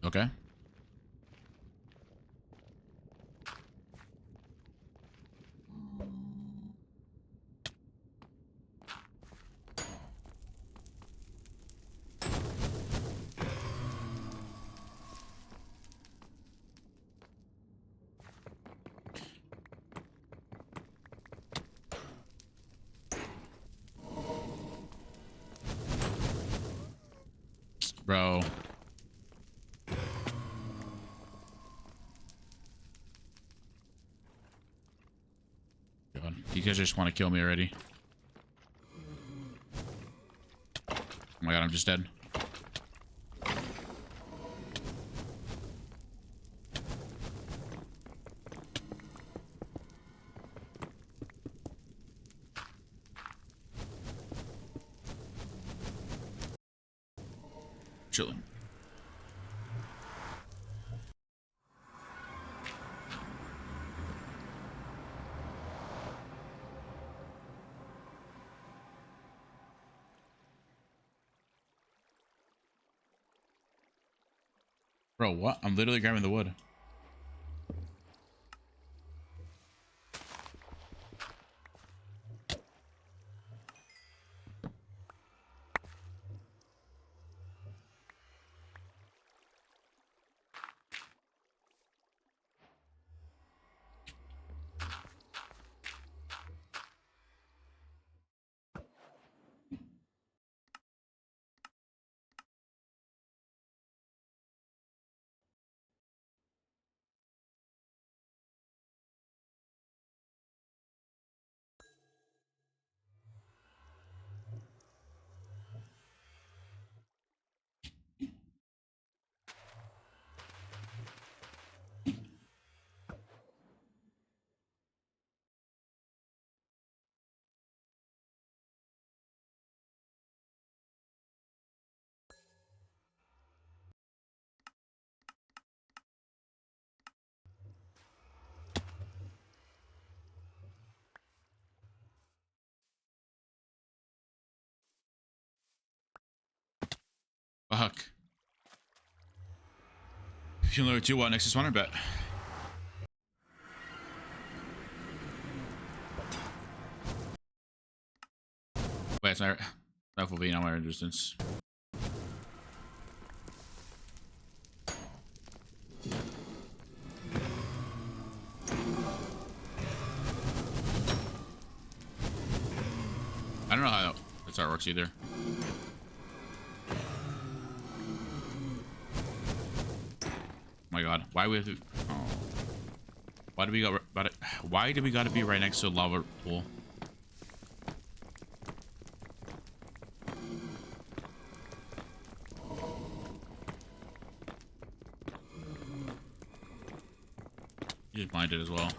Okay. Bro. God. You guys just want to kill me already. Oh my god, I'm just dead. Chilling. Bro, what? I'm literally grabbing the wood. Fuck. If you know two, what next is spawner bet? Wait, it's not. That will be now my resistance. I don't know how that's how it works either. Oh my god, why we have to? Oh. Why do we got? Why do we got to be right next to a lava pool? You just blinded as well.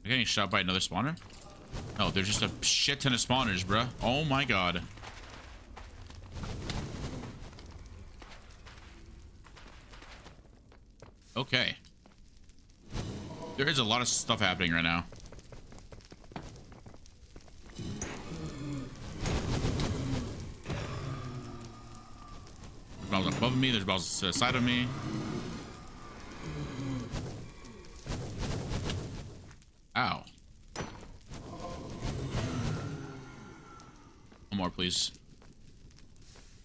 I'm getting shot by another spawner? No, there's just a shit ton of spawners, bruh. Oh my god. Okay. There is a lot of stuff happening right now. There's balls above me, there's balls to the side of me. Ow. One more, please.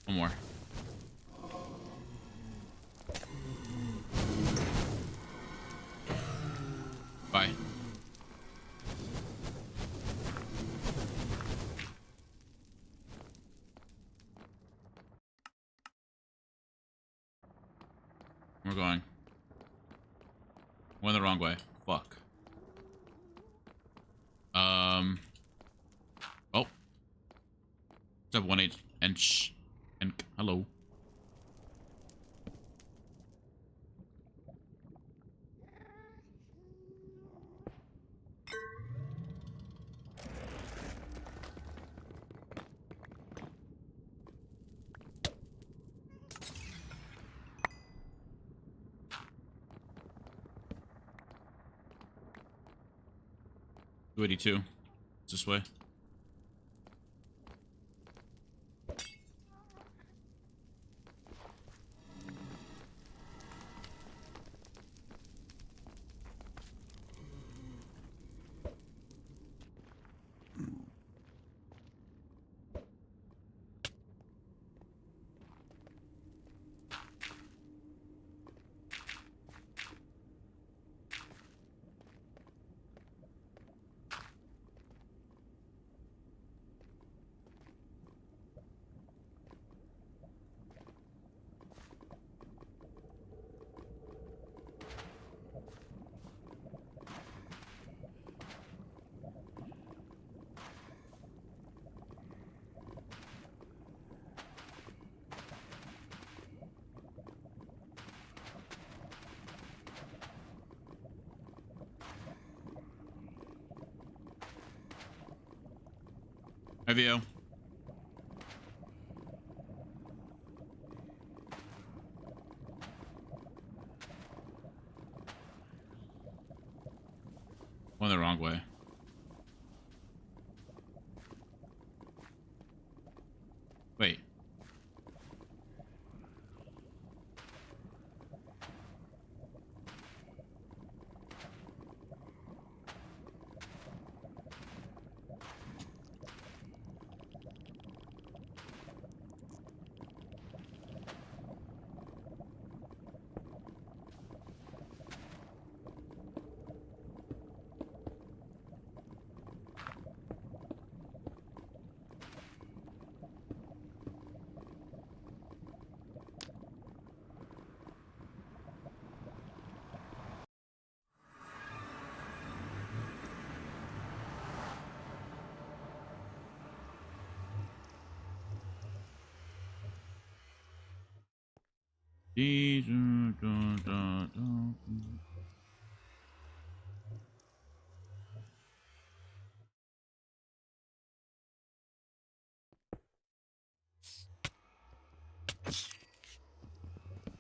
One more. Bye. We're going. Went the wrong way. Fuck. Oh. What's up, 1/8 inch? And hello. 282. It's this way. Have you? Went the wrong way. Wait.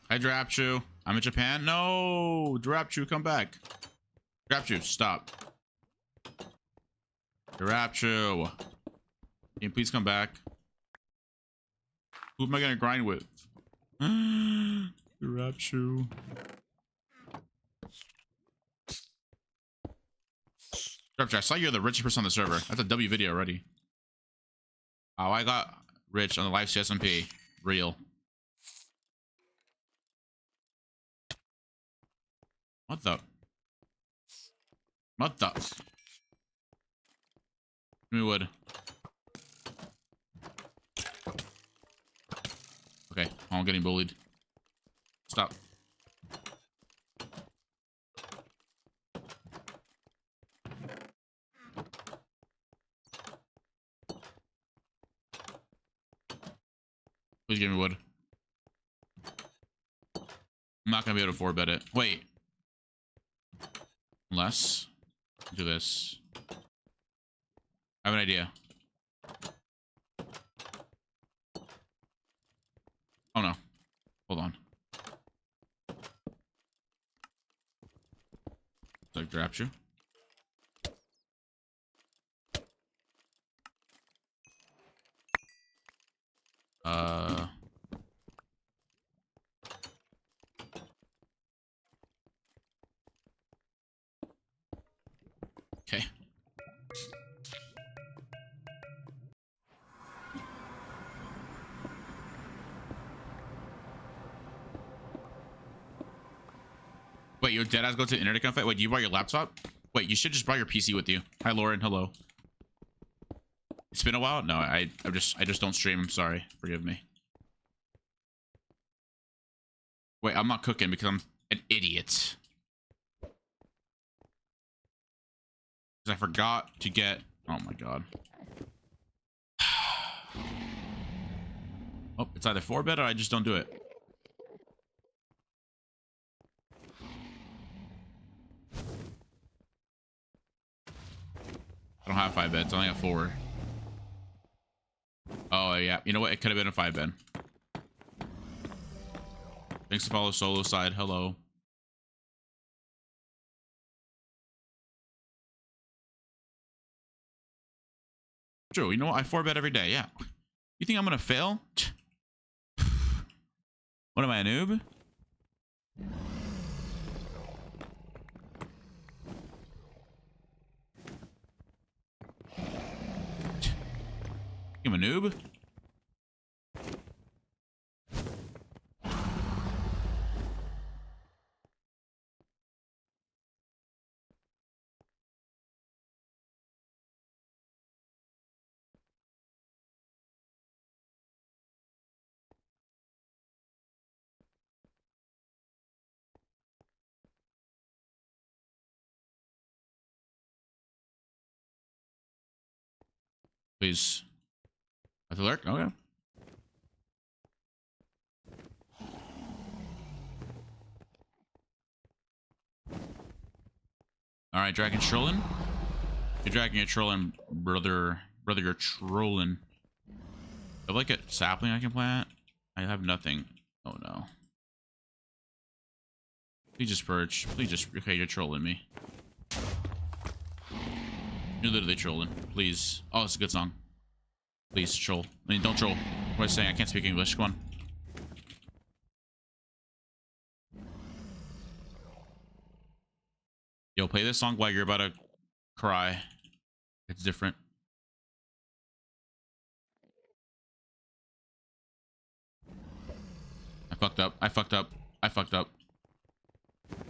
Hi, Drapchu. I'm in Japan. No, Drapchu, come back. Drapchu, stop. Drapchu. Can you please come back? Who am I gonna grind with? Drapchu. Drapchu, I saw you're the richest person on the server. That's a W video already. Oh, I got rich on the live CSMP. Real. What the? What the? Give me wood. Okay, I'm getting bullied. Stop. Please give me wood. I'm not gonna be able to 4-bet it. Wait. Unless do this. I have an idea. Oh no. Hold on. So I dropped you. Okay. Wait, your deadass go to the internet cafe? Wait, do you brought your laptop? Wait, you should just brought your PC with you. Hi, Lauren. Hello. It's been a while. No, I just don't stream. I'm sorry. Forgive me. Wait, I'm not cooking because I'm an idiot. I forgot to get. Oh my god. Oh, it's either 4-bet or I just don't do it. I don't have 5 bets. I only have 4. Oh yeah. You know what? It could have been a 5-bet. Thanks to follow solo side. Hello. True. You know what? I 4-bet every day. Yeah. You think I'm gonna fail? What am I, a noob? I'm a noob. Please. Have to lurk? Okay. Alright, dragon trolling. You're dragging, you're trolling, brother. Brother, you're trolling. I have like a sapling I can plant. I have nothing. Oh no. Please just purge. Please just. Okay, you're trolling me. You're literally trolling. Please. Oh, it's a good song. Please troll. I mean, don't troll. What am I saying? I can't speak English. Come on. Yo, play this song while you're about to cry. It's different. I fucked up. I fucked up. I fucked up.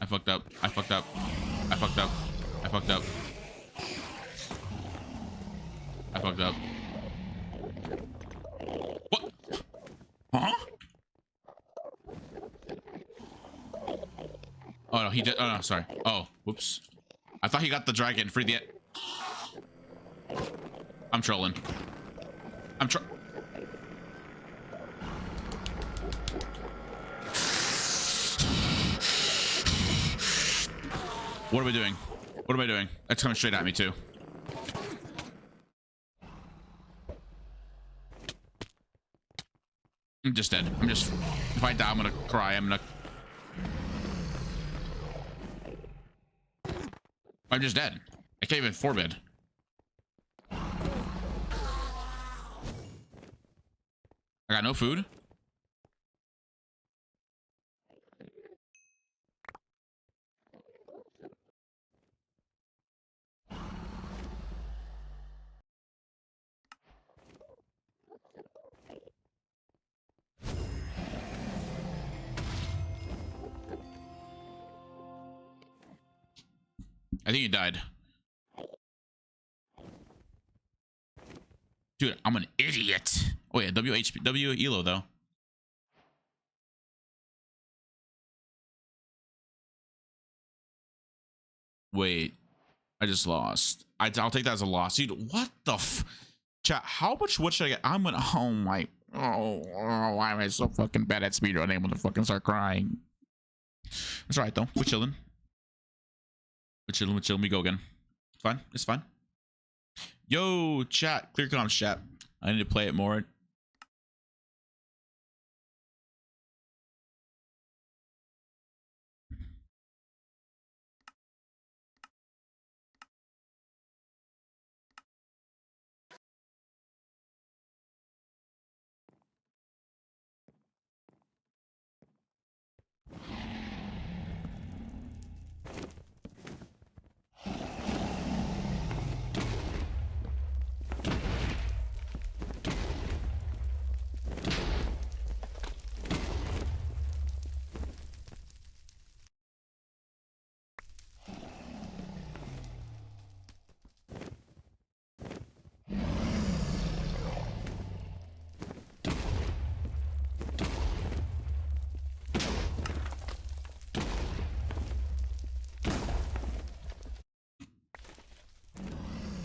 I fucked up. I fucked up. I fucked up. I fucked up. I fucked up. What? Huh? Oh no, he did. Oh no, sorry. Oh, whoops. I thought he got the dragon for the. I'm trolling. I'm tro. What are we doing? What am I doing? That's coming straight at me too. I'm just dead. I'm just. If I die, I'm gonna cry. I'm just dead. I can't even 4-bid. I got no food. I think he died. Dude, I'm an idiot. Oh yeah, W Elo though. Wait, I just lost. I'll take that as a loss. Dude, what the f... Chat, how much wood should I get? I'm gonna... Oh my... Oh, why am I so fucking bad at speedrunning? I'm gonna fucking start crying. It's alright though. We're chilling. We're chilling. We're chilling. We go again. It's fine. It's fine. Yo, chat. Clear comms, chat. I need to play it more.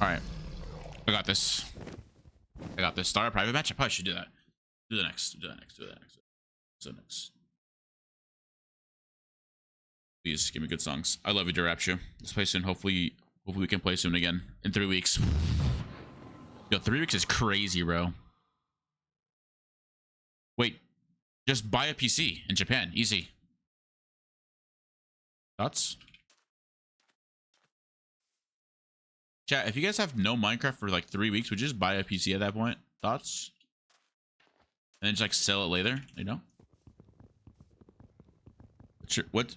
All right, I got this. I got this. Start a private match. I probably should do that. Do the next. Do that next. Do that next. Do that next. Please give me good songs. I love you, Rapture. Let's play soon. Hopefully we can play soon again in 3 weeks. Yo, 3 weeks is crazy, bro. Wait, just buy a PC in Japan. Easy. Thoughts? Chat, if you guys have no Minecraft for like 3 weeks, would you just buy a PC at that point? Thoughts? And then just like sell it later, you know?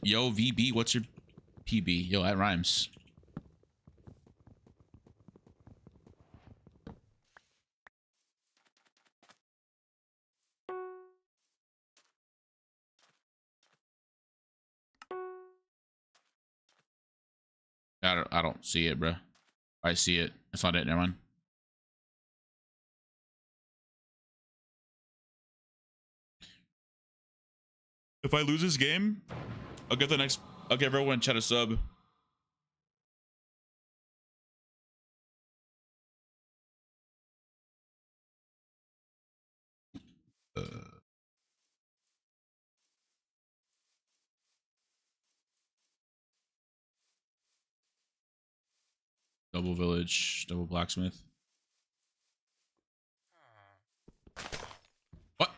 Yo, VB, what's your PB? Yo, that rhymes. I don't see it, bro. I see it. That's not it. Never mind. If I lose this game, I'll give everyone in chat a sub. Double village, double blacksmith. What?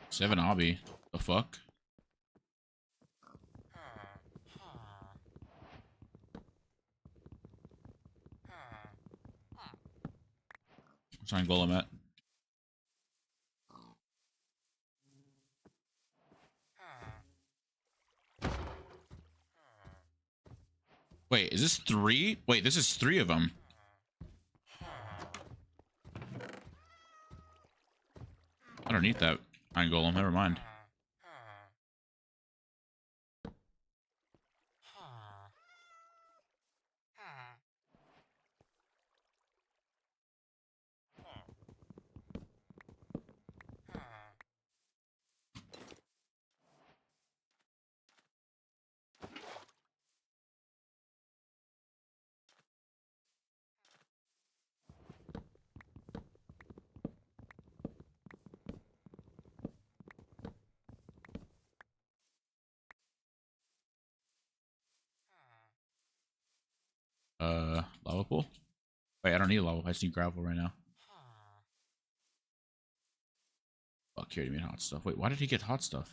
Seven obby. The fuck? I'm trying golem at. Wait, is this 3? Wait, this is 3 of them. I don't need that iron golem. Never mind. Lava pool? Wait, I don't need a lava. I just need gravel right now. Fuck, here, you mean hot stuff. Wait, why did he get hot stuff?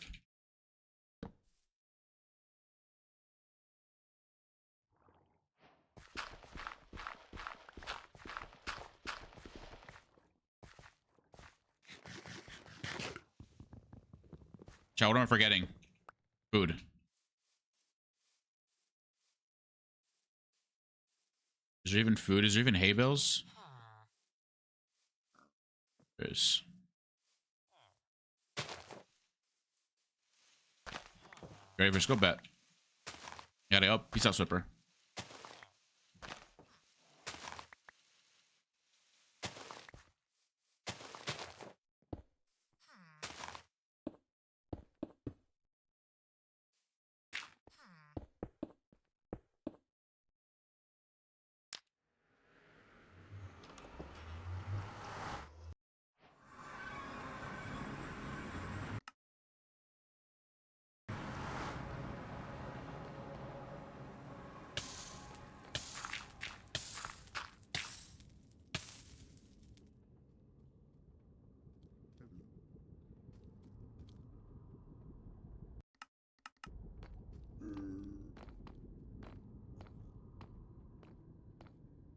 Chat, what am I forgetting? Food. Is there even food? Is there even hay bales? There is. Gravers, go bet. Got it up. Peace out, Swipper.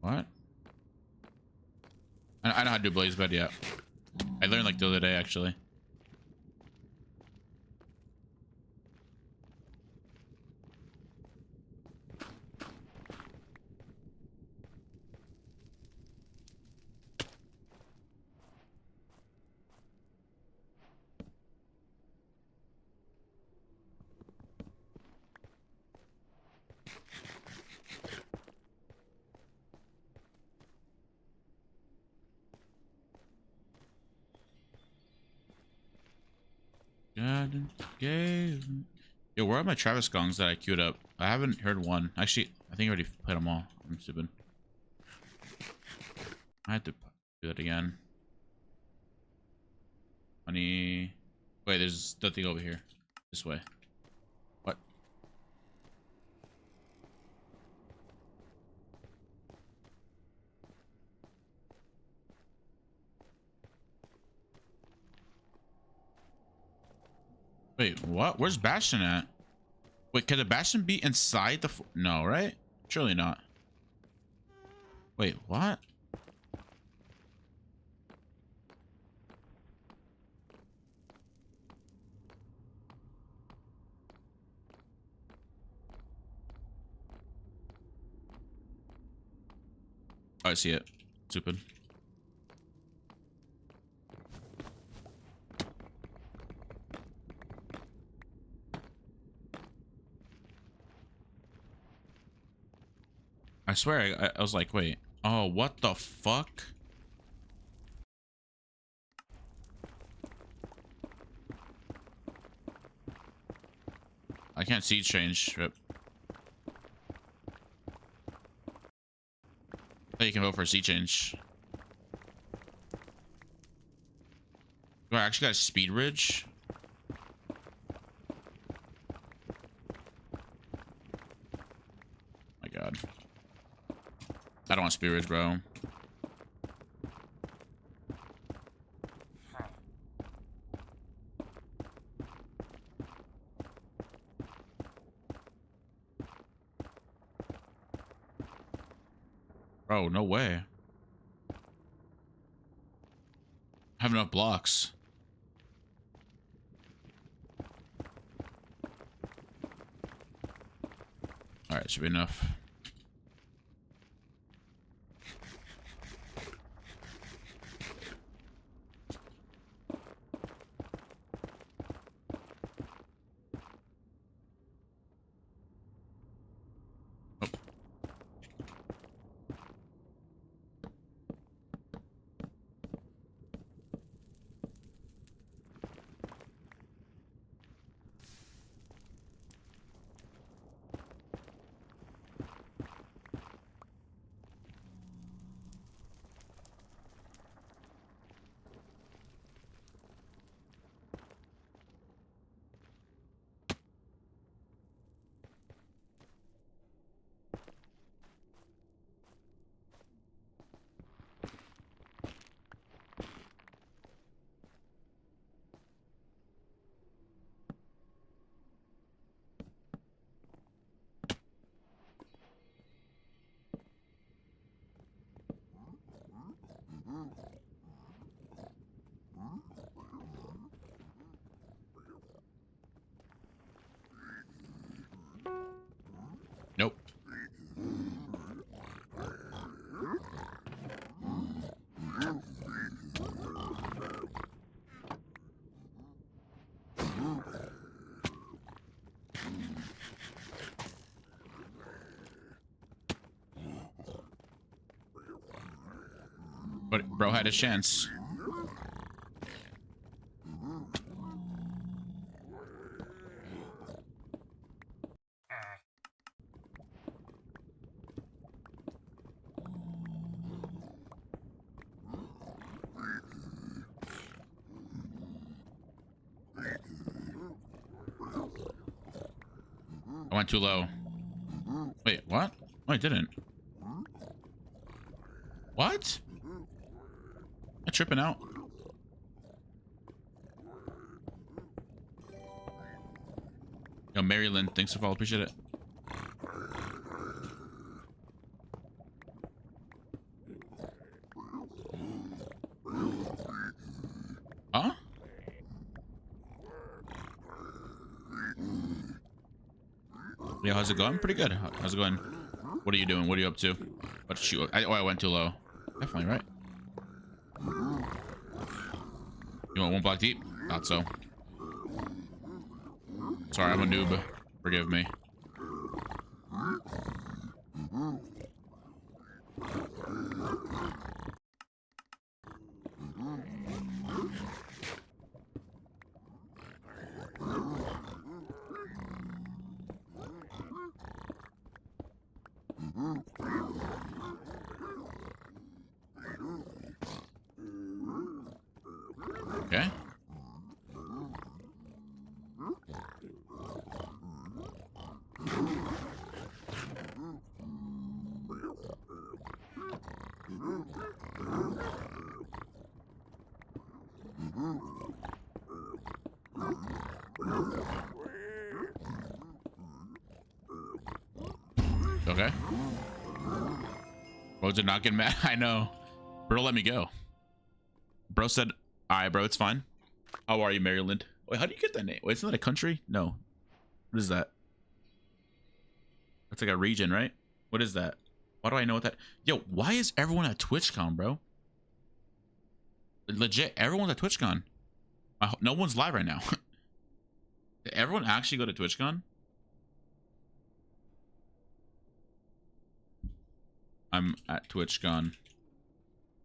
What? I know how to do blaze bed, yeah. I learned like the other day, actually. Yo, where are my Travis gongs that I queued up? I haven't heard one. Actually, I think I already played them all. I'm stupid. I had to do that again. Honey. Wait, there's nothing over here. This way. What? Wait, what? Where's Bastion at? Wait, could the Bastion be inside the... No, right? Surely not. Wait, what? Oh, I see it. Stupid. I swear, I was like, wait. Oh, what the fuck? I can't see change. Rip. I think you can vote for a sea change. Oh, I actually got a speed ridge. My God. I don't want speed ridge, bro. Bro, no way. I have enough blocks. Alright, should be enough. Nope. But bro had a chance. I went too low. Wait, what? Oh, I didn't. What? I'm tripping out. Yo, Maryland, thanks for following. Appreciate it. Huh? Yeah, how's it going? Pretty good. How's it going? What are you doing? What are you up to? What shoot? I went too low. Definitely, right? You want one block deep? Thought so. Sorry, I'm a noob. Forgive me. Okay. Okay. Bro did not get mad. I know. Bro, let me go. Bro said, all right, bro, it's fine. How are you, Maryland? Wait, how do you get that name? Wait, isn't that a country? No. What is that? That's like a region, right? What is that? Why do I know what that? Yo, why is everyone at TwitchCon, bro? Legit, everyone's at TwitchCon. No one's live right now. Did everyone actually go to TwitchCon? I'm at TwitchCon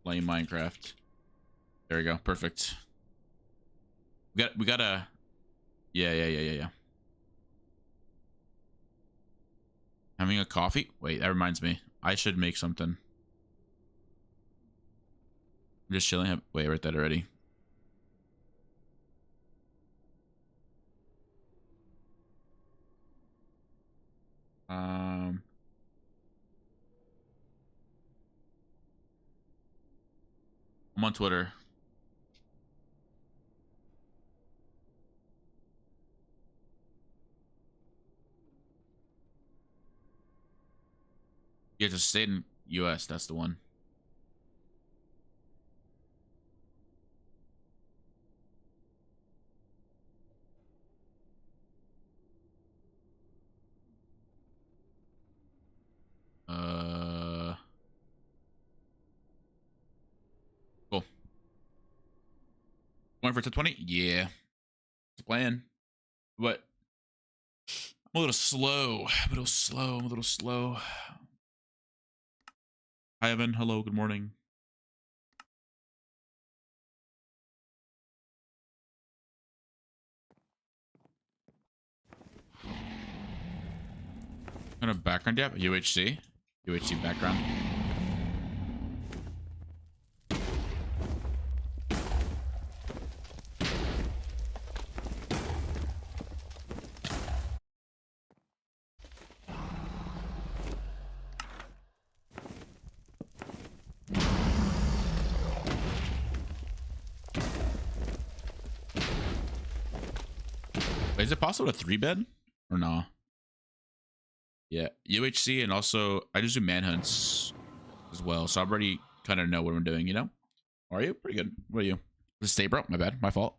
playing Minecraft. There we go. Perfect. We gotta. Yeah. Having a coffee? Wait, that reminds me. I should make something. I'm just chilling. Wait, I wrote that already. I'm on Twitter. Yeah, just stay in US. That's the one. Cool. Going for 220? Yeah. It's playing. But I'm a little slow. I'm a little slow. Hi, Evan. Hello. Good morning. What kind of background do you have? UHC? UHC background. Wait, is it possible to 3-bed? Or no? Yeah. UHC, and also I just do manhunts as well. So I already kind of know what I'm doing, you know? Are you? Pretty good. What are you? Stay, bro. My bad. My fault.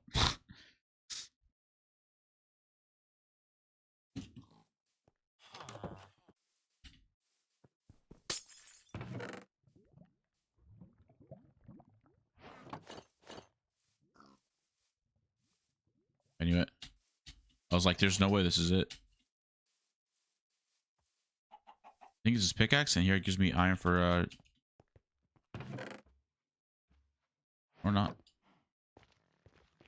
I knew it. I was like, there's no way this is it. I think it's his pickaxe, and here it gives me iron for or not.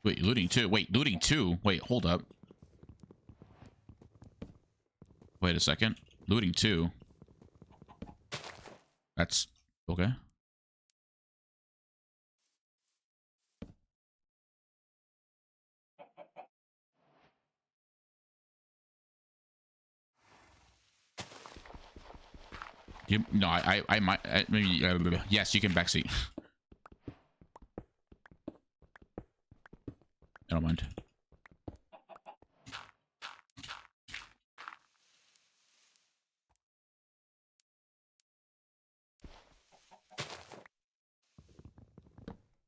Wait, looting 2. Wait, looting 2. Wait, hold up. Wait a second. Looting 2. That's okay. No, I might maybe yes, you can backseat. I don't mind.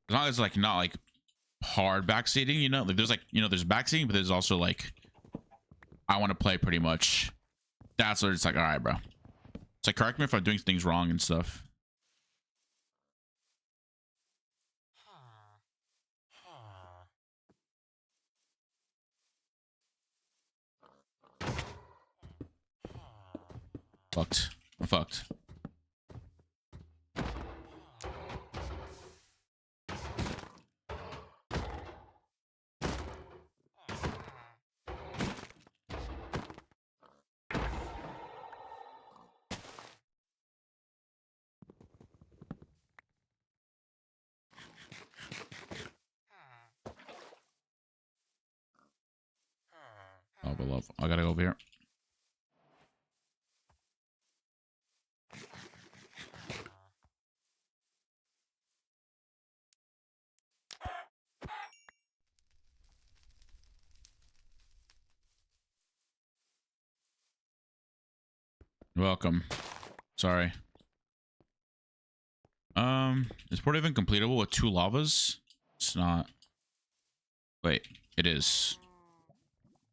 As long as like not like hard backseating, you know, like there's like, you know, there's backseating, but there's also like I want to play pretty much. That's what it's like. All right, bro. It's like, correct me if I'm doing things wrong and stuff. Fucked. I'm fucked. Oh, below. I gotta go over here. You're welcome. Sorry. Is port even completable with 2 lavas? It's not. Wait, it is.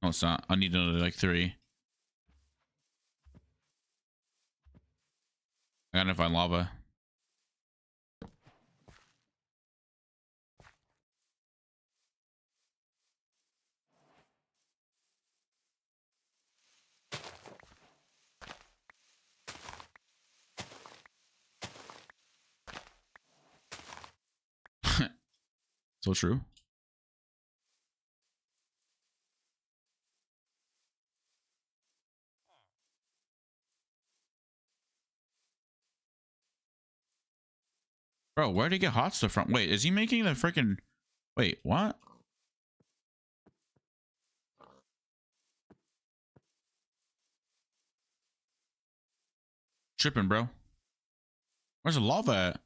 No, it's not. I need another like 3. I gotta find lava. So true. Bro, where did he get hot stuff from? Wait, is he making the freaking... Wait, what? Tripping, bro. Where's the lava at?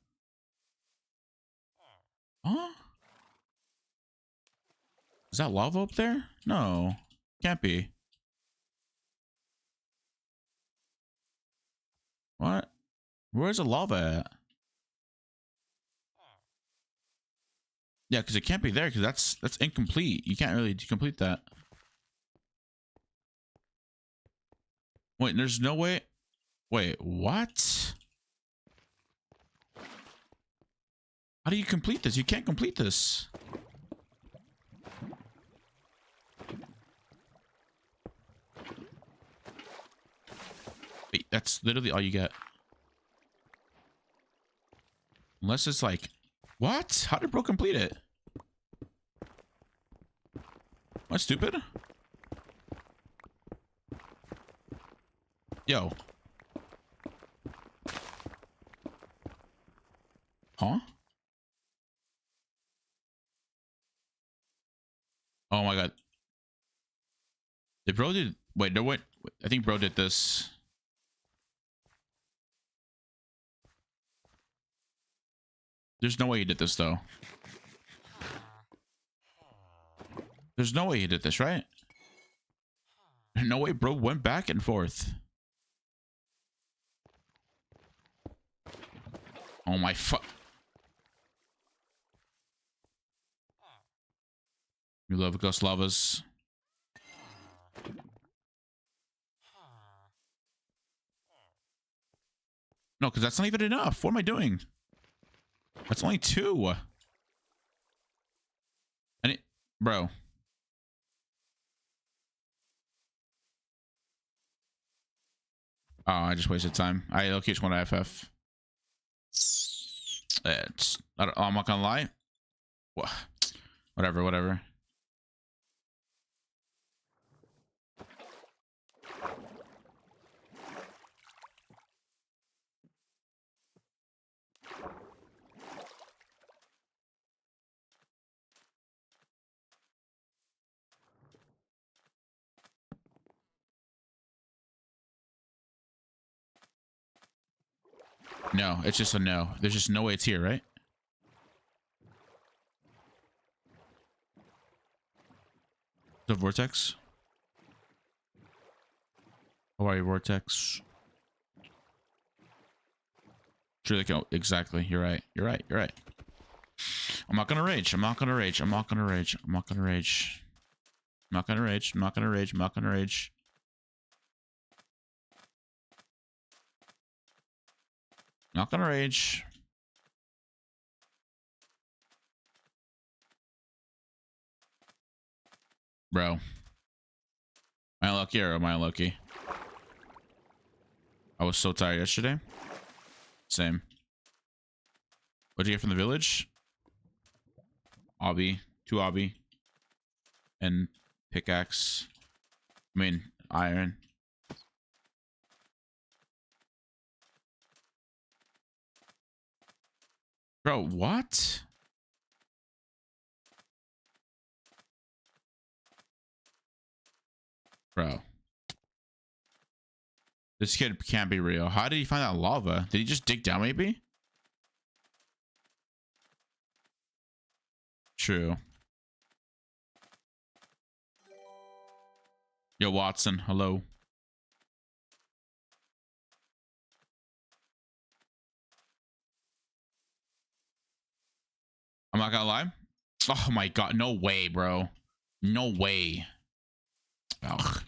Huh? Is that lava up there? No. Can't be. What? Where's the lava at? Yeah, because it can't be there because that's incomplete. You can't really complete that. Wait, there's no way. Wait, what? How do you complete this? You can't complete this. Wait, that's literally all you get. Unless it's like, what? How did bro complete it? What, stupid? Yo. Huh? Oh my god. Did bro did... Wait, no, wait. I think bro did this. There's no way he did this, though. There's no way he did this, right? No way bro went back and forth. Oh my fuck. You love ghost lavas. No, because that's not even enough. What am I doing? That's only 2. And it, bro. Oh, I just wasted time. I just want to FF. I'm not gonna lie. Whatever, whatever. No, it's just a no. There's just no way it's here, right? The vortex. How are you, vortex? Sure, they can. Exactly. You're right. You're right. You're right. I'm not gonna rage. I'm not gonna rage. I'm not gonna rage. I'm not gonna rage. I'm not gonna rage. I'm not gonna rage. I'm not gonna rage. Not gonna rage. Bro. Am I unlucky or am I unlucky? I was so tired yesterday. Same. What'd you get from the village? Obby. 2 obby. And pickaxe. I mean, iron. Bro, what? Bro. This kid can't be real. How did he find that lava? Did he just dig down maybe? True. Yo, Watson. Hello. not gonna lie. Oh my god, no way, bro. No way. Ugh.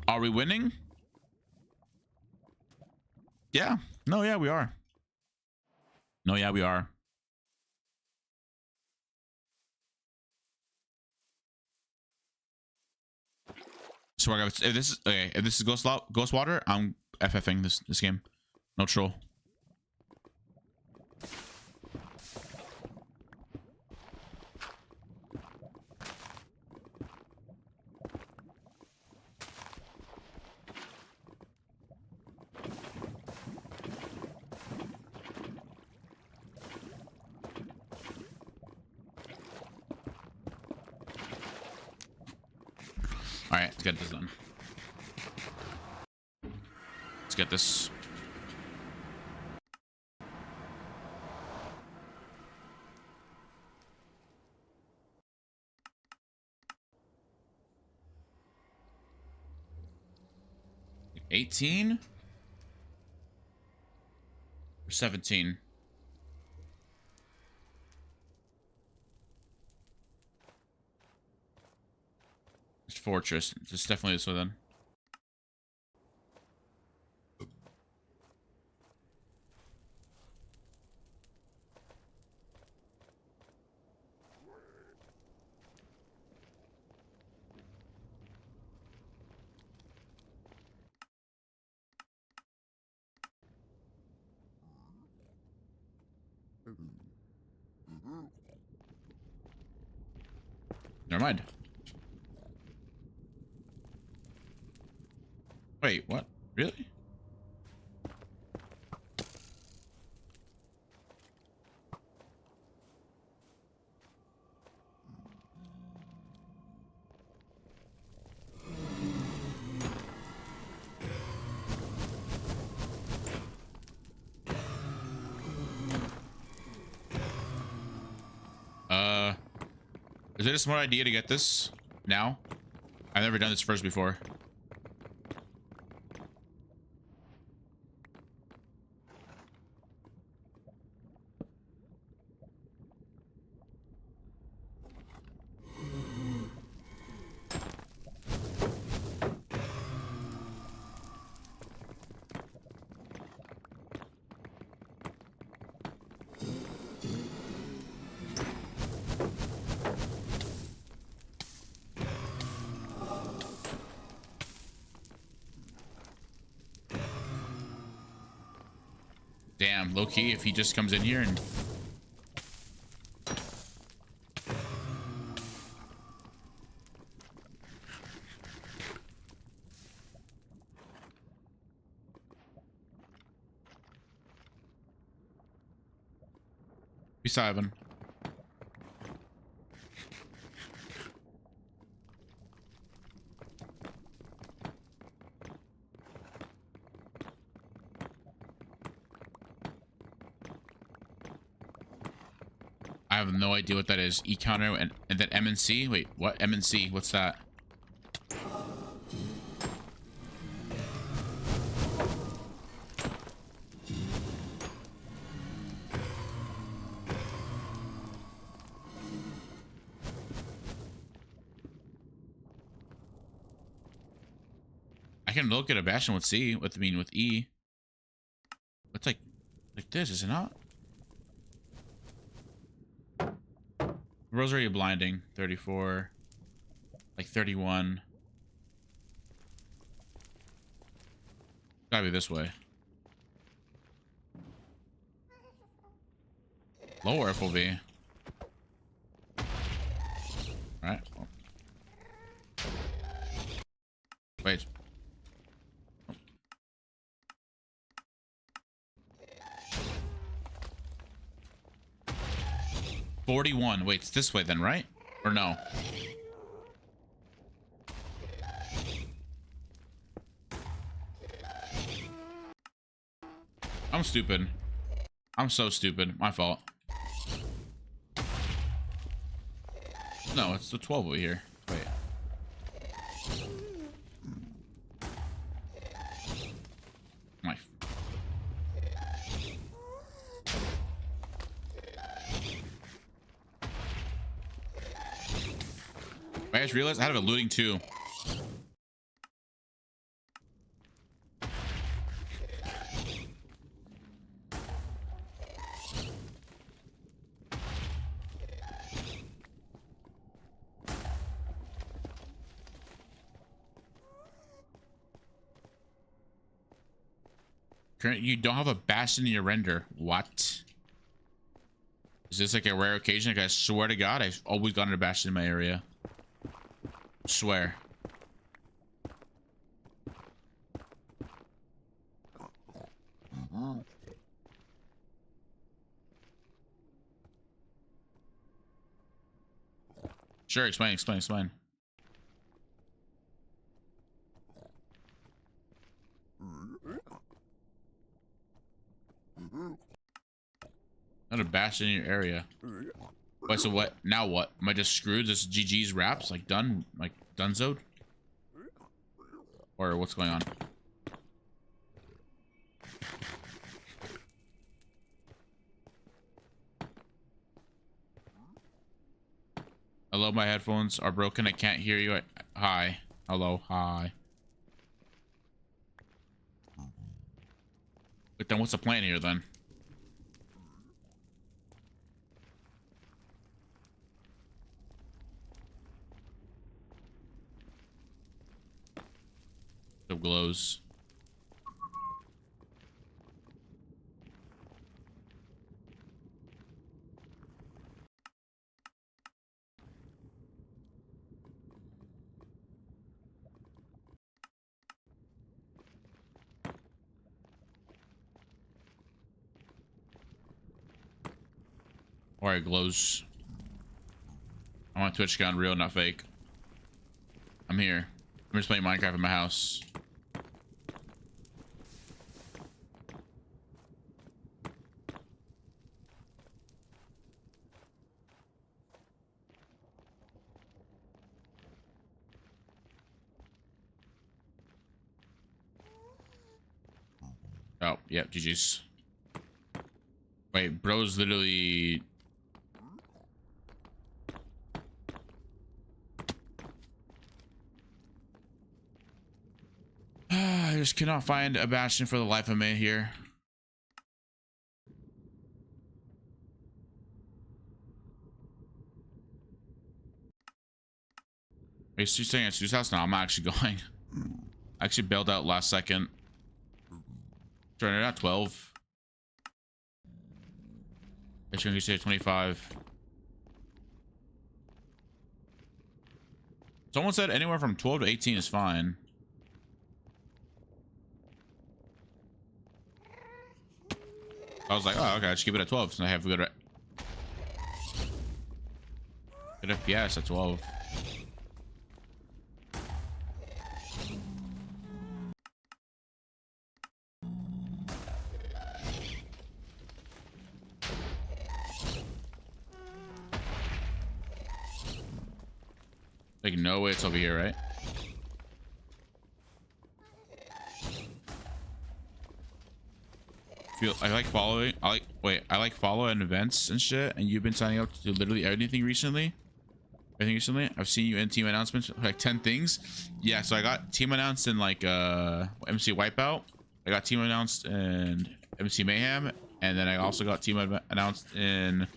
Are we winning? Yeah. No, yeah, we are. No, yeah, we are. So if this is okay, if this is Ghost Water, I'm FFing this game. No troll. All right, let's get this done. Let's get this. $18 or 17? It's Fortress. It's definitely this one then. Never mind. Wait, what? Really? Is it a smart idea to get this now? I've never done this first before. Damn, low key, if he just comes in here and B7. I have no idea what that is. E counter and then M and C. Wait, what? M and C? What's that? I can look at a Bastion with C. With E. It's like this, is it not? Rosary of Blinding, 34, like 31. Gotta be this way. Lower FOV. Alright. Well. Wait. 41. Wait, it's this way then, right? Or no? I'm stupid. I'm so stupid. My fault. No, it's the 12 over here. Wait. I just realized I had a looting too. You don't have a bastion in your render. What? Is this like a rare occasion? Like, I swear to God, I've always gotten a bastion in my area. Swear. Sure, explain. Not a bastion in your area. Wait, so what? Now what? Am I just screwed? This GG's wraps? Like done? Like donezoed? Or what's going on? Hello, my headphones are broken. I can't hear you. Hi. Hello. Hi. But then what's the plan here then? The glows. Alright, glows. I'm on TWITCHCON, real, not fake. I'm here. I'm just playing Minecraft in my house. Oh, yeah, GG's. Wait, bro's literally... I just cannot find a bastion for the life of me here. Are you staying at Sue's house? No, I'm not actually going. I actually bailed out last second. Trying it at 12. I should you say 25. Someone said anywhere from 12 to 18 is fine. I was like, oh, okay, I'll just keep it at 12 since I have a good FPS at 12. Like, no way it's over here, right? I like following. I like following events and shit. And you've been signing up to literally anything recently. I've seen you in team announcements like 10 things. Yeah, so I got team announced in like MC Wipeout. I got team announced in MC Mayhem, and then I also got team announced in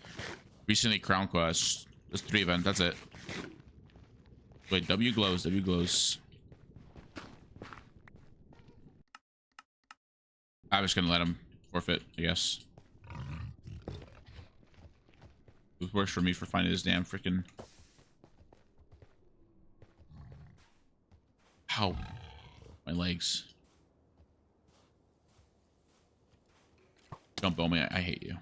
recently Crown Quest. There's 3 events. That's it. Wait, W glows. I'm just gonna let him forfeit, I guess. It works for me for finding this damn freaking... Ow. My legs. Don't bill me, I hate you.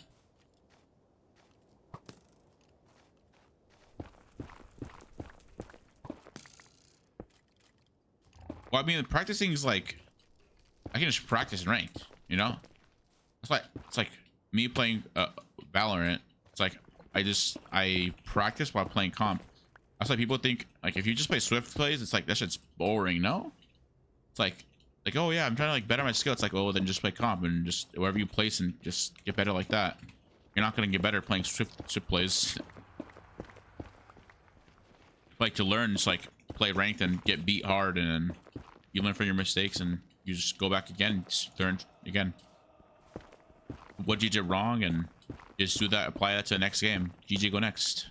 Well, I mean, practicing is like... I can just practice in ranked, you know? It's like me playing Valorant. It's like I practice while playing comp. That's why people think like if you just play Swift plays, it's like that shit's boring. No, it's like oh yeah, I'm trying to like better my skill. It's like, oh, then just play comp and just wherever you place and just get better like that. You're not gonna get better playing Swift plays. Like to learn, just like play ranked and get beat hard, and then you learn from your mistakes and you just go back again, just learn again. What you did wrong and just do that, apply that to the next game. GG, go next.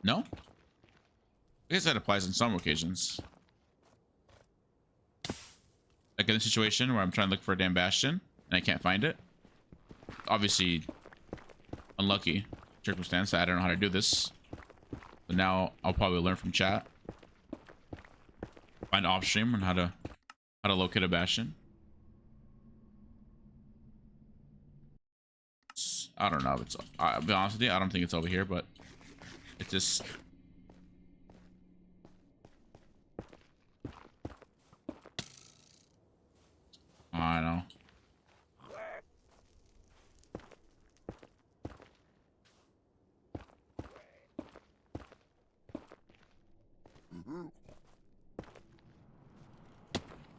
No? I guess that applies on some occasions. Like in a situation where I'm trying to look for a damn bastion and I can't find it. Obviously, unlucky circumstance that I don't know how to do this. But now I'll probably learn from chat. Find off stream on how to locate a bastion. I don't know if it's, I'll be honest with you, I don't think it's over here, but it's just, I don't know.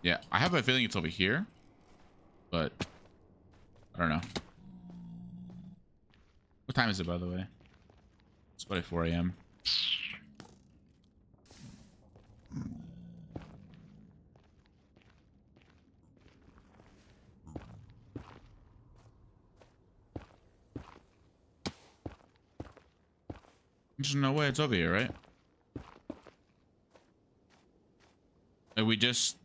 Yeah, I have a feeling it's over here, but I don't know. What time is it, by the way? It's about 4 a.m. There's no way it's over here, right? Like we just...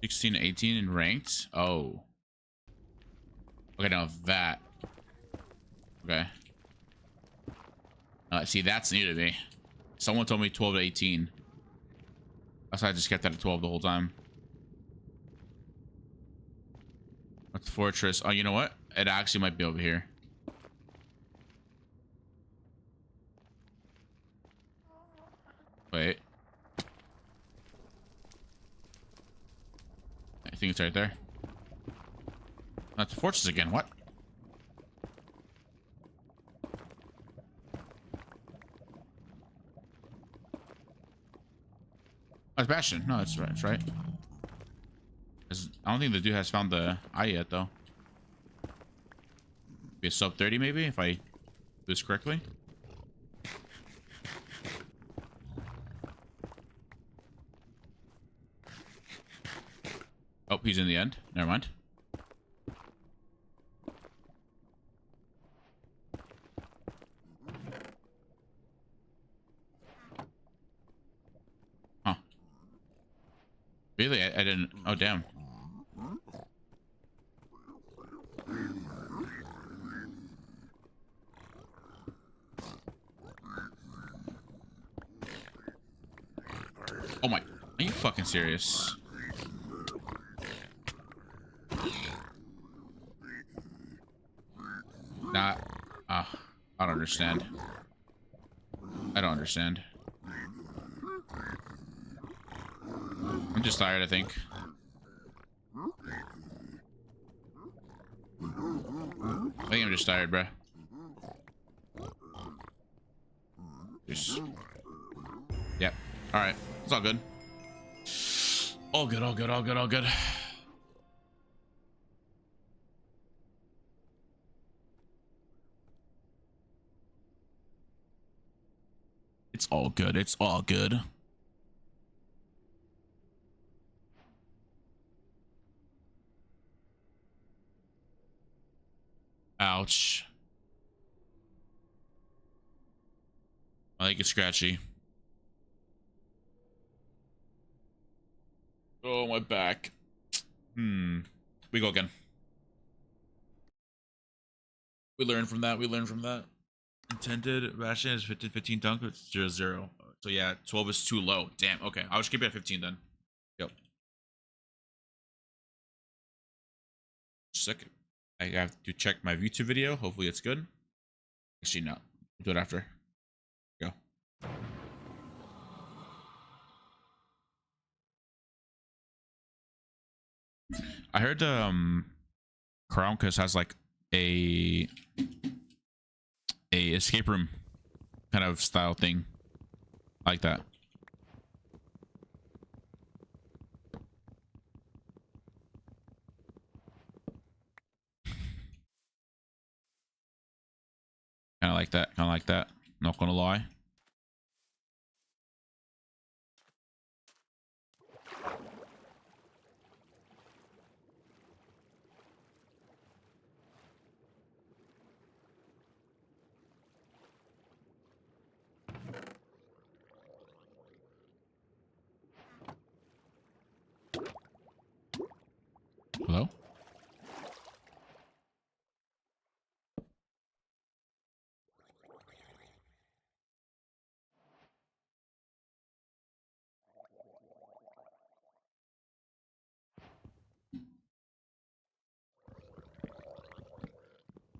(16 to 18 in ranked? Oh. Okay, now that. Okay. See, that's new to me. Someone told me 12 to 18. That's why I just kept that at 12 the whole time. What's Fortress? Oh, you know what? It actually might be over here. Wait. I think it's right there. That's Fortress again. What? Oh, it's Bastion. No, that's right. That's right. I don't think the dude has found the eye yet, though. Be a sub 30, maybe, if I do this correctly. Oh, he's in the end. Never mind. Huh. Really? I didn't... Oh, damn. Oh my... Are you fucking serious? Nah. I don't understand. I don't understand. I'm just tired, I think. I think I'm just tired, bruh. Just... Yep. Alright. It's all good. All good, all good, all good, all good. It's all good. It's all good. Ouch. I think it's scratchy. Oh, my back. We go again. We learn from that. We learn from that. Intended Bastion is 15 dunk with 0-0. So yeah, 12 is too low. Damn. Okay, I'll just keep it at 15 then. Yep. Second, I have to check my YouTube video. Hopefully it's good. Actually, no. We'll do it after. Go. I heard Karamkas has like a escape room kind of style thing like that. Kind of like that. Kind of like that. Not gonna lie. Hello?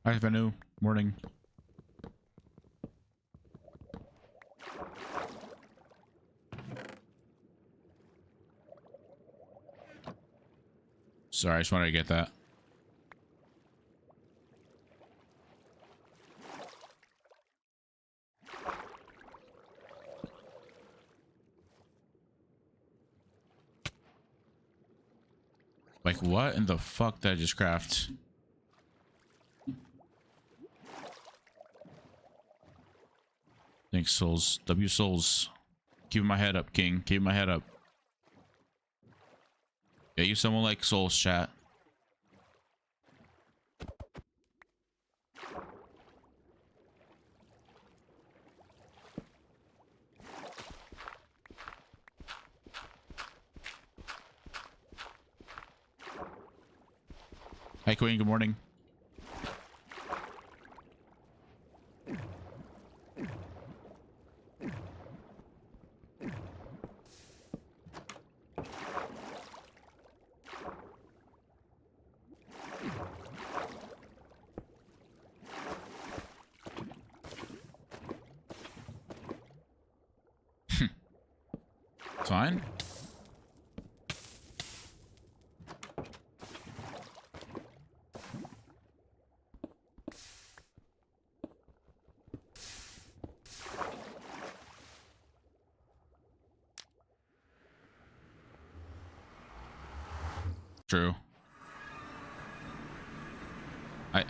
Hi, Venu. Morning. Sorry, I just wanted to get that. Like, what in the fuck did I just craft? Thanks, souls. W souls. Keeping my head up, King. Keeping my head up. Yeah, you someone like souls, chat. Hi, Queen. Good morning. Fine. True. I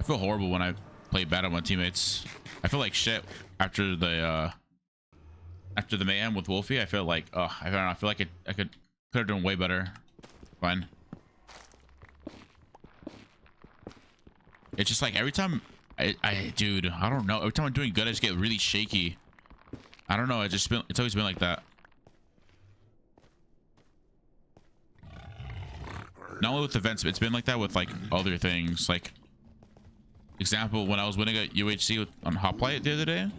feel horrible when I play bad on my teammates. I feel like shit after the mayhem with Wolfie. I feel like I don't know. I feel like I could have done way better. Fine. It's just like every time dude, I don't know. Every time I'm doing good, I just get really shaky. I don't know. It's always been like that. Not only with events, it's been like that with like other things. Like, example, when I was winning at UHC on Hoplite the other day,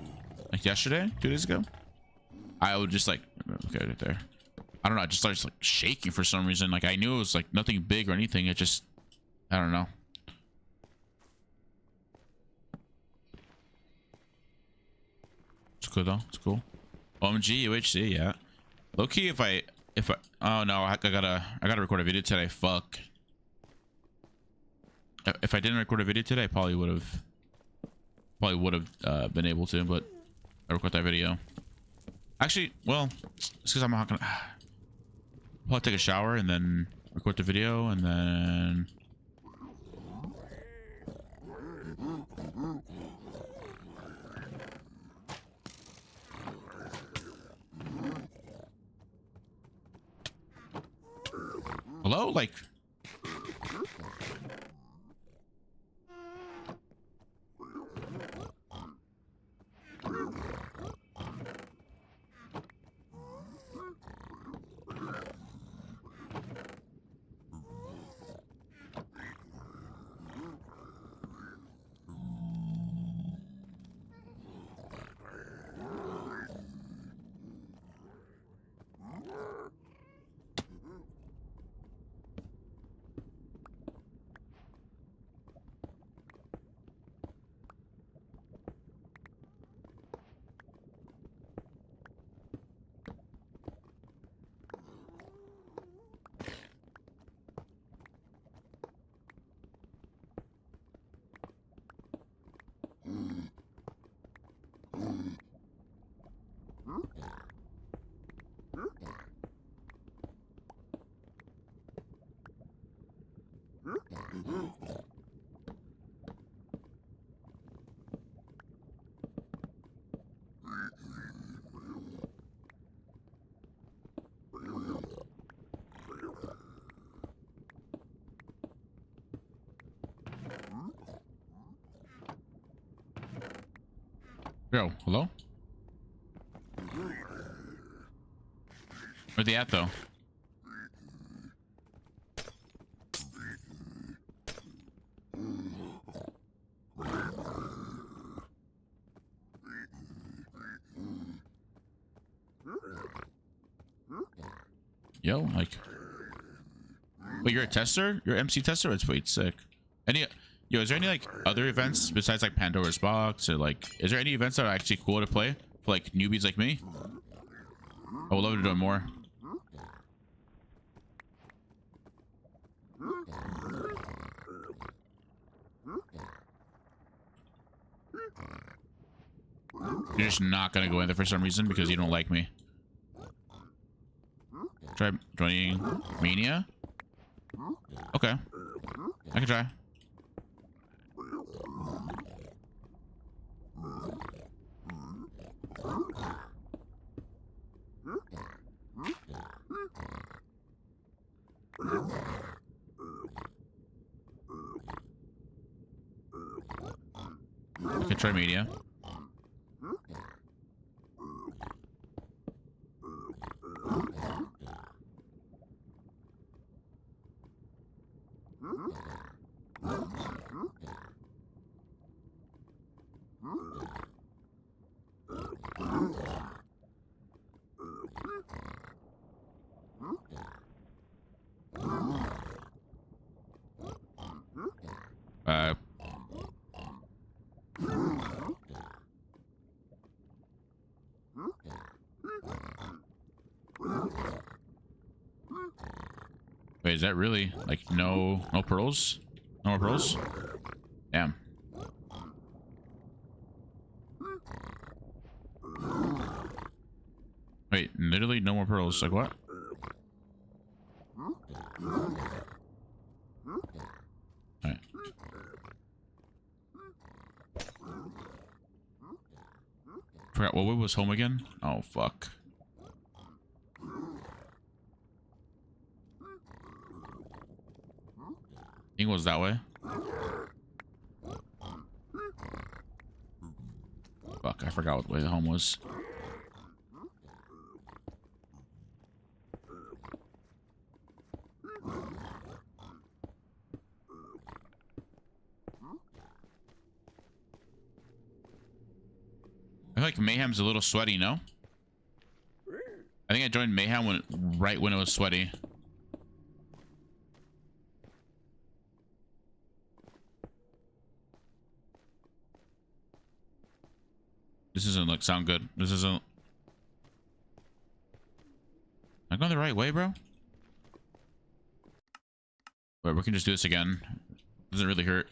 like yesterday, 2 days ago, I would just like, okay, right there. I don't know. I just started like shaking for some reason. Like I knew it was like nothing big or anything. It just, I don't know. It's cool though. It's cool. OMG UHC, yeah. Low key, if I, oh no, I gotta record a video today. Fuck. If I didn't record a video today, I probably would have been able to, but I record that video. Actually, well, it's because I'm not gonna. I'll take a shower and then record the video and then. Hello, like. Yo, hello? Where they at though? Yo, like, wait, you're a tester? You're MC tester? That's wait, sick. Any, yo, is there any like other events besides like Pandora's Box, or like, is there any events that are actually cool to play for like newbies like me? I would love to do more. You're just not gonna go in there for some reason because you don't like me. Try joining Mania? Okay. I can try. I can try Mania. Wait, is that really like no pearls? No more pearls? Damn. Wait, literally no more pearls. Like what? Alright. Forgot what was home again? Oh fuck. I think it was that way. Fuck, I forgot what way the home was. I feel like Mayhem's a little sweaty, no? I think I joined Mayhem right when it was sweaty. This doesn't look sound good. This isn't. Am I going the right way, bro? Wait, we can just do this again. Doesn't really hurt.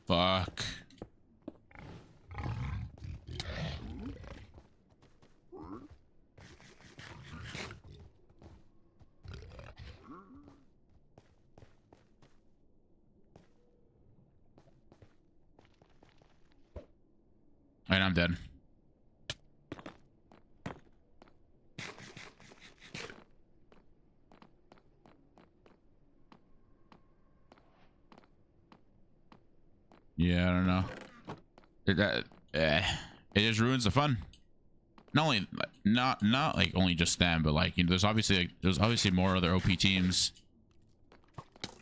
Fuck. Alright, I'm dead. Yeah, I don't know. It just ruins the fun. Not only not like only just them, but like, you know, there's obviously more other OP teams.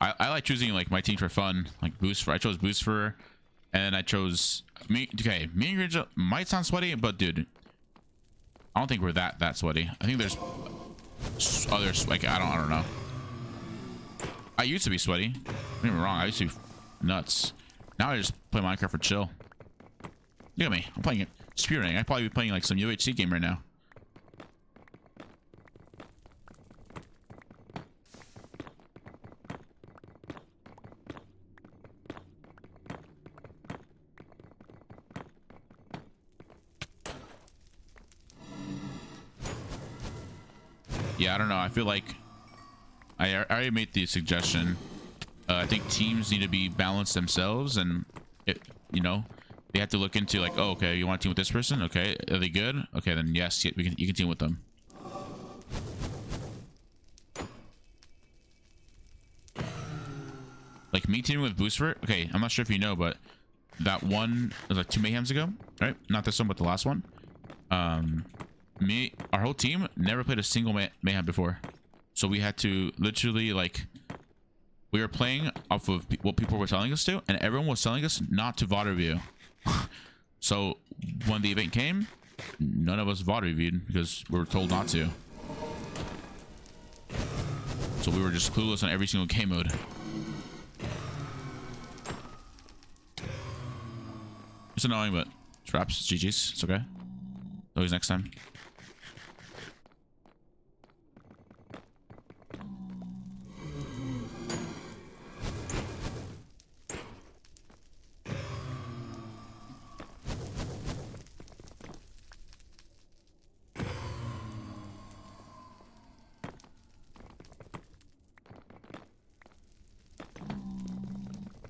I like choosing like my team for fun, like boost for. I chose boost for, and I chose me. Okay, me and Grinja might sound sweaty, but dude, I don't think we're that sweaty. I think there's others like I don't know. I used to be sweaty. Don't get me wrong. I used to be nuts. Now I just play Minecraft for chill. Look at me. I'm playing it. Spearing. I'd probably be playing like some UHC game right now. Yeah, I don't know. I feel like I already made the suggestion. I think teams need to be balanced themselves, and you know, they have to look into like, oh, okay, you want to team with this person? Okay, are they good? Okay, then yes, you can team with them. Like me teaming with Booster. Okay, I'm not sure if you know, but that one was like 2 mayhems ago, right? Not this one, but the last one. Our whole team never played a single mayhem before, so we had to literally like, we were playing off of what people were telling us to, and everyone was telling us not to VOD review. So when the event came, none of us VOD reviewed because we were told not to. So we were just clueless on every single game mode. It's annoying, but it's wraps. It's GG's. It's okay. Always next time.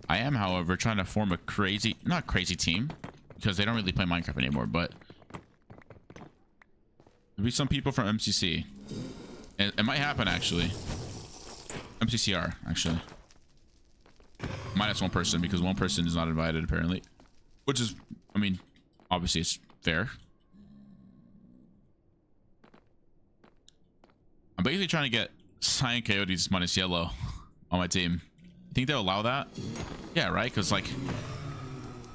I am, however, trying to form a not crazy team, because they don't really play Minecraft anymore, but there'll be some people from MCC. It might happen, actually. MCCR, actually. Minus one person, because one person is not invited, apparently. Which is, I mean, obviously it's fair. I'm basically trying to get Cyan Coyotes minus yellow on my team. You think they'll allow that? Yeah, right? Because, like,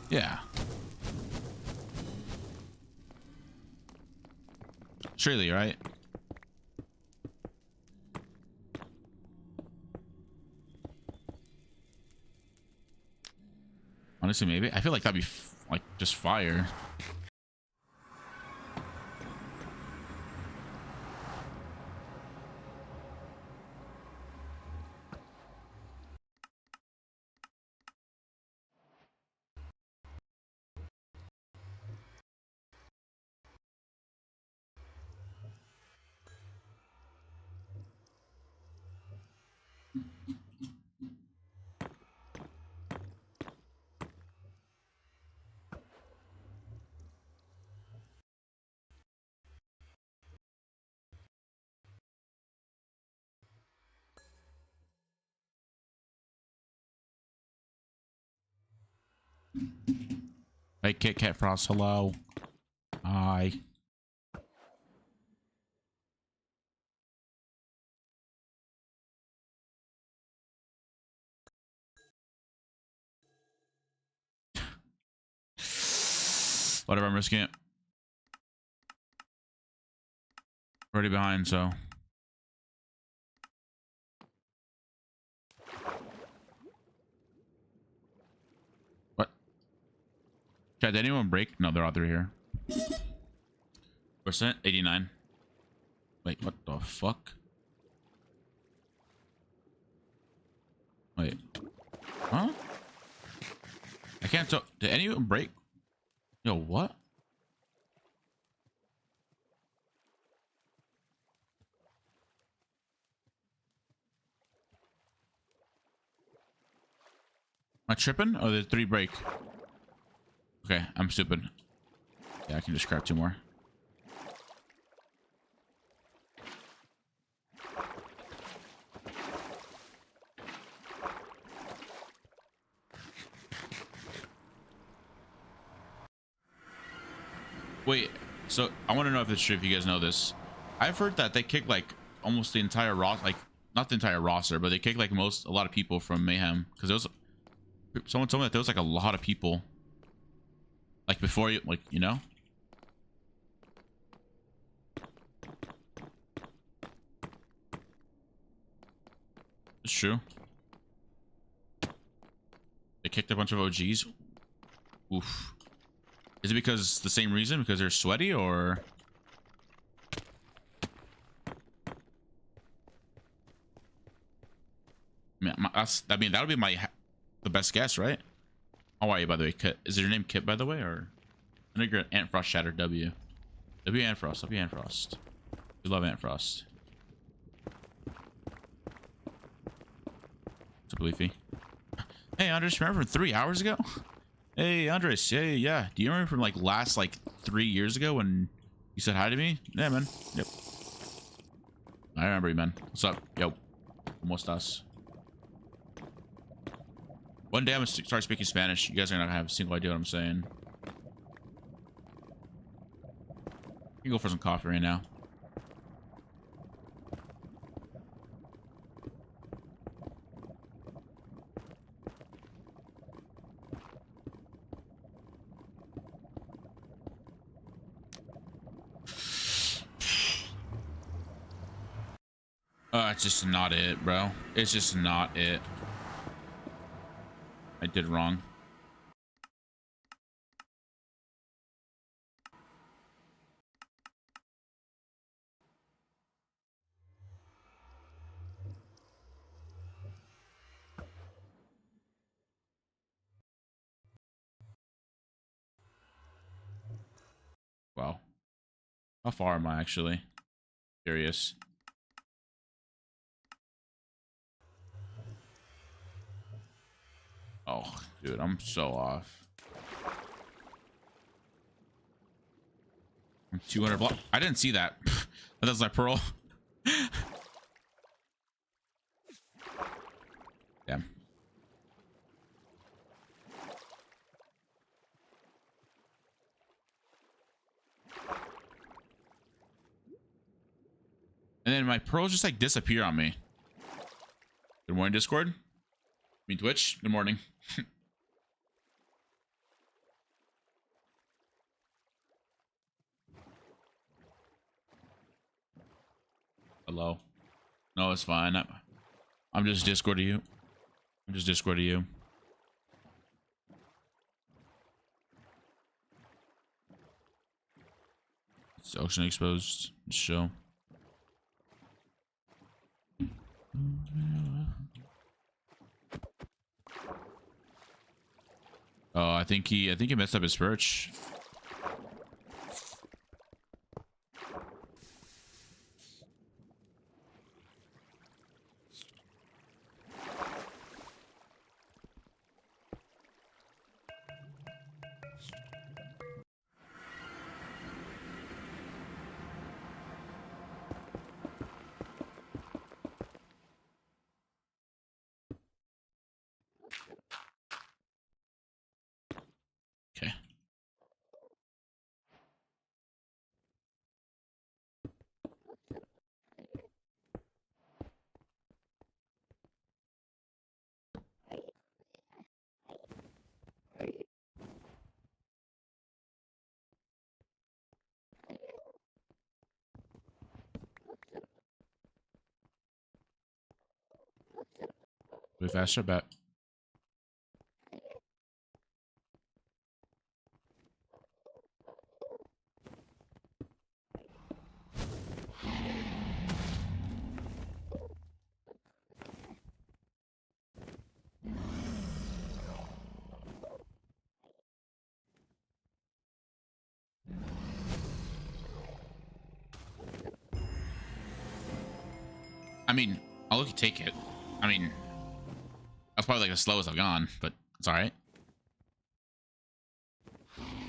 yeah. Surely, right? Honestly, maybe. I feel like that'd be, like, just fire. Hey, Kit Kat Frost, hello. Hi. Whatever, I'm risking it. Already behind, so. What? Chat, did anyone break? No, they're all three here. Percent 89. Wait, what the fuck? Wait. Huh? I can't tell. Did anyone break? Yo, what? Am I tripping? Oh, there's 3 break. Okay, I'm stupid. Yeah, I can just grab 2 more. Wait, so I want to know if it's true, if you guys know this. I've heard that they kick like almost the entire roster, like not the entire roster, but they kick like a lot of people from Mayhem, because there was someone told me that there was like a lot of people like before you, like, you know. It's true. kicked a bunch of OGs. Oof. Is it because the same reason? Because they're sweaty, or? I mean, that would be the best guess, right? How are you, by the way, Kit? Is your name Kit, by the way, or? I think you're Ant Frost Shatter W. W Ant Frost. W Ant Frost. We love Ant Frost. What's up, Leafy? Hey, Andres, remember from 3 hours ago? Hey, Andres. Hey, yeah. Do you remember from last 3 years ago when you said hi to me? Yeah, man. Yep. I remember you, man. What's up? Yo. ¿Cómo estás? One day I'm gonna start speaking Spanish. You guys are not gonna have a single idea what I'm saying. You can go for some coffee right now. It's just not it, bro. It's just not it. I did wrong. Wow. How far am I actually? Curious. Oh, dude, I'm so off. I'm 200 block. I didn't see that. That's my pearl. Damn. And then my pearls just disappear on me. Good morning, Discord. I mean, Twitch. Good morning. Hello. No, it's fine. I'm just Discord to you. I'm just Discord to you. It's ocean exposed. Show. Oh, I think he messed up his perch. Okay. Way faster, bet. I mean, I'll look, take it. I mean, that's probably the slowest I've gone, but it's all right.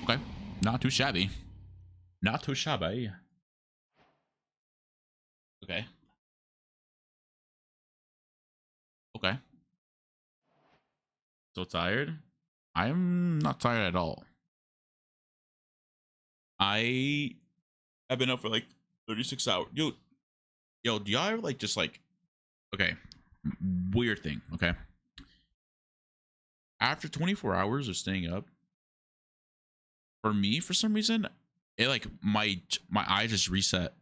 Okay, not too shabby. Not too shabby. Okay. Okay. So tired? I'm not tired at all. I have been up for 36 hours. Yo, do y'all ever just okay, weird thing, okay? After 24 hours of staying up, for me, for some reason, it my eyes just reset.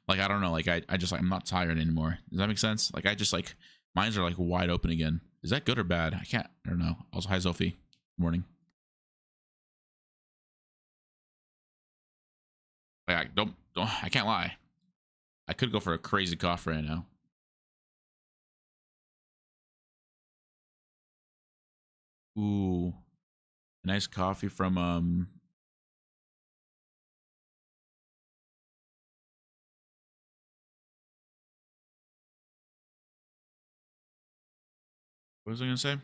I don't know, I just I'm not tired anymore. Does that make sense? I just mine's are wide open again. Is that good or bad? I don't know. Also, hi Sophie. Morning. Like, don't I can't lie. I could go for a crazy cough right now. Ooh. A nice coffee from what was I gonna say?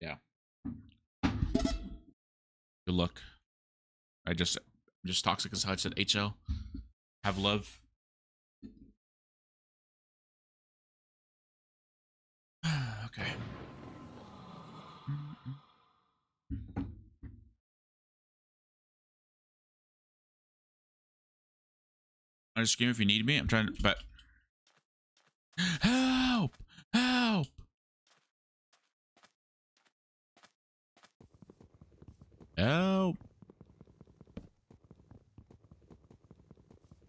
Yeah. Good luck. I'm just toxic as how I said HL. Have love. Okay. I just scream if you need me. I'm trying to, but help! Help! Help!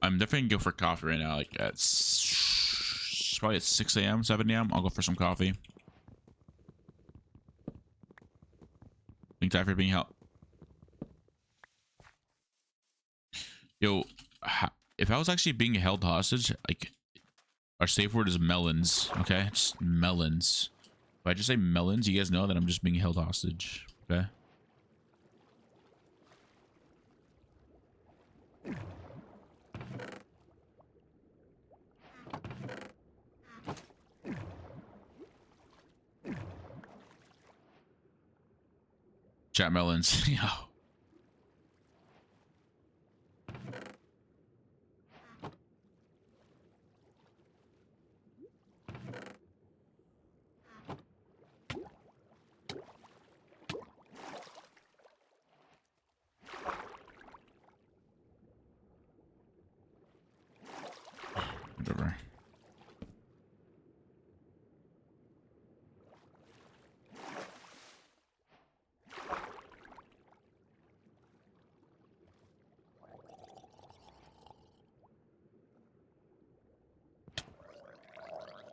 I'm definitely gonna go for coffee right now. Like probably at 6 a.m., 7 a.m. I'll go for some coffee. Think time for being help. Yo, if I was actually being held hostage, like our safe word is melons. Okay, it's melons. If I just say melons, you guys know that I'm just being held hostage. Okay. Chat melons. Yo. Whatever.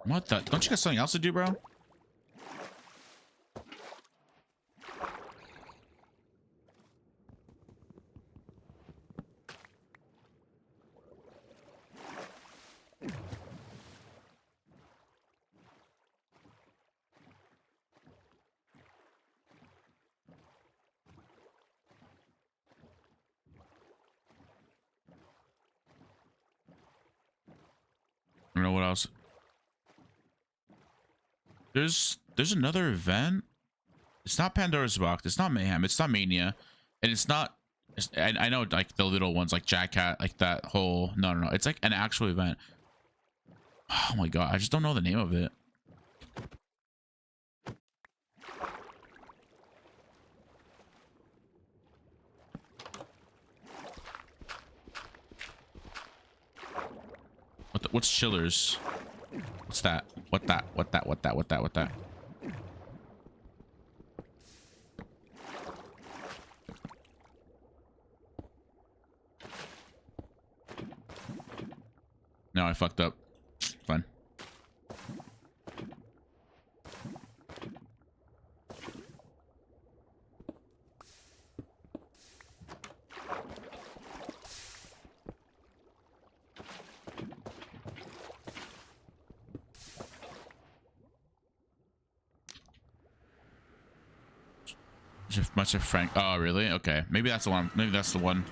What the? Don't you got something else to do, bro? I don't know what else. There's another event. It's not Pandora's Box. It's not Mayhem. It's not Mania, and it's not. I know like the little ones like Jack Cat, like that whole. No. It's like an actual event. Oh my god, I just don't know the name of it. What's Chillers? What's that? What that? No, I fucked up. Fine. Much of Frank. Oh, really? Okay. Maybe that's the one. Maybe that's the one.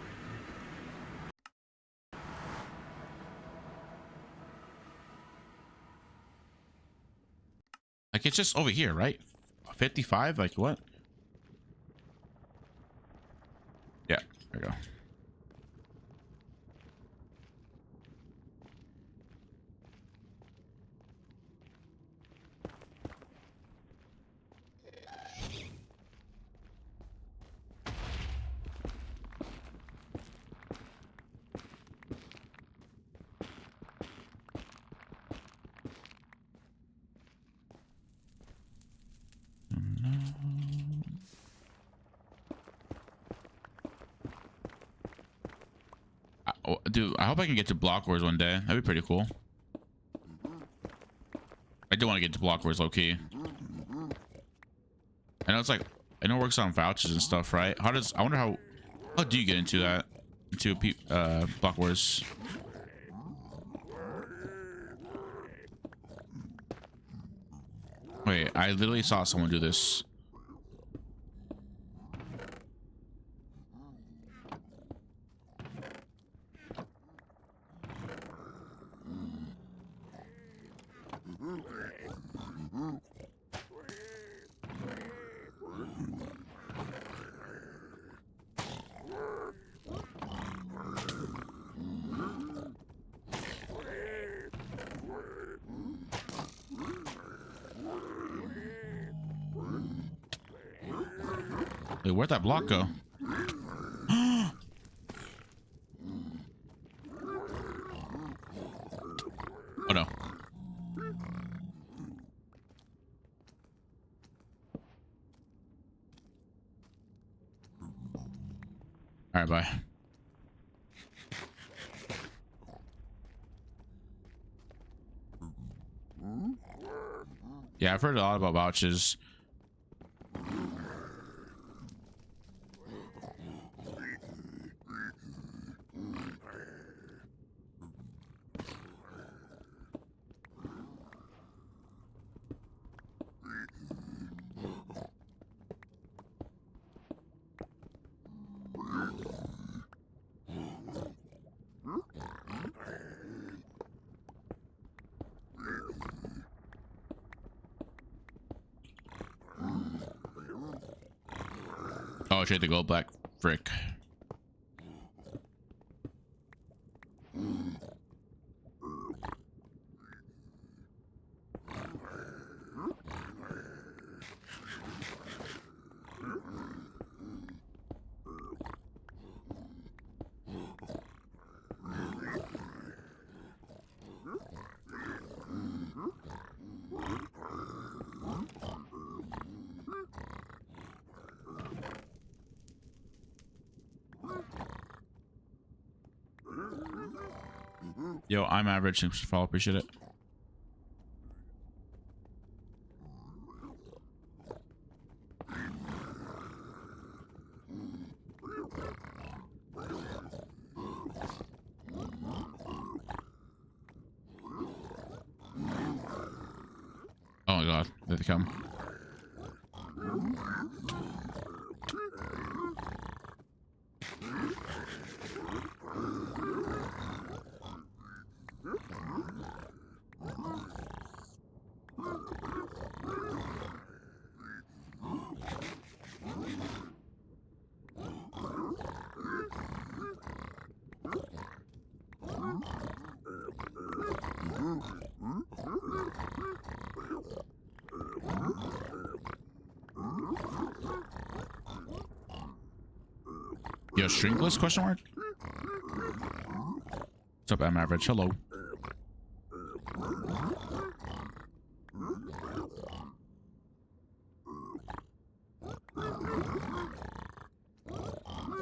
Like, it's just over here, right? 55? Like, what? Yeah. There we go. Dude, I hope I can get to Block Wars one day. That'd be pretty cool. I do want to get to Block Wars low key. I know it's like, I know it works on vouchers and stuff, right? How does, I wonder how do you get into that? Into Block Wars? Wait, I literally saw someone do this. Wait, where'd that block go? Oh no. All right, bye. Yeah, I've heard a lot about vouchers. Oh, trade the gold black frick. Yo, I'm average. Thanks for the follow. Appreciate it. Oh my god, there they come. Yo, stringless question mark? What's up, I'm average? Hello.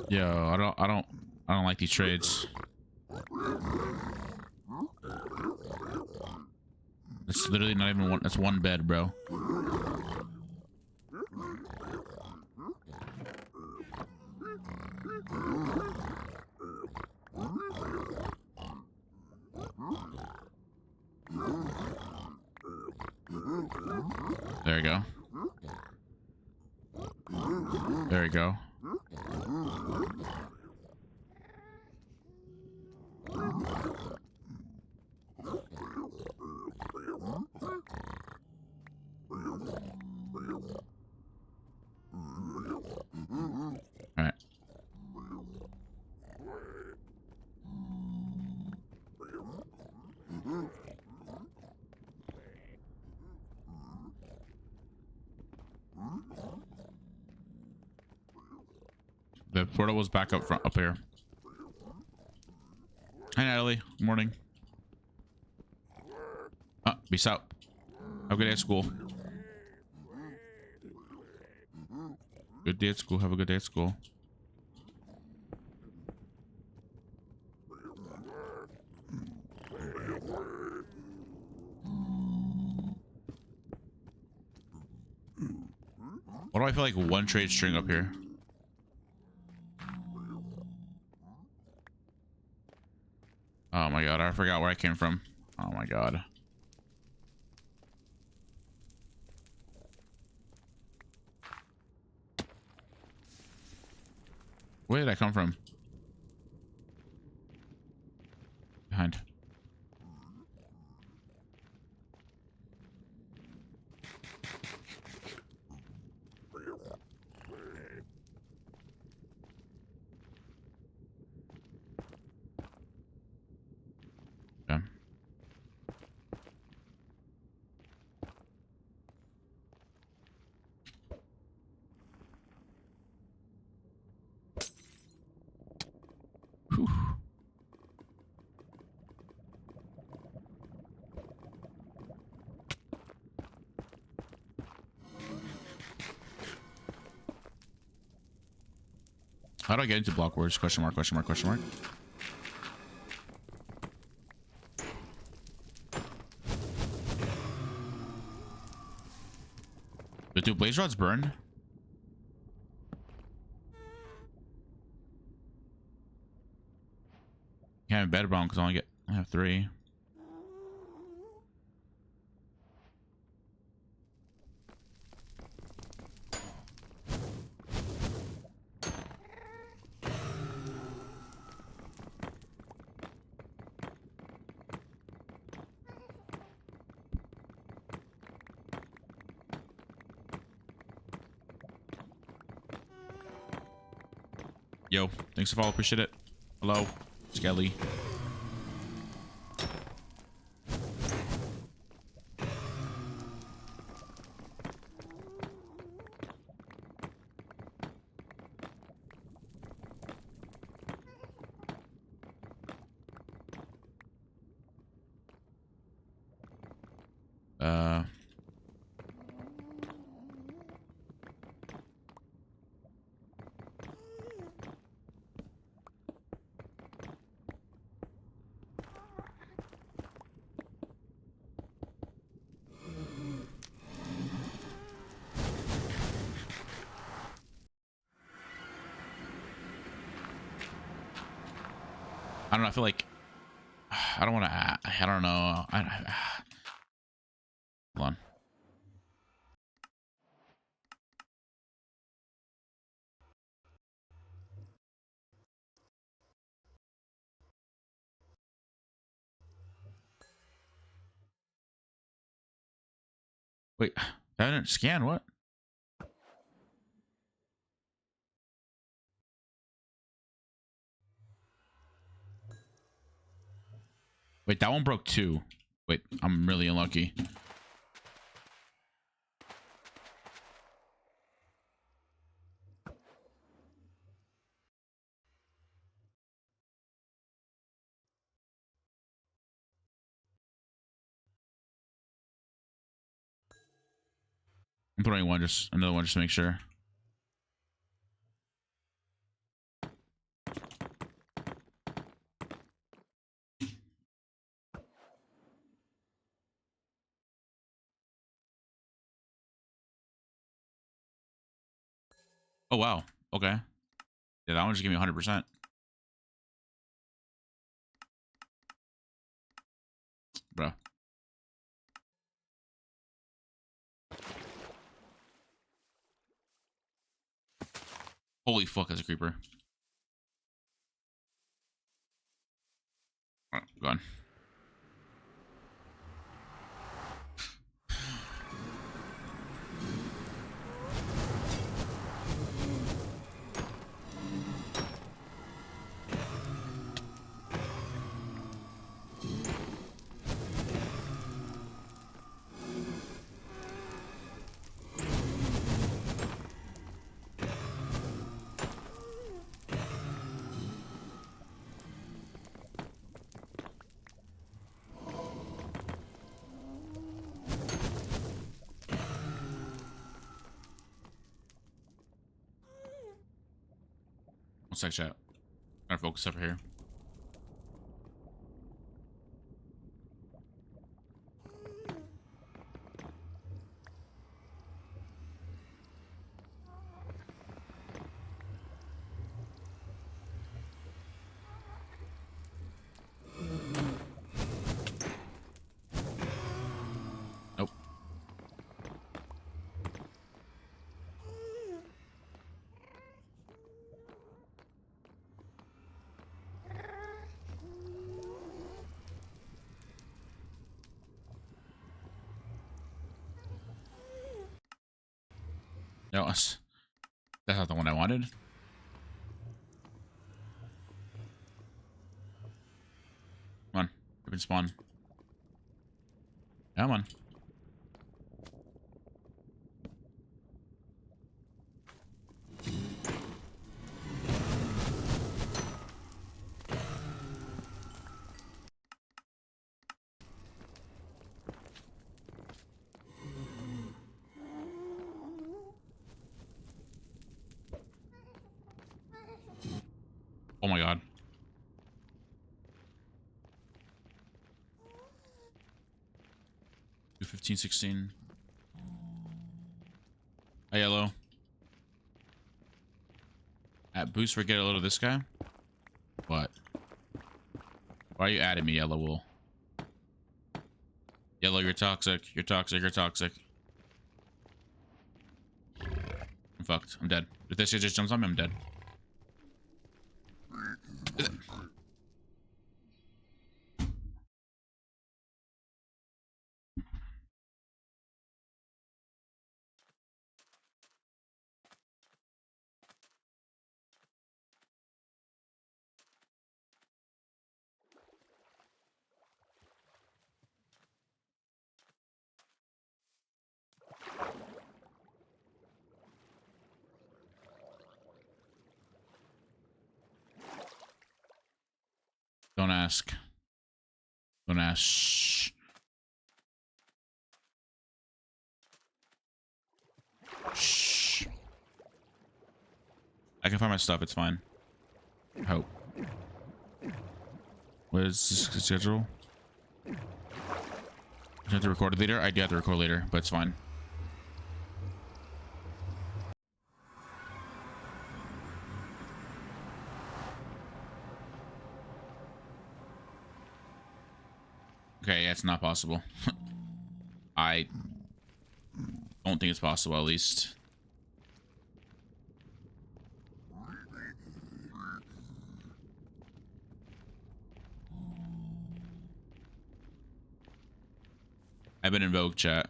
Yo, I don't like these trades. It's literally not even one. That's one bed, bro. There we go. There we go. All right. The portal was back up front, up here. Hi, Natalie. Morning. Peace out. Have a good day at school. Good day at school. Have a good day at school. Why do I feel like one trade string up here? Oh my god, I forgot where I came from. Oh my god. Where did I come from? Behind. Yeah. Whew. How do I get into block words? Question mark, question mark, question mark. But do blaze rods burn? Can't have better bomb because I have 3. Yo, thanks for follow, appreciate it. Hello, Skelly. I don't know. I feel like I don't want to. I don't know. Hold on. Wait, I didn't scan what? Wait, that one broke 2. Wait, I'm really unlucky. I'm throwing one, just another one, just to make sure. Oh wow. Okay. Yeah, that one just gave me 100%. Bro. Holy fuck, that's a creeper. Oh, gone. One sec, chat. Gotta focus over here. No, that's not the one I wanted. Come on, open spawn. Come on. Oh my god. Do 15, 16. Hi, yellow. At boost for get a little of this guy. What? Why are you adding me, yellow wool? Yellow, you're toxic. You're toxic. You're toxic. I'm fucked. I'm dead. If this shit just jumps on me, I'm dead. Don't ask. Don't ask. Shh. Shh. I can find my stuff. It's fine. I hope. What is this schedule? You have to record it later? I do have to record later, but it's fine. Okay, yeah, it's not possible. I don't think it's possible, at least. I've been in Vogue chat.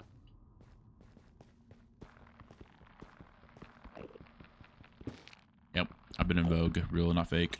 Yep, I've been in Vogue. Real, not fake.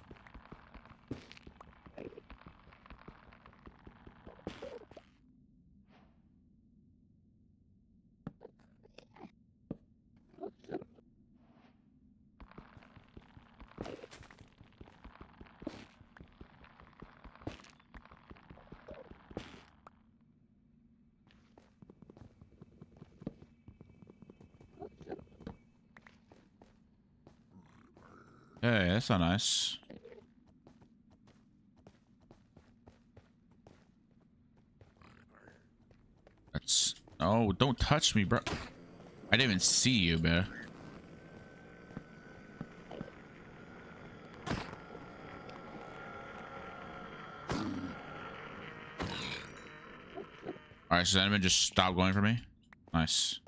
Hey, that's not nice. That's... Oh, don't touch me, bro. I didn't even see you, man. Alright, so the enemy just stopped going for me. Nice.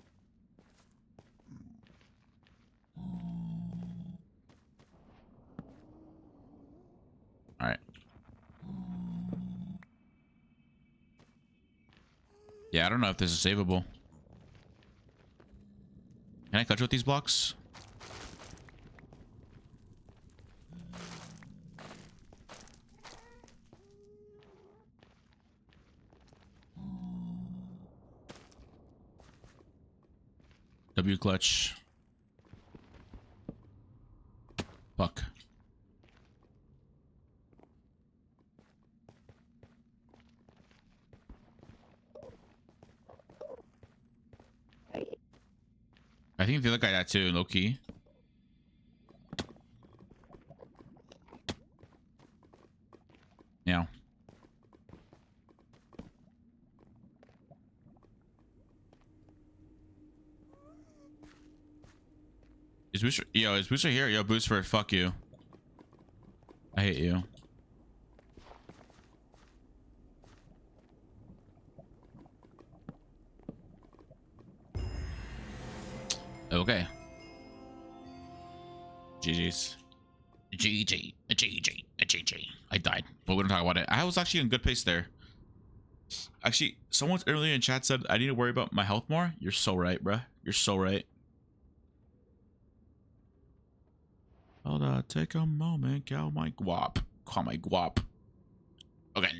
Alright. Yeah, I don't know if this is savable. Can I cut you with these blocks? W clutch. Fuck. I think the other guy that too, low key. Yeah. Is Booster? Yo, is Booster here? Yo, Booster, fuck you. I hate you. Okay. GG's. GG. GG. I died, but we don't talk about it. I was actually in good pace there. Actually, someone earlier in chat said I need to worry about my health more. You're so right, bruh. You're so right. Hold on, take a moment, call my guap. Call my guap. Okay.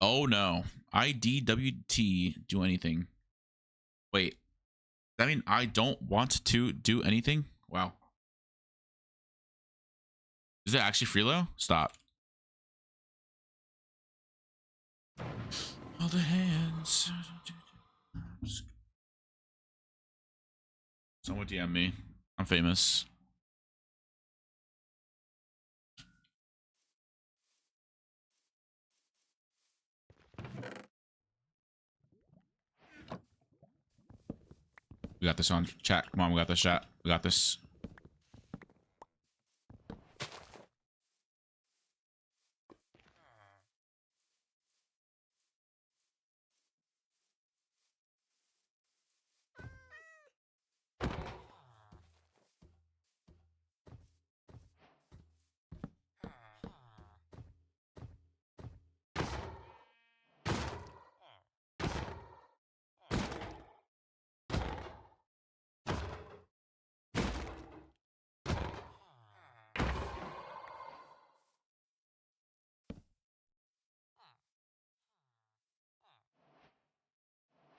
Oh no. IDWT do anything. Wait. Does that mean I don't want to do anything? Wow. Is it actually freelo? Stop. All the hands. Someone DM me. I'm famous. We got this on chat. Come on, we got this chat. We got this.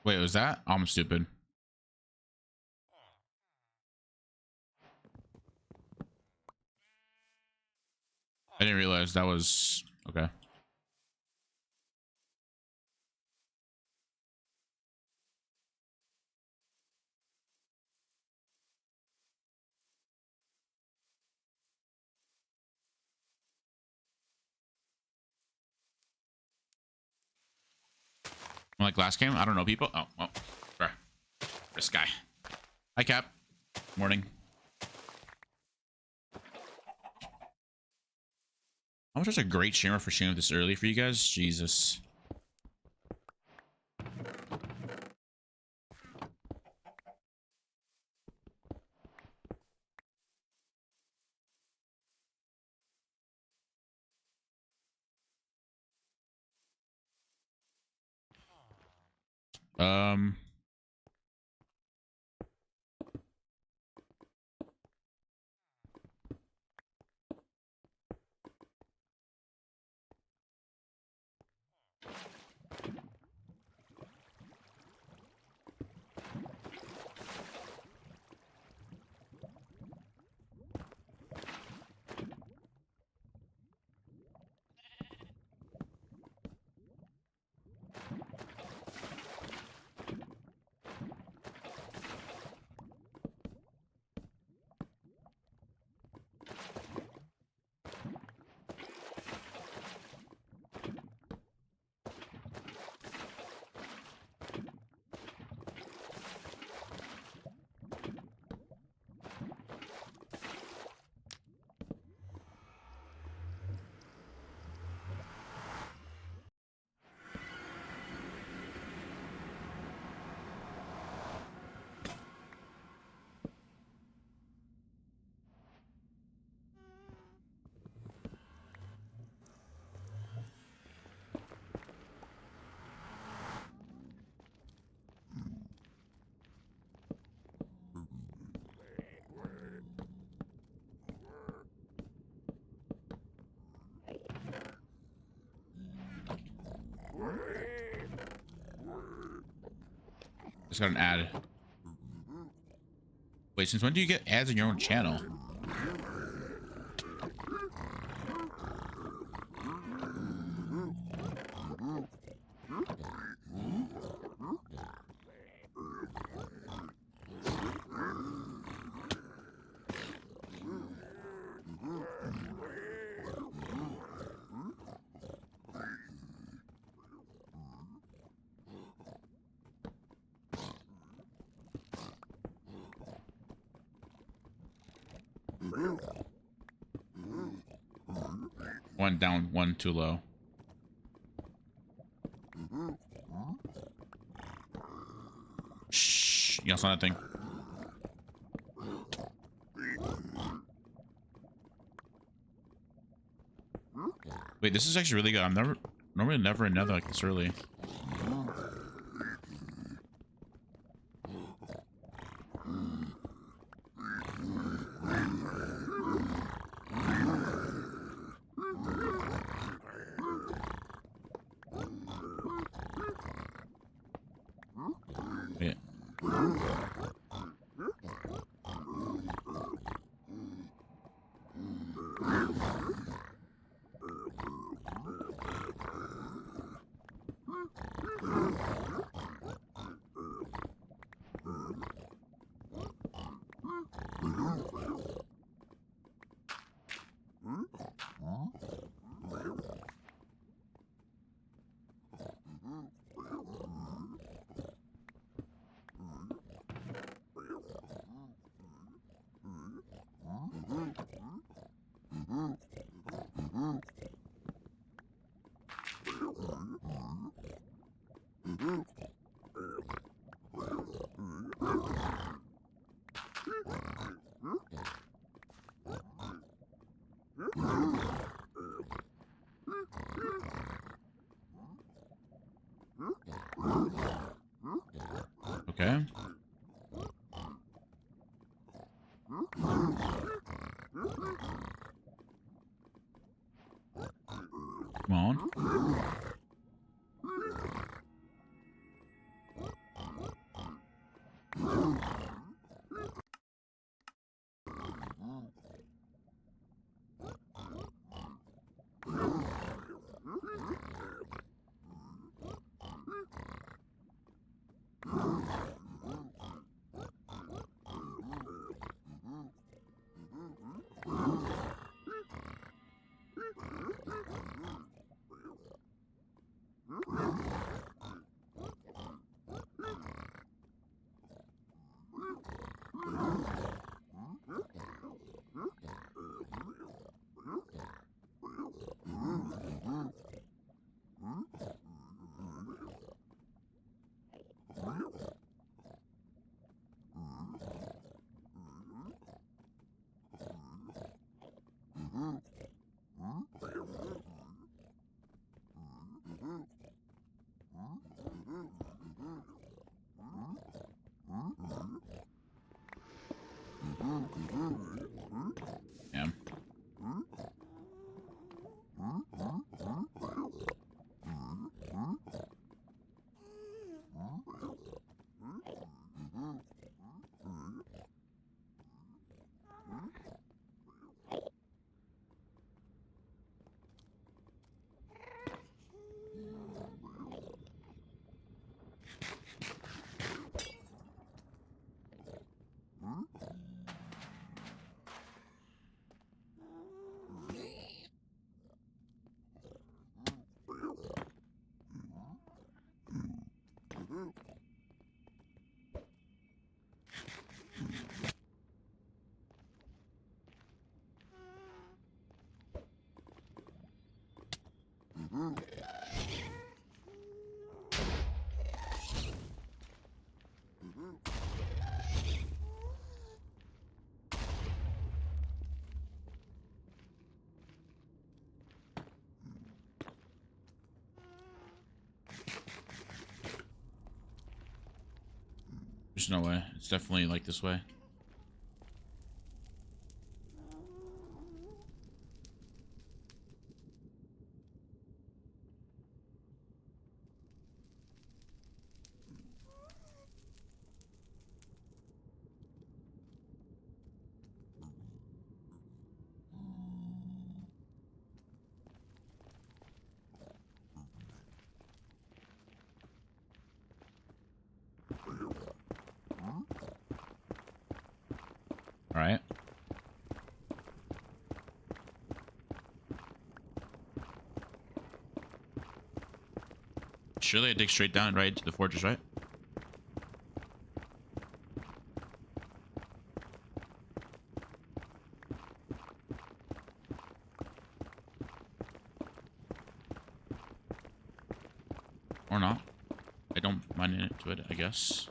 Wait, was that? Oh, I'm stupid. I didn't realize that was okay. Like last game, I don't know people. Oh, well, sorry. This guy. Hi, Cap. Morning. I'm such a great streamer for streaming this early for you guys. Jesus. Um. Just got an ad. Wait, since when do you get ads on your own channel? One down, one too low. Shh. You saw that thing. Wait, this is actually really good. I'm normally never another like this early. Okay. Come on. Yeah. There's no way. It's definitely like this way. All right. Surely I dig straight down right to the fortress, right? Or not. I don't mind into it, I guess.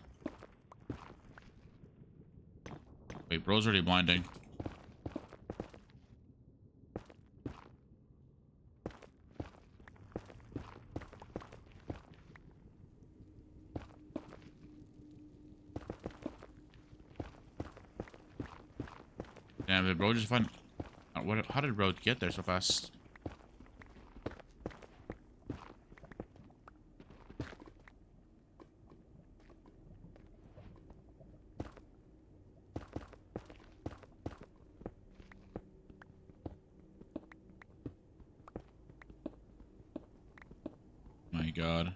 Wait, bro's already blinding. Damn, did bro just find... What? How did bro get there so fast? My god.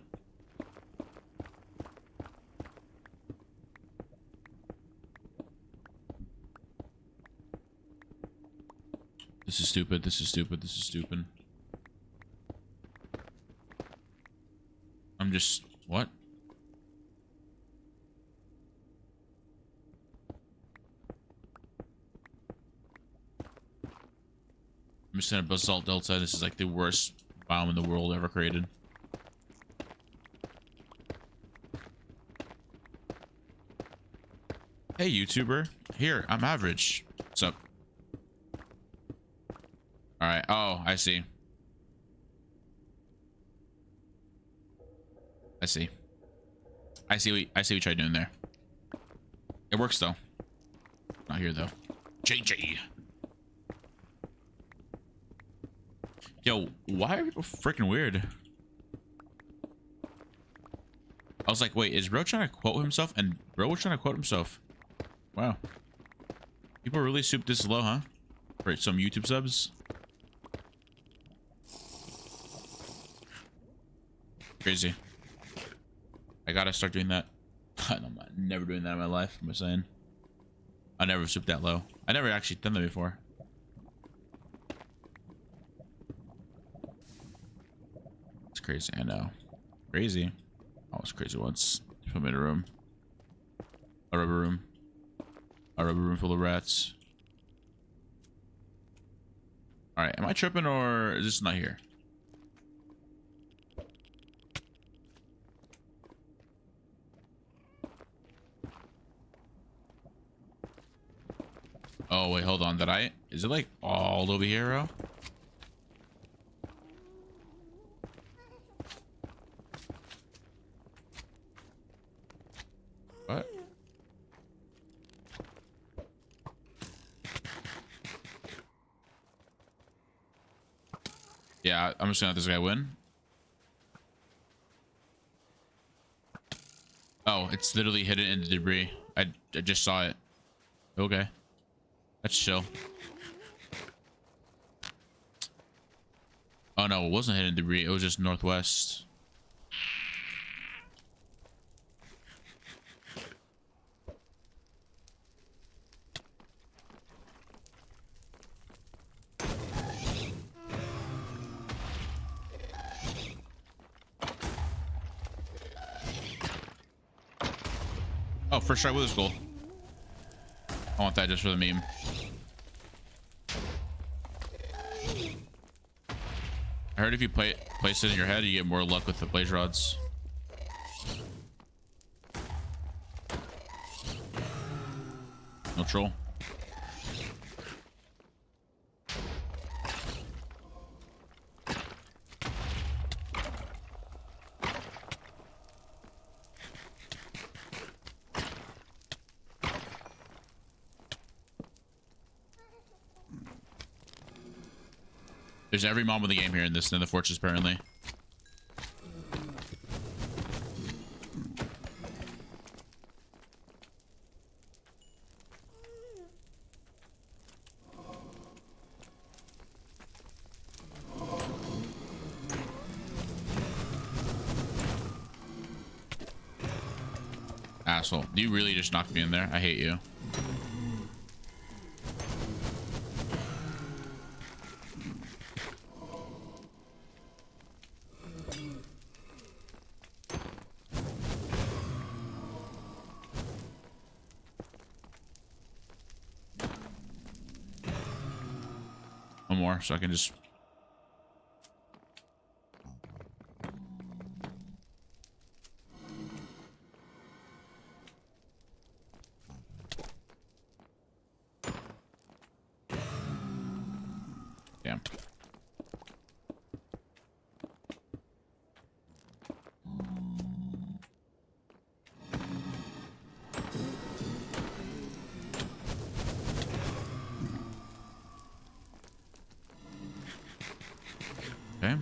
This is stupid. This is stupid. This is stupid. I'm just... What? I'm just in a basalt delta. This is like the worst biome in the world ever created. Hey, YouTuber. Here, I'm average. What's up? Alright. Oh, I see. I see. I see what you tried doing there. It works though. Not here though. JJ. Yo, why are people freaking weird? I was like, wait, is bro trying to quote himself? And bro was trying to quote himself. Wow. People really soup this low, huh? For some YouTube subs. Crazy. I gotta start doing that. I'm never doing that in my life. I'm saying. I never souped that low. I never actually done that before. It's crazy. I know. Crazy. I was crazy once. Put me in a room. A rubber room. A rubber room full of rats. Alright, am I tripping or is this not here? Oh, wait, hold on. Did I? Is it like all over here, bro? What? Yeah, I'm just gonna let this guy win. Oh, it's literally hidden in the debris. I just saw it. Okay. That's chill. Oh no, it wasn't hidden in debris. It was just northwest. Oh, first try with a skull. I want that just for the meme. I heard if you place it in your head, you get more luck with the blaze rods. No troll. There's every mom in the game here in this Nether Fortress, apparently. Asshole. You really just knocked me in there. I hate you. One more, so I can just... Damn. Okay.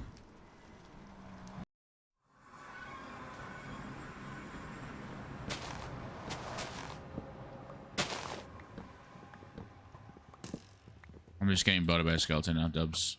I'm just getting butted by a skeleton now, dubs.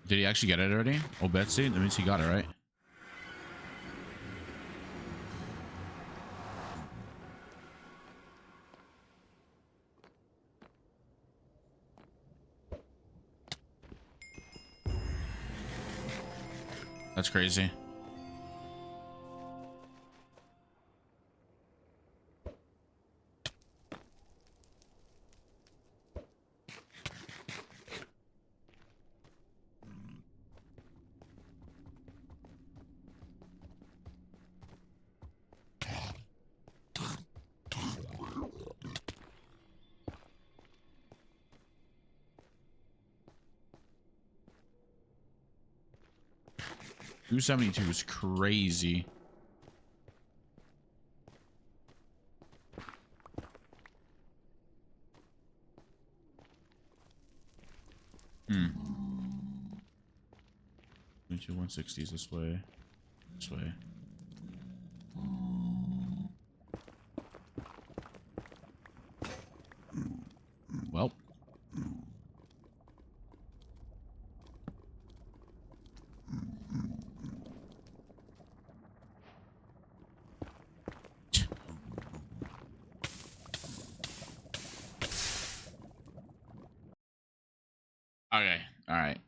Did he actually get it already? Oh, Betsy? That means he got it, right? That's crazy. $272 is crazy. Hmm. 160 is this way. This way. Well. Okay. All right.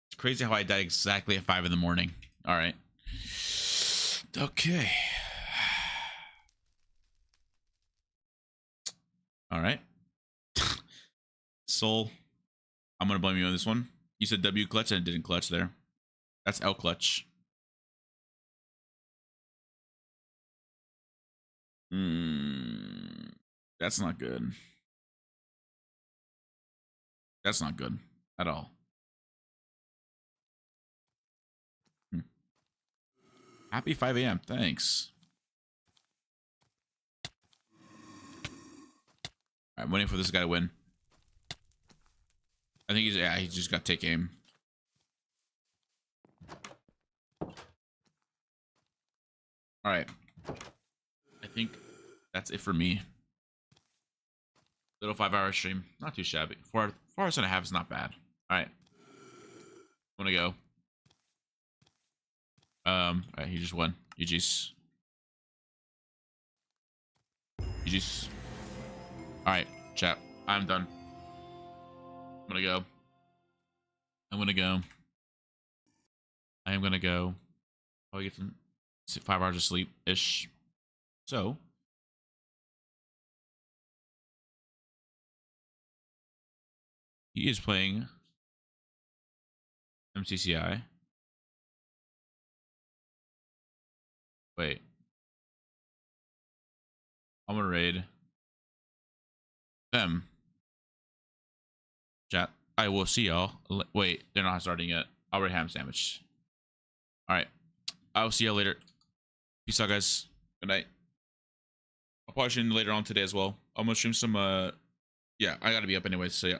It's crazy how I died exactly at 5 in the morning. All right. Okay. All right. Soul, I'm gonna blame you on this one. You said W clutch and it didn't clutch there. That's L clutch. That's not good. That's not good at all. Happy 5 a.m. Thanks. I'm waiting for this guy to win. I think he just got to take aim. All right. I think that's it for me. Little 5-hour stream. Not too shabby. 4 hours and a half is not bad. All right. I'm gonna go. All right, he just won. GG's. GG's. All right, chat. I'm done. I'm gonna go. I'm gonna go. I am gonna go. Oh, get some 5 hours of sleep ish. So he is playing MCCI. Wait. I'm gonna raid them. Chat. I will see y'all. Wait, they're not starting yet. I'll raid ham sandwich. All right. I will see y'all later. Peace out, guys. Good night. I'll probably stream later on today as well. I'm gonna stream some. Yeah, I gotta be up anyway. So yeah.